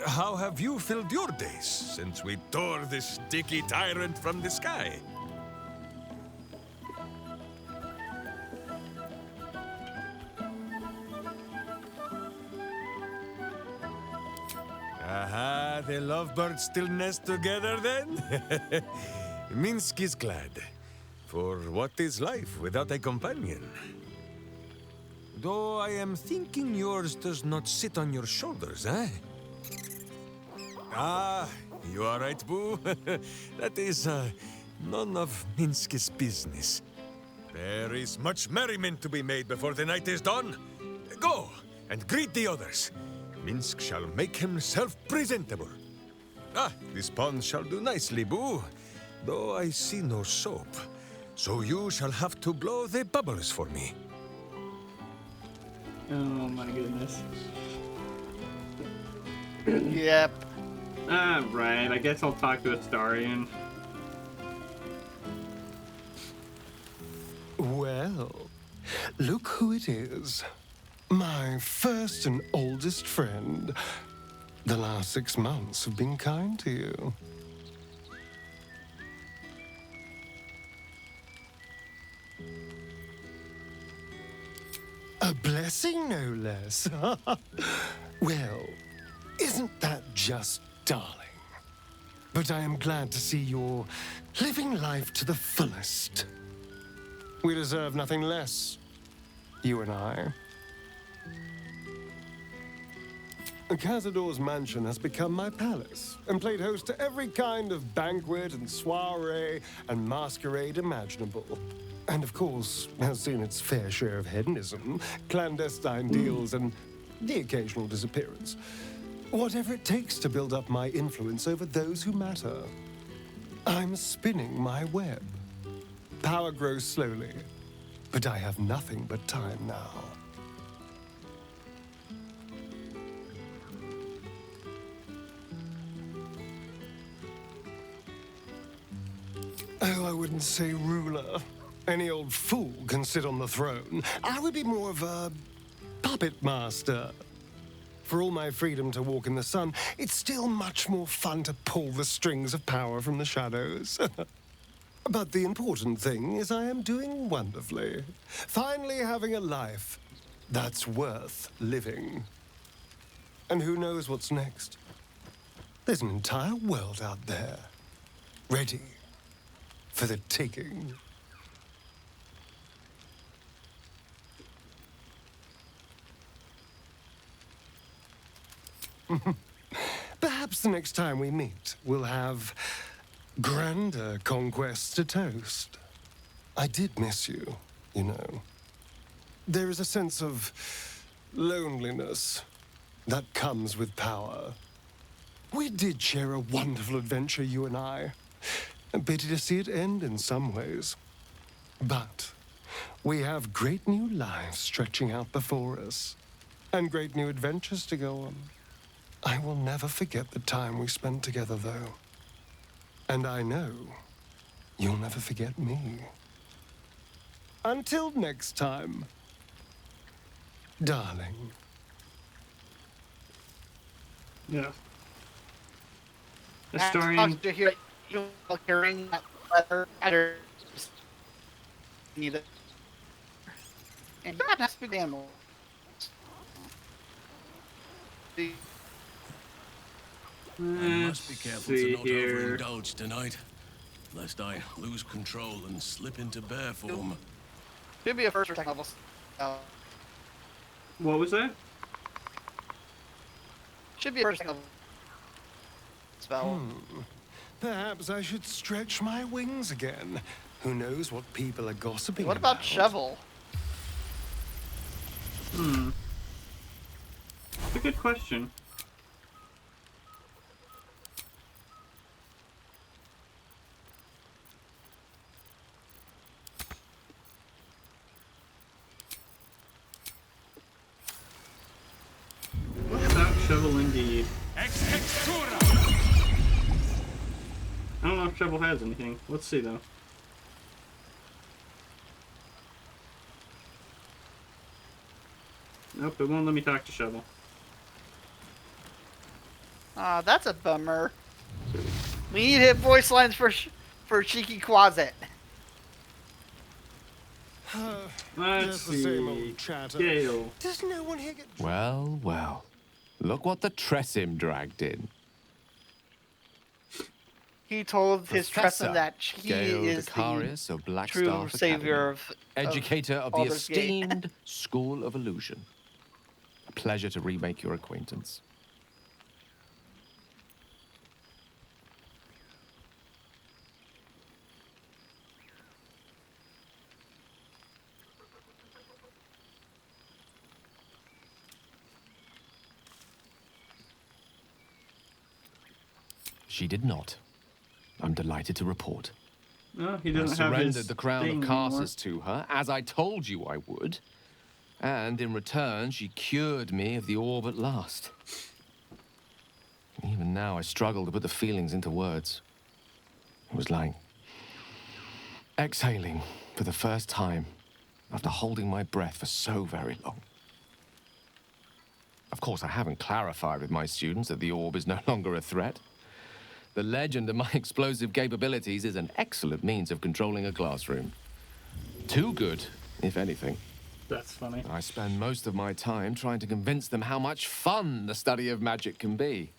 How have you filled your days since we tore this sticky tyrant from the sky? Aha, the lovebirds still nest together then? Minsk is glad. For what is life without a companion? Though I am thinking yours does not sit on your shoulders, eh? Ah, you are right, Boo. That is none of Minsk's business. There is much merriment to be made before the night is done. Go and greet the others. Minsk shall make himself presentable. Ah, this pond shall do nicely, Boo. Though I see no soap. So you shall have to blow the bubbles for me.
Oh my goodness.
Yep.
Alright, I guess I'll talk to Astarion.
Well, look who it is. My first and oldest friend. The last 6 months have been kind to you. A blessing, no less. Well, isn't that just darling? But I am glad to see you're living life to the fullest. We deserve nothing less, you and I. Cazador's mansion has become my palace and played host to every kind of banquet and soiree and masquerade imaginable. And of course, has seen its fair share of hedonism, clandestine deals, and the occasional disappearance. Whatever it takes to build up my influence over those who matter. I'm spinning my web. Power grows slowly, but I have nothing but time now. Oh, I wouldn't say ruler. Any old fool can sit on the throne. I would be more of a puppet master. For all my freedom to walk in the sun, it's still much more fun to pull the strings of power from the shadows. But the important thing is I am doing wonderfully. Finally having a life that's worth living. And who knows what's next? There's an entire world out there, ready for the taking. Perhaps the next time we meet, we'll have grander conquests to toast. I did miss you, you know. There is a sense of loneliness that comes with power. We did share a wonderful adventure, you and I. A pity to see it end in some ways. But we have great new lives stretching out before us, and great new adventures to go on. I will never forget the time we spent together, though. And I know you'll never forget me. Until next time, darling.
Yeah. Historian.
To hear you carrying that letter at need it. And that has to be the animal.
I must be careful to not overindulge tonight, lest I lose control and slip into bear form.
Should be a first or second level.
What was that?
Should be a first or second level spell.
Perhaps I should stretch my wings again. Who knows what people are gossiping
What about shovel?
That's a good question. Without shovel, indeed. I don't know if shovel has anything. Let's see though. Nope, it won't let me talk to shovel.
That's a bummer. We need hit voice lines for Cheeky Quasit.
Let's see. Gale.
Does no one here get...
Well, well. Look what the Tressim dragged in.
He told his
Professor
Tressim that he
Gale
is
Decarius
the
of Blackstaff
true savior
Academy,
of
educator of the
Baldur's Gate.
esteemed School of Illusion. A pleasure to remake your acquaintance. She did not. I'm delighted to report.
No, he
I
doesn't have
surrendered
his
the crown
thing
of
anymore.
Karsus to her, as I told you I would. And in return, she cured me of the orb at last. Even now, I struggle to put the feelings into words. It was like exhaling for the first time after holding my breath for so very long. Of course, I haven't clarified with my students that the orb is no longer a threat. The legend of my explosive capabilities is an excellent means of controlling a classroom. Too good, if anything.
That's funny.
I spend most of my time trying to convince them how much fun the study of magic can be.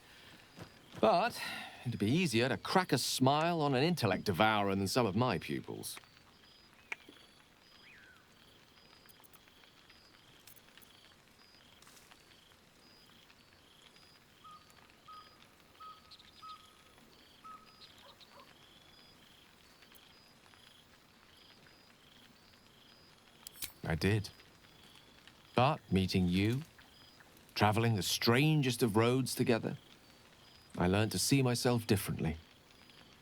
But it'd be easier to crack a smile on an intellect devourer than some of my pupils. I did. But meeting you, traveling the strangest of roads together, I learned to see myself differently.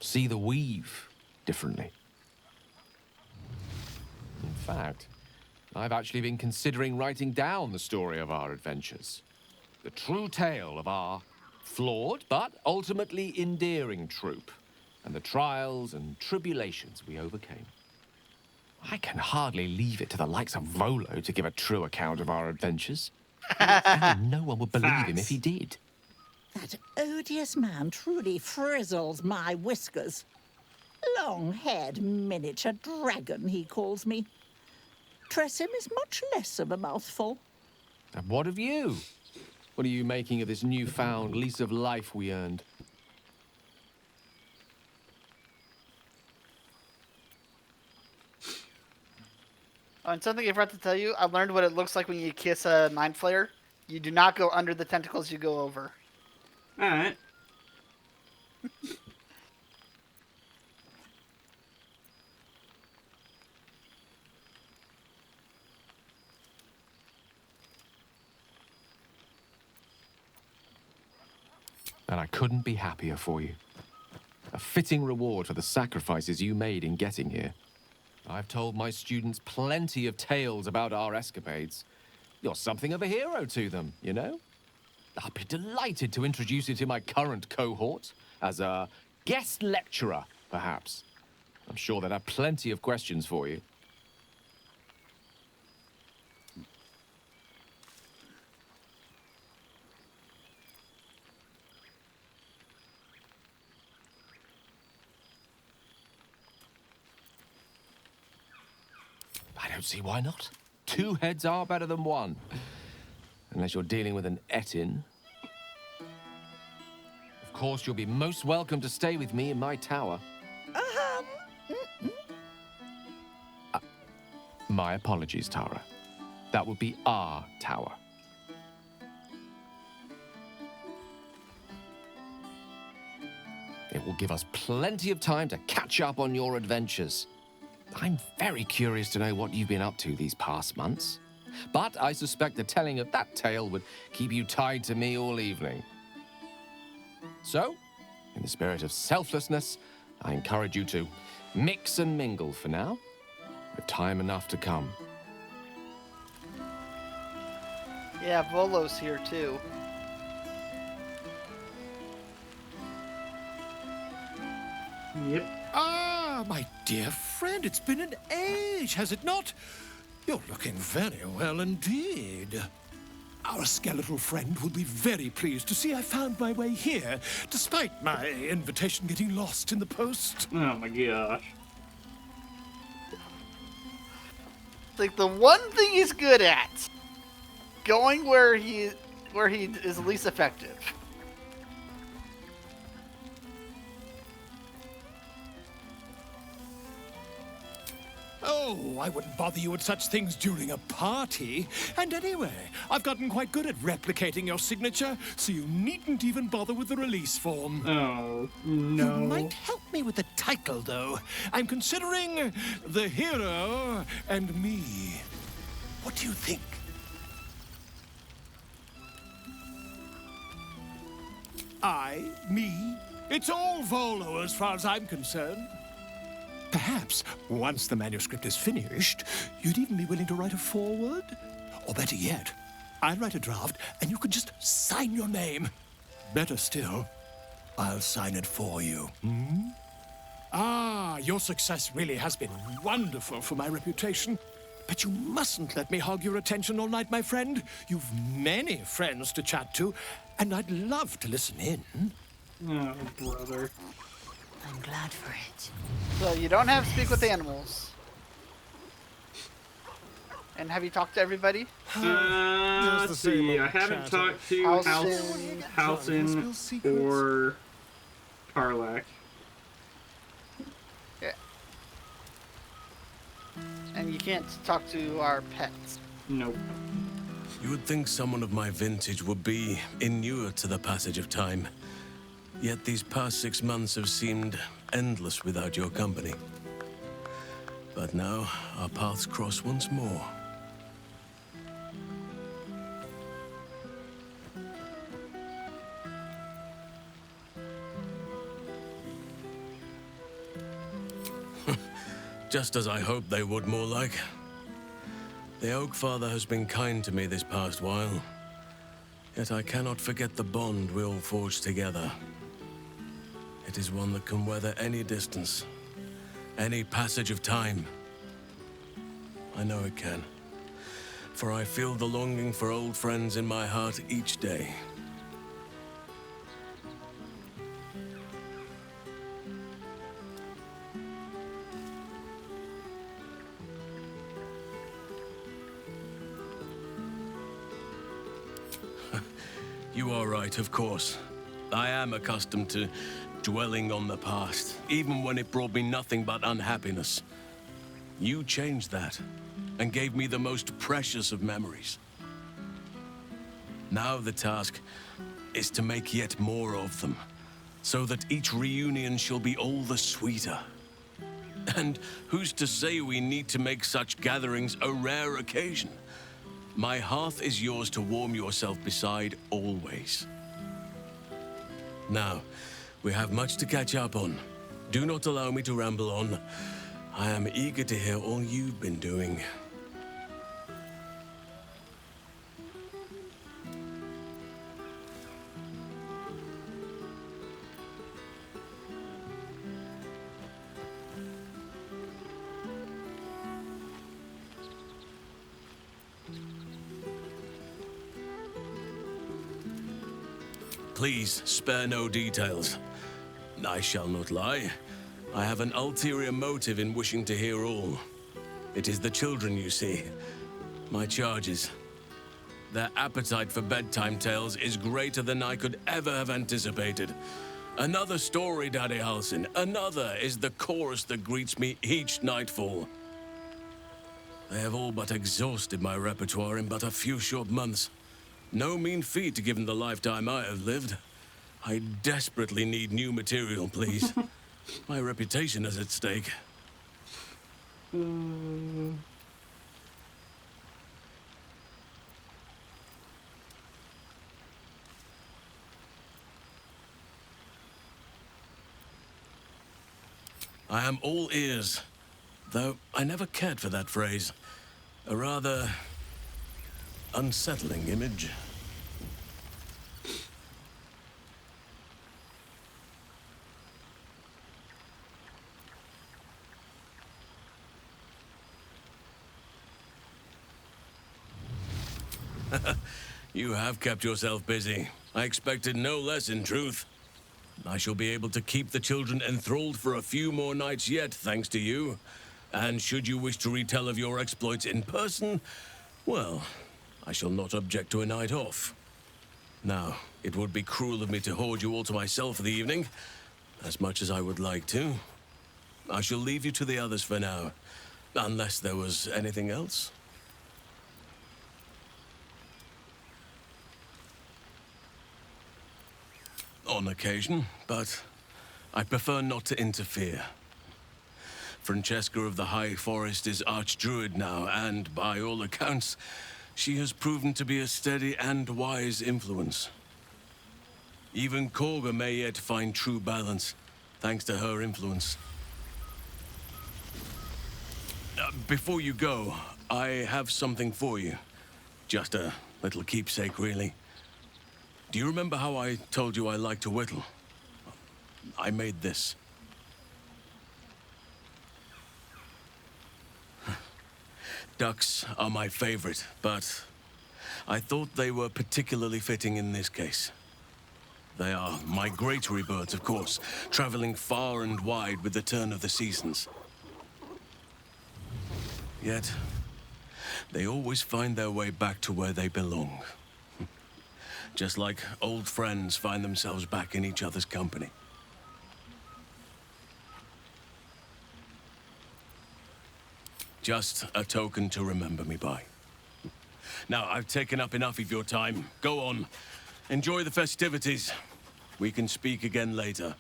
See the weave differently. In fact, I've actually been considering writing down the story of our adventures. The true tale of our flawed but ultimately endearing troop, and the trials and tribulations we overcame. I can hardly leave it to the likes of Volo to give a true account of our adventures. And no one would believe him if he did.
That odious man truly frizzles my whiskers. Long-haired miniature dragon, he calls me. Tressym is much less of a mouthful.
And what of you? What are you making of this newfound lease of life we earned?
And something I forgot to tell you, I learned what it looks like when you kiss a Mind Flayer. You do not go under the tentacles, you go over.
Alright.
And I couldn't be happier for you. A fitting reward for the sacrifices you made in getting here. I've told my students plenty of tales about our escapades. You're something of a hero to them, you know? I'll be delighted to introduce you to my current cohort as a guest lecturer, perhaps. I'm sure they'd have plenty of questions for you. I don't see why not. 2 heads are better than 1. Unless you're dealing with an Etin. Of course, you'll be most welcome to stay with me in my tower. My apologies, Tara. That would be our tower. It will give us plenty of time to catch up on your adventures. I'm very curious to know what you've been up to these past months. But I suspect the telling of that tale would keep you tied to me all evening. So, in the spirit of selflessness, I encourage you to mix and mingle for now, with time enough to come.
Yeah, Volo's here too.
Yep.
Ah, my dear friend, it's been an age, has it not? You're looking very well indeed. Our skeletal friend will be very pleased to see I found my way here, despite my invitation getting lost in the post.
Oh my gosh.
Like the one thing he's good at, going where he is least effective.
Oh, I wouldn't bother you with such things during a party. And anyway, I've gotten quite good at replicating your signature, so you needn't even bother with the release form.
Oh, no.
You might help me with the title, though. I'm considering The Hero and Me. What do you think? I, me, it's all Volo as far as I'm concerned. Perhaps, once the manuscript is finished, you'd even be willing to write a foreword? Or better yet, I'll write a draft and you can just sign your name. Better still, I'll sign it for you. Ah, your success really has been wonderful for my reputation. But you mustn't let me hog your attention all night, my friend. You've many friends to chat to, and I'd love to listen in.
Oh, brother.
I'm glad for it.
So you don't have to speak with animals. And have you talked to everybody?
Let's see. I haven't talked to Halsin or Karlak.
Yeah. And you can't talk to our pets.
Nope.
You would think someone of my vintage would be inured to the passage of time. Yet these past 6 months have seemed endless without your company. But now, our paths cross once more. Just as I hoped they would, more like. The Oak Father has been kind to me this past while. Yet I cannot forget the bond we all forged together. It is one that can weather any distance, any passage of time. I know it can, for I feel the longing for old friends in my heart each day. You are right, of course. I am accustomed to dwelling on the past, even when it brought me nothing but unhappiness. You changed that, and gave me the most precious of memories. Now the task is to make yet more of them, so that each reunion shall be all the sweeter. And who's to say we need to make such gatherings a rare occasion? My hearth is yours to warm yourself beside always. Now, we have much to catch up on. Do not allow me to ramble on. I am eager to hear all you've been doing. Please, spare no details. I shall not lie. I have an ulterior motive in wishing to hear all. It is the children, you see. My charges. Their appetite for bedtime tales is greater than I could ever have anticipated. Another story, Daddy Halsin. Another is the chorus that greets me each nightfall. They have all but exhausted my repertoire in but a few short months. No mean feat given the lifetime I have lived. I desperately need new material, please. My reputation is at stake. I am all ears, though I never cared for that phrase. A rather unsettling image. You have kept yourself busy. I expected no less, in truth. I shall be able to keep the children enthralled for a few more nights yet, thanks to you. And should you wish to retell of your exploits in person, well, I shall not object to a night off. Now, it would be cruel of me to hoard you all to myself for the evening, as much as I would like to. I shall leave you to the others for now, unless there was anything else. On occasion, but I prefer not to interfere. Francesca of the High Forest is Archdruid now, and by all accounts, she has proven to be a steady and wise influence. Even Korga may yet find true balance, thanks to her influence. Before you go, I have something for you. Just a little keepsake, really. Do you remember how I told you I like to whittle? I made this. ducks are my favorite, but I thought they were particularly fitting in this case. They are migratory birds, of course, traveling far and wide with the turn of the seasons. Yet, they always find their way back to where they belong. Just like old friends find themselves back in each other's company. Just a token to remember me by. Now, I've taken up enough of your time. Go on. Enjoy the festivities. We can speak again later.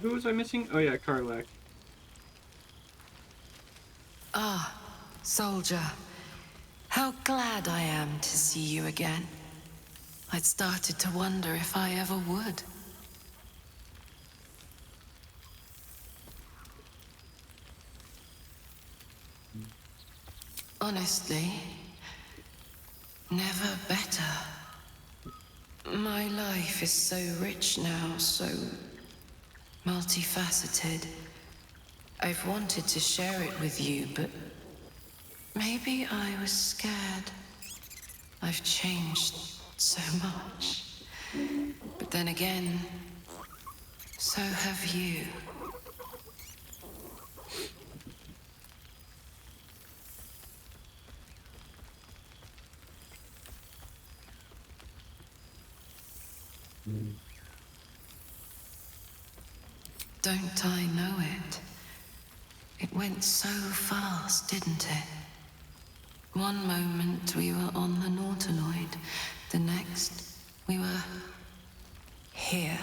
Who was I missing? Oh yeah, Karlak.
Ah, soldier. How glad I am to see you again. I'd started to wonder if I ever would. Honestly, never better. My life is so rich now, so multifaceted. I've wanted to share it with you, but maybe I was scared. I've changed so much. But then again, so have you. Don't I know it? It went so fast, didn't it? One moment we were on the Nautiloid, the next we were here.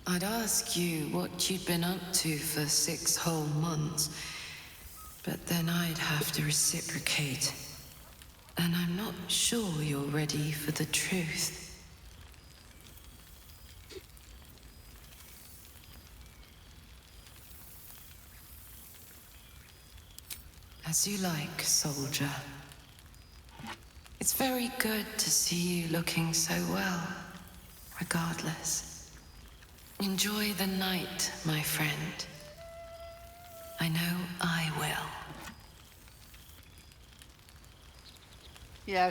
I'd ask you what you'd been up to for 6 whole months, but then I'd have to reciprocate. And I'm not sure you're ready for the truth. As you like, soldier. It's very good to see you looking so well, regardless. Enjoy the night, my friend. I know I will.
Yeah,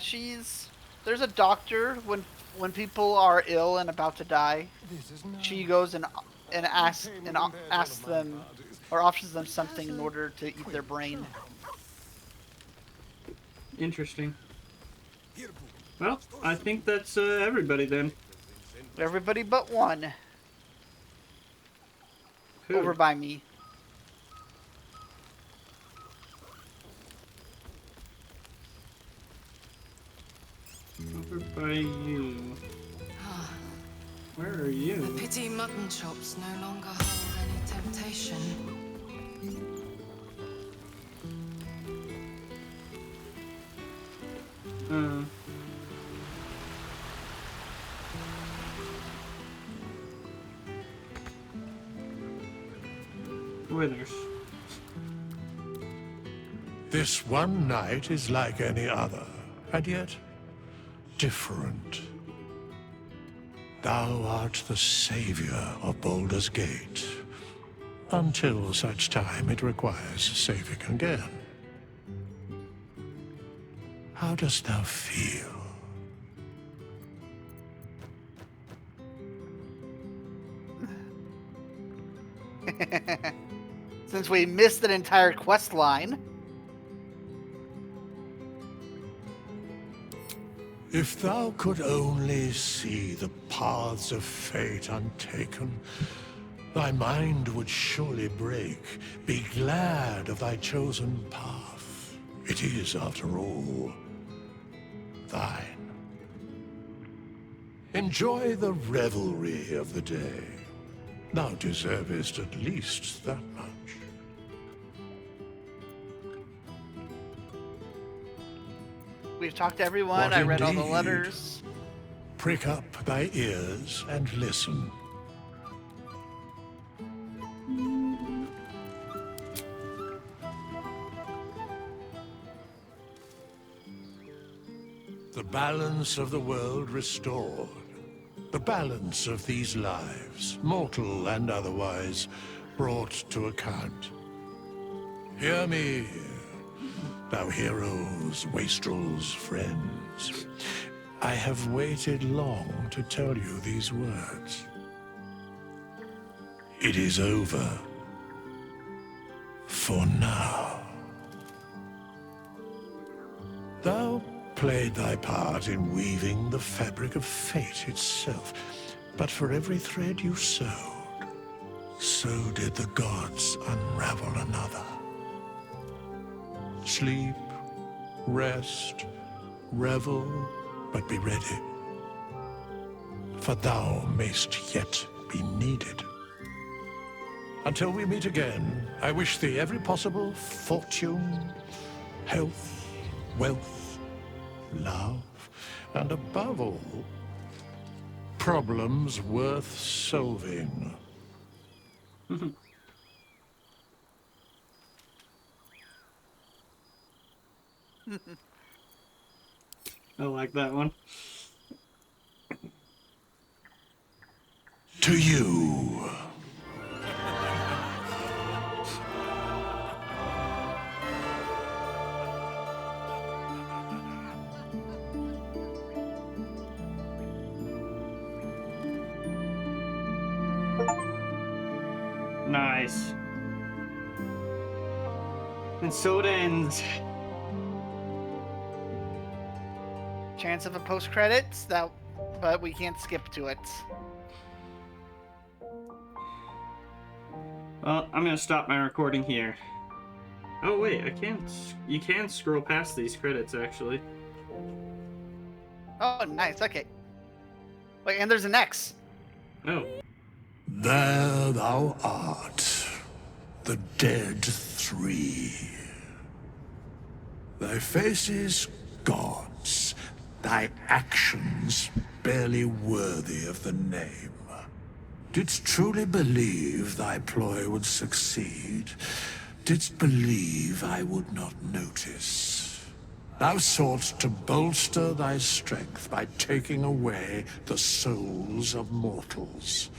there's a doctor when people are ill and about to die. She goes and asks them or offers them something in order to eat their brain.
Interesting. Well, I think that's everybody then.
Everybody but one.
Who?
Over by me.
Over by you. Where are you?
The pity mutton chops no longer hold any temptation.
Withers.
This one night is like any other, and yet different. Thou art the savior of Baldur's Gate, until such time it requires saving again. How dost thou feel?
Since we missed an entire quest line.
If thou could only see the paths of fate untaken, thy mind would surely break. Be glad of thy chosen path. It is, after all, thine. Enjoy the revelry of the day. Thou deservest at least that much.
We've talked to everyone.
What
I read all the
indeed?
letters.
Prick up thy ears and listen. The balance of the world restored. The balance of these lives, mortal and otherwise, brought to account. Hear me, thou heroes, wastrels, friends. I have waited long to tell you these words. It is over. For now. Thou played thy part in weaving the fabric of fate itself, but for every thread you sewed, so did the gods unravel another. Sleep, rest, revel, but be ready, for thou mayst yet be needed. Until we meet again, I wish thee every possible fortune, health, wealth, love, and above all, problems worth solving.
I like that one.
To you.
Nice. And so it ends.
Chance of a post credits, but we can't skip to it.
Well, I'm gonna stop my recording here. Oh wait, I can't. You can scroll past these credits actually.
Oh, nice. Okay. Wait, and there's an X.
Oh.
There thou art, the dead three. Thy faces gods, thy actions barely worthy of the name. Didst truly believe thy ploy would succeed? Didst believe I would not notice? Thou soughtst to bolster thy strength by taking away the souls of mortals.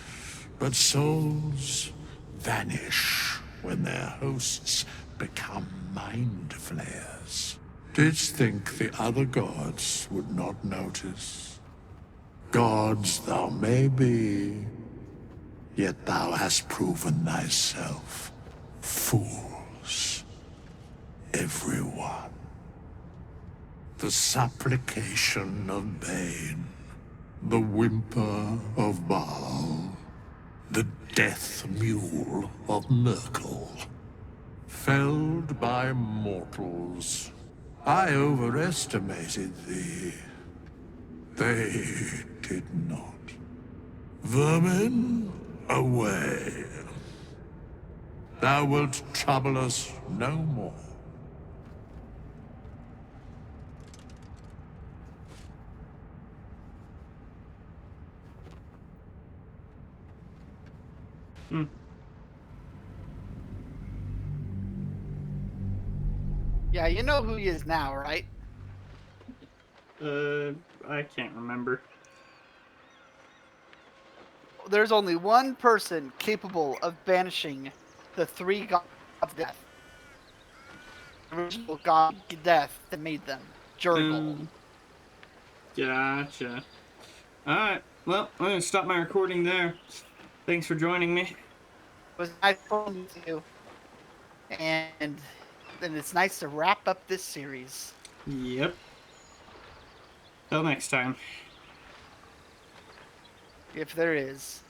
But souls vanish when their hosts become mind flayers. Didst think the other gods would not notice? Gods thou may be, yet thou hast proven thyself fools. Everyone. The supplication of Bane, the whimper of Baal, the death mule of Merkel. Felled by mortals. I overestimated thee. They did not. Vermin, away. Thou wilt trouble us no more.
Yeah, you know who he is now, right?
I can't remember.
There's only one person capable of banishing the three gods of death. The original god of death that made them. Jurgle.
Gotcha. Alright, well, I'm gonna stop my recording there. Thanks for joining me.
It was nice talking with you. And it's nice to wrap up this series.
Yep. Till next time.
If there is.